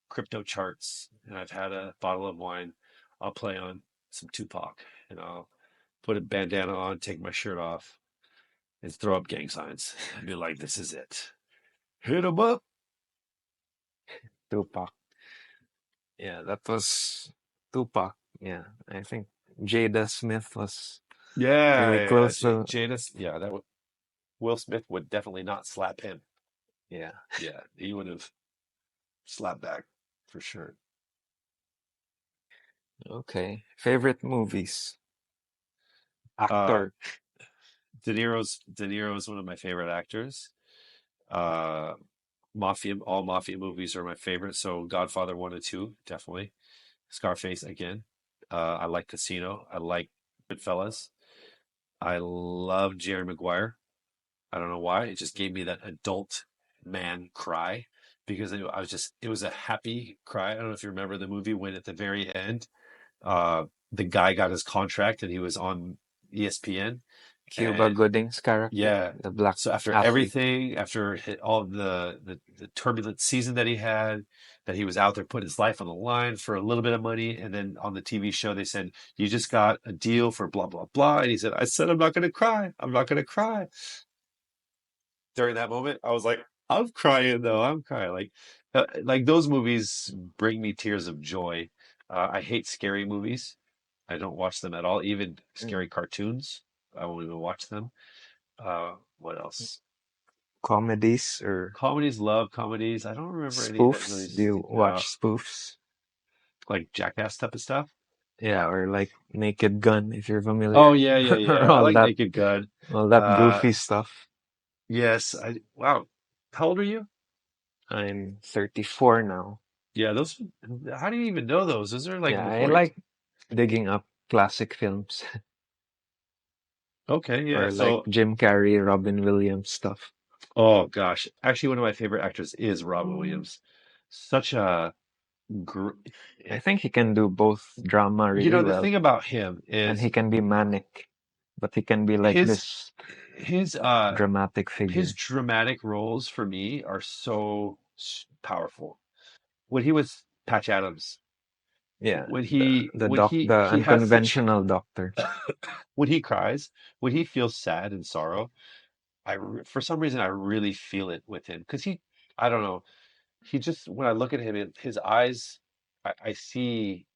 crypto charts and I've had a bottle of wine, I'll play on some Tupac and I'll put a bandana on, take my shirt off, and throw up gang signs and be like, this is it. Hit 'em up. Tupac. Yeah, that was Tupac. Yeah, I think Jada Smith was Yeah, really yeah, yeah. close to. Jadis, yeah, Will Smith would definitely not slap him. Yeah. Yeah, he would have slapped back for sure. Okay. Favorite movies? Uh, Actor. De Niro is one of my favorite actors. Uh, all mafia movies are my favorite. So Godfather 1 and 2, definitely. Scarface again. I like Casino. I like Goodfellas. I love Jerry Maguire. I don't know why. It just gave me that adult man cry because I was just, it was a happy cry. I don't know if you remember the movie when at the very end, uh, the guy got his contract and he was on ESPN. Cuba And Gooding's character, yeah, the black so after athlete. everything, after all of the turbulent season that he had, that he was out there putting his life on the line for a little bit of money, and then on the TV show they said you just got a deal for blah blah blah, and he said, "I said I'm not going to cry. I'm not going to cry." During that moment, I was like, "I'm crying though. I'm crying." Like those movies bring me tears of joy. I hate scary movies. I don't watch them at all. Even Mm. scary cartoons, I won't even watch them. What else? Comedies or Comedies, love comedies. I don't remember any that really spoofs? Do you stick out. watch spoofs? Like Jackass type of stuff. Yeah, or like Naked Gun, if you're Oh familiar. yeah, yeah, Or yeah. I like Naked Gun. all that Uh, goofy stuff. yes. I wow. How old are you? I'm 34 now. Yeah, those. How do you even know those? Those are like Yeah, I before you. like digging up classic films Okay, yeah. or like So, Jim Carrey, Robin Williams stuff. oh gosh, actually, one of my favorite actors is Robin Williams. Such a, gr- I think he can do both drama you really know, the well thing about him and is he can be manic, but he can be like his this his dramatic his figure. dramatic roles for me are so powerful. When he was Patch Adams, Yeah, the when he has such unconventional doctor. when he cries, when he feels sad and sorrow, for some reason I really feel it with him because I don't know, he just when I look at him, his eyes, I see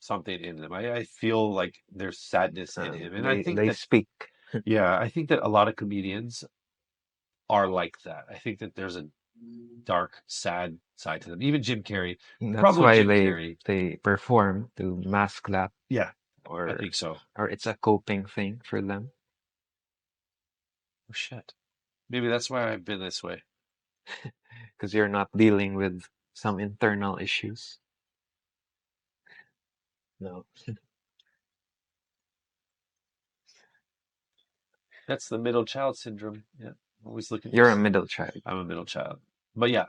something in them. I feel like there's sadness in him, and I think They that speak. yeah, I think that a lot of comedians are like that. I think that there's a dark, sad side to them. Even Jim Carrey, That's probably why Jim Carrey. they perform to mask that, Yeah, I or think so. or it's a coping thing for them Oh shit. Maybe that's why I've been this way. because you're not dealing with some internal issues. No, That's the middle child syndrome. Yeah. Always looking for you're a middle child. I'm a middle child. But yeah,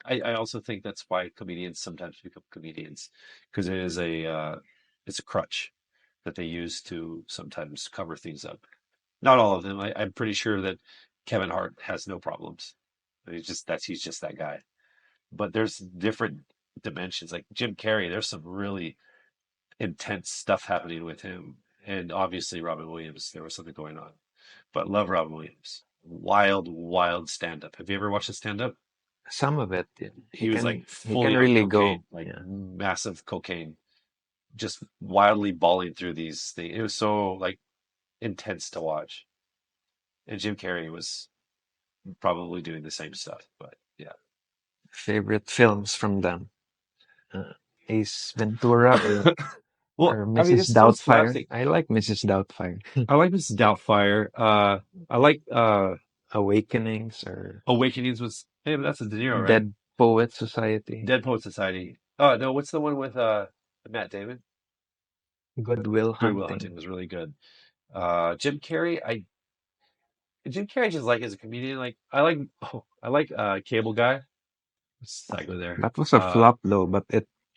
I also think that's why comedians sometimes become comedians because it's a crutch that they use to sometimes cover things up. Not all of them. I'm pretty sure that Kevin Hart has no problems. He's just that guy. But there's different dimensions. Like Jim Carrey, there's some really intense stuff happening with him. And obviously Robin Williams, there was something going on. But love Robin Williams. Wild, wild stand up. Have you ever watched a stand up? Some of it, yeah, He was like he can fully on really cocaine, go. like Yeah, massive cocaine, just wildly bawling through these things. It was so like intense to watch. And Jim Carrey was probably doing the same stuff. But yeah. favorite films from them. Uh, Ace Ventura Well, or I mean, Mrs. it's still Doubtfire. slapstick. I like Mrs. Doubtfire. I like Mrs. Doubtfire. I like Awakenings or Awakenings was hey, but that's a De Niro, right? Dead Poet Society. Dead Poet Society. Oh no, what's the one with Matt Damon? Goodwill Good Will Hunting Hunting. was really good. Jim Carrey just like as a comedian, like I like Cable Guy. Psycho there. That was a flop though, but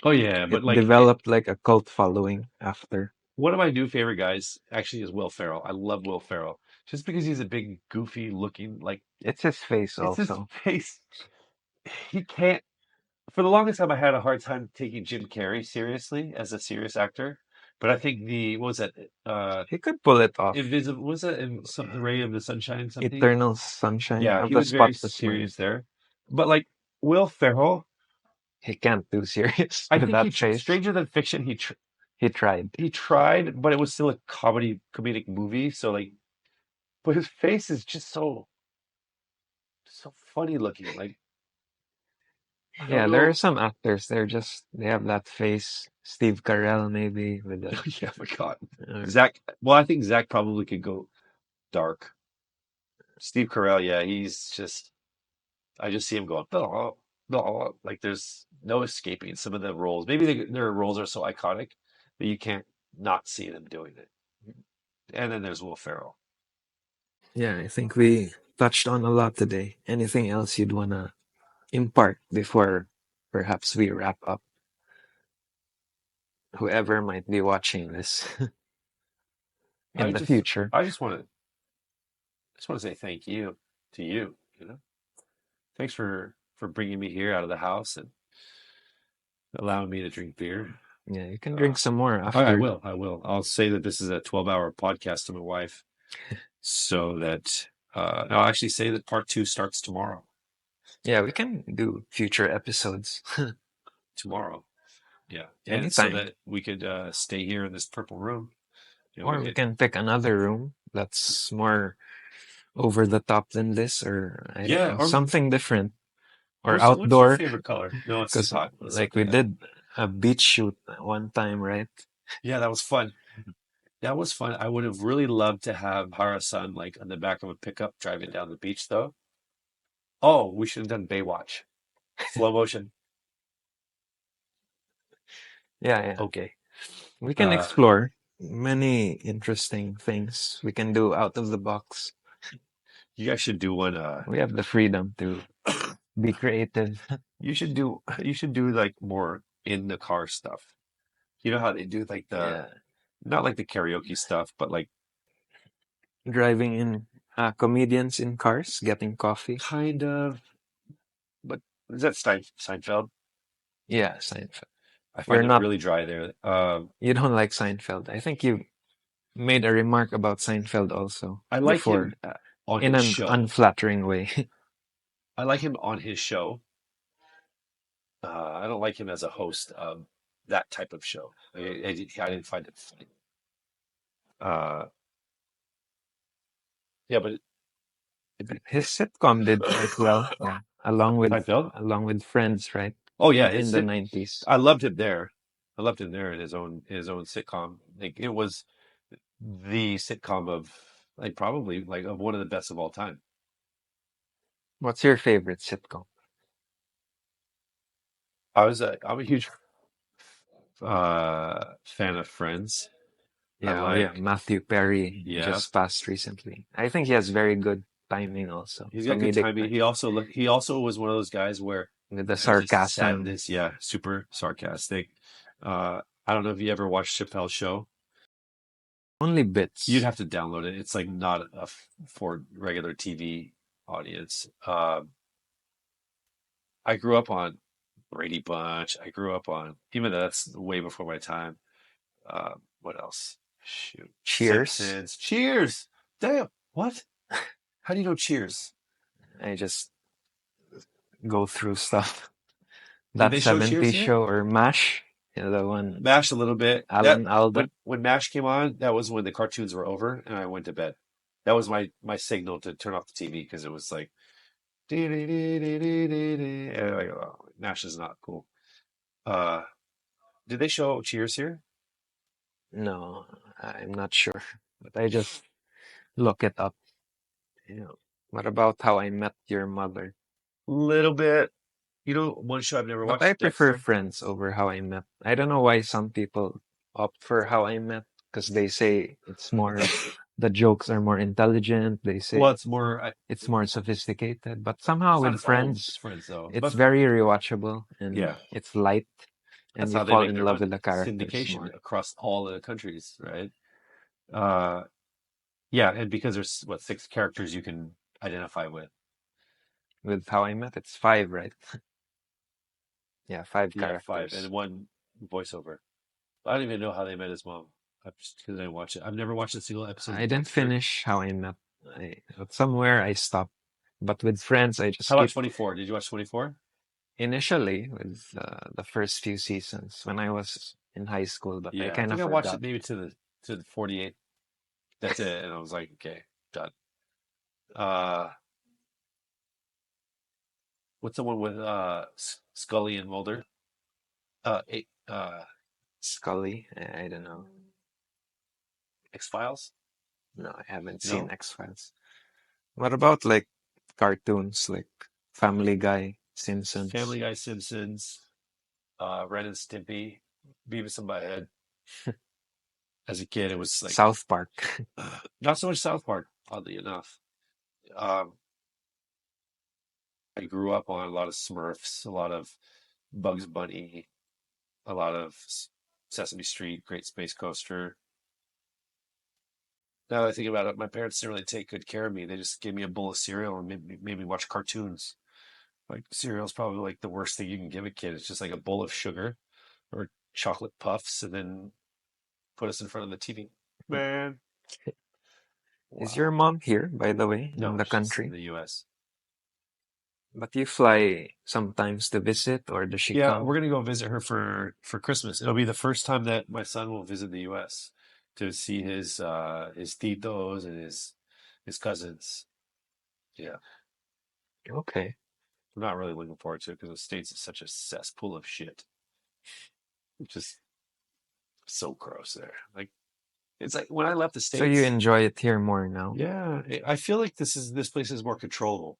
Oh yeah, it but like developed like a cult following after. one of my new favorite guys actually is Will Ferrell. I love Will Ferrell just because he's a big, goofy looking like It's his face it's his also. face. He can't. For the longest time, I had a hard time taking Jim Carrey seriously as a serious actor. But I think the what was that? He could pull it off. Invisible was that in some the ray of the sunshine something? Eternal Sunshine Yeah, of he the was very Spotless Mind. serious there. But like Will Ferrell. he can't do serious I with think that face. Stranger Than Fiction, He tried. he tried, but it was still a comedic movie. So like, but his face is just so funny looking. Like I don't Yeah, there are know. some actors. They have that face. Steve Carell maybe with the Yeah, my God, uh, Zach. Well, I think Zach probably could go dark. Steve Carell, yeah, he's just. I just see him going, "Blah, blah," like there's no escaping some of the roles. Maybe their roles are so iconic that you can't not see them doing it. And then there's Will Ferrell. yeah. I think we touched on a lot today. Anything else you'd wanna impart before perhaps we wrap up? Whoever might be watching this in I the just, future. I just want to say thank you to you. You know, thanks for bringing me here out of the house and allowing me to drink beer. Yeah, you can Uh, drink some more I after. will. I will. I'll say that this is a 12-hour podcast to my wife, so that I'll actually say that part two starts tomorrow. Yeah, we can do future episodes Tomorrow, yeah, and so anytime. that we could stay here in this purple room. We Or we could. can pick another room that's more over the top than this, or I don't Yeah. know, Or something different, or what's your outdoor. favorite color? No, it's too Because hot. Let's not like do we that. did a beach shoot one time, right? Yeah, that was fun. That was fun. I would have really loved to have Hara-san like on the back of a pickup driving down the beach, though. Oh, we should have done Baywatch. Slow motion. Yeah, yeah. Okay. We can Uh, explore many interesting things we can do out of the box. you guys should do one. We have the freedom to be creative. You should do like more in the car stuff. You know how they do like the Yeah, not like the karaoke stuff, but like driving in comedians in cars, getting coffee. kind of. But is that Seinfeld? Yeah, Seinfeld. I You're find it not, really dry there. you don't like Seinfeld. I think you made a remark about Seinfeld also I like him before on in his an show. unflattering way. I like him on his show. I don't like him as a host of that type of show. I didn't find it funny. Uh, yeah, but His sitcom did quite well, yeah, Seinfeld. along with Friends, right? Oh yeah, In the 90s. I loved him there. I loved him there in his own sitcom. Like it was the sitcom of like probably like of one of the best of all time. What's your favorite sitcom? I'm a huge fan of Friends. I Yeah, oh yeah, like Matthew Perry yeah. just passed recently. I think he has very good timing also, He's got good comedic timing. He also was one of those guys where with the there's this sarcasm. sadness, yeah, super sarcastic. I don't know if you ever watched Chappelle's show. Only You'd bits. have to download it. It's like not for regular TV audience. I grew up on Brady Bunch. I grew up on even though that's way before my time. What else? Shoot, Cheers. Simpsons. Cheers. Damn. What? How do you know Cheers? I just go through stuff. Did That they show Cheers 70s here? show or MASH, yeah, the one MASH a little bit. That Alan Alda. when MASH came on, that was when the cartoons were over, and I went to bed. That was my signal to turn off the TV because it was like, and like, oh, MASH is not cool. Uh, did they show Cheers here? No, I'm not sure, but I just look it up. You know, what about How I Met Your Mother? Little bit. You know, one show I've never But I watched, prefer Dexter. Friends over How I Met. I don't know why some people opt for How I Met because they say it's more, the jokes are more intelligent. They Well, say it's more. it's more sophisticated. But somehow It's not with as old as Friends, Friends though, it's but very rewatchable and yeah, it's light and that's you how they fall make in their love with money. the characters Syndication more. across all the countries, right? Uh, yeah, and because there's what six characters you can identify with. With How I Met, it's five, right? Yeah, five Yeah, five and characters. one voiceover. I don't even know how they met his mom. I just because I didn't watch it. I've never watched a single episode I of didn't Dexter. finish How I Met. Somewhere I stopped. But with Friends, I How just about keep, 24? Did you watch 24? initially with the first few seasons when I was in high school, but I Yeah, I kind think of I watched forgot. it maybe to the 48. That's it, and I was like, okay, done. Uh, what's the one with Scully and Mulder? Scully, I don't know. X-Files? No, I haven't seen No, X-Files. What about like cartoons like Family Guy, Family Simpsons, Guy, Simpsons, Ren and Stimpy, Beavis and Butthead. As a kid, it was like South Park? not so much South Park, oddly enough. Um, I grew up on a lot of Smurfs, a lot of Bugs Bunny, a lot of Sesame Street, Great Space Coaster. Now that I think about it, my parents didn't really take good care of me. They just gave me a bowl of cereal and made me watch cartoons. Like cereal's probably like the worst thing you can give a kid. It's just like a bowl of sugar or chocolate puffs and then put us in front of the TV. Man, Is your wow. mom here, by the way, in No, the she's in country? the US. But you fly sometimes to visit, or does she Yeah, come? we're gonna go visit her for Christmas. It'll be the first time that my son will visit the US to see his titos and his cousins. Yeah. Okay. I'm not really looking forward to it because the States is such a cesspool of shit. It's just so gross there. Like it's like when I left the So you States, enjoy it here more now? yeah, I feel like this place is more controllable.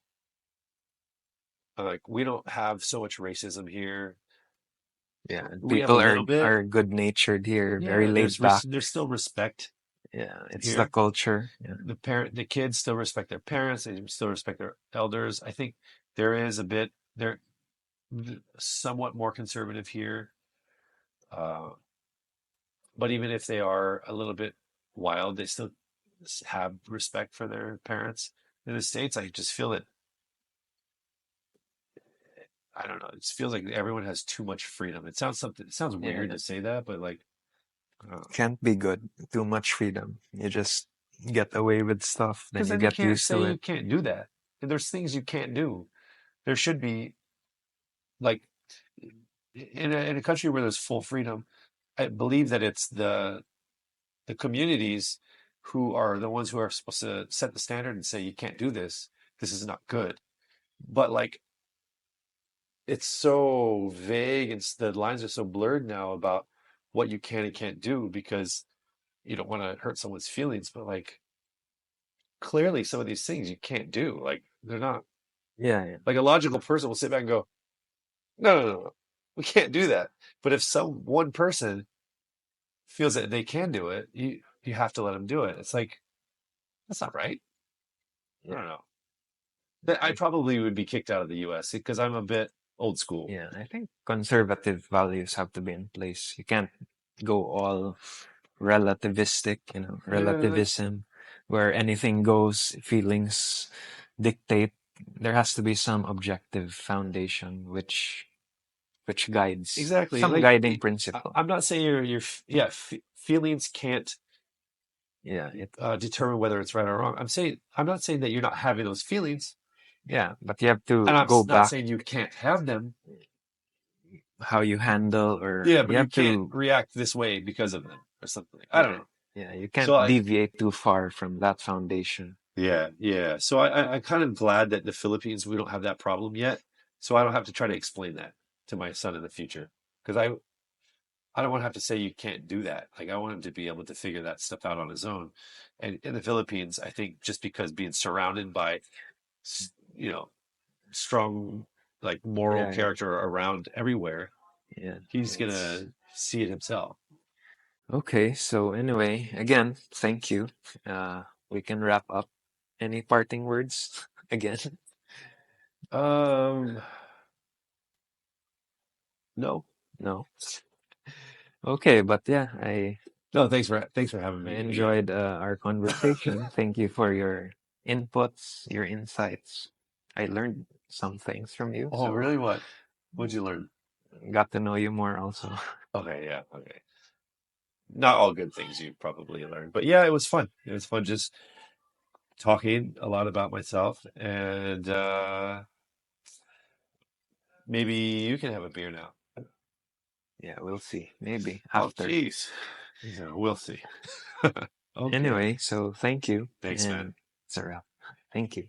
Like we don't have so much racism here. Yeah, and We have a people little bit. are good-natured here, very Yeah, laid back. there's still respect Yeah, it's the here. culture. Yeah. The kids still respect their parents. They still respect their elders. I think there is a bit they're somewhat more conservative here. Uh, but even if they are a little bit wild, they still have respect for their parents. In the States, I just feel that I don't know. It feels like everyone has too much freedom. It sounds weird Yeah, to say that, but like, can't be good. Too much freedom. You just get away with stuff, then because you then you get can't used say to you it. can't do that. And there's things you can't do. There should be like in a country where there's full freedom. I believe that it's the communities who are the ones who are supposed to set the standard and say you can't do this. This is not good. But like it's so vague and the lines are so blurred now about what you can and can't do because you don't want to hurt someone's feelings. But like clearly, some of these things you can't do. Like they're not Yeah, yeah, like a logical person will sit back and go, no, we can't do that. But if some one person feels that they can do it, you have to let them do it. It's like that's not right. I yeah. don't know. Yeah, I probably would be kicked out of the U.S. because I'm a bit old school. yeah, I think conservative values have to be in place. You can't go all relativistic, Yeah, relativism, where anything goes, feelings dictate. There has to be some objective foundation which guides exactly. some Like guiding principle. I'm not saying yeah, feelings can't Yeah, it determine whether it's right or wrong. I'm not saying that you're not having those feelings, yeah, but you have and to I'm go not back saying you can't have them. how you handle or Yeah, you but you have can't to react this way because of them or something. I don't yeah, know. yeah, you So can't deviate too far from that foundation. yeah. So I'm kind of glad that the Philippines we don't have that problem yet. So I don't have to try to explain that to my son in the future because I don't want to have to say you can't do that. Like I want him to be able to figure that stuff out on his own. And in the Philippines, I think just because being surrounded by, you know, strong like moral Yeah, yeah, character around everywhere, yeah. he's It's gonna see it himself. okay. So anyway, again, thank you. We can wrap up. Any parting words again? Um, no, No. Okay, but yeah, no. Thanks for having I me again. enjoyed our conversation. Thank you for your inputs, your insights. I learned some things from you, Oh, so really? What? What'd you learn? got to know you more also. Okay, yeah, okay. Not all good things you probably learned, but yeah, it was fun. It was fun just talking a lot about myself and Maybe you can have a beer now. Yeah, we'll see. Maybe Oh, after. jeez. Yeah, we'll see. Okay. Anyway, so thank you, Thanks, man. and it's a wrap. Thank you.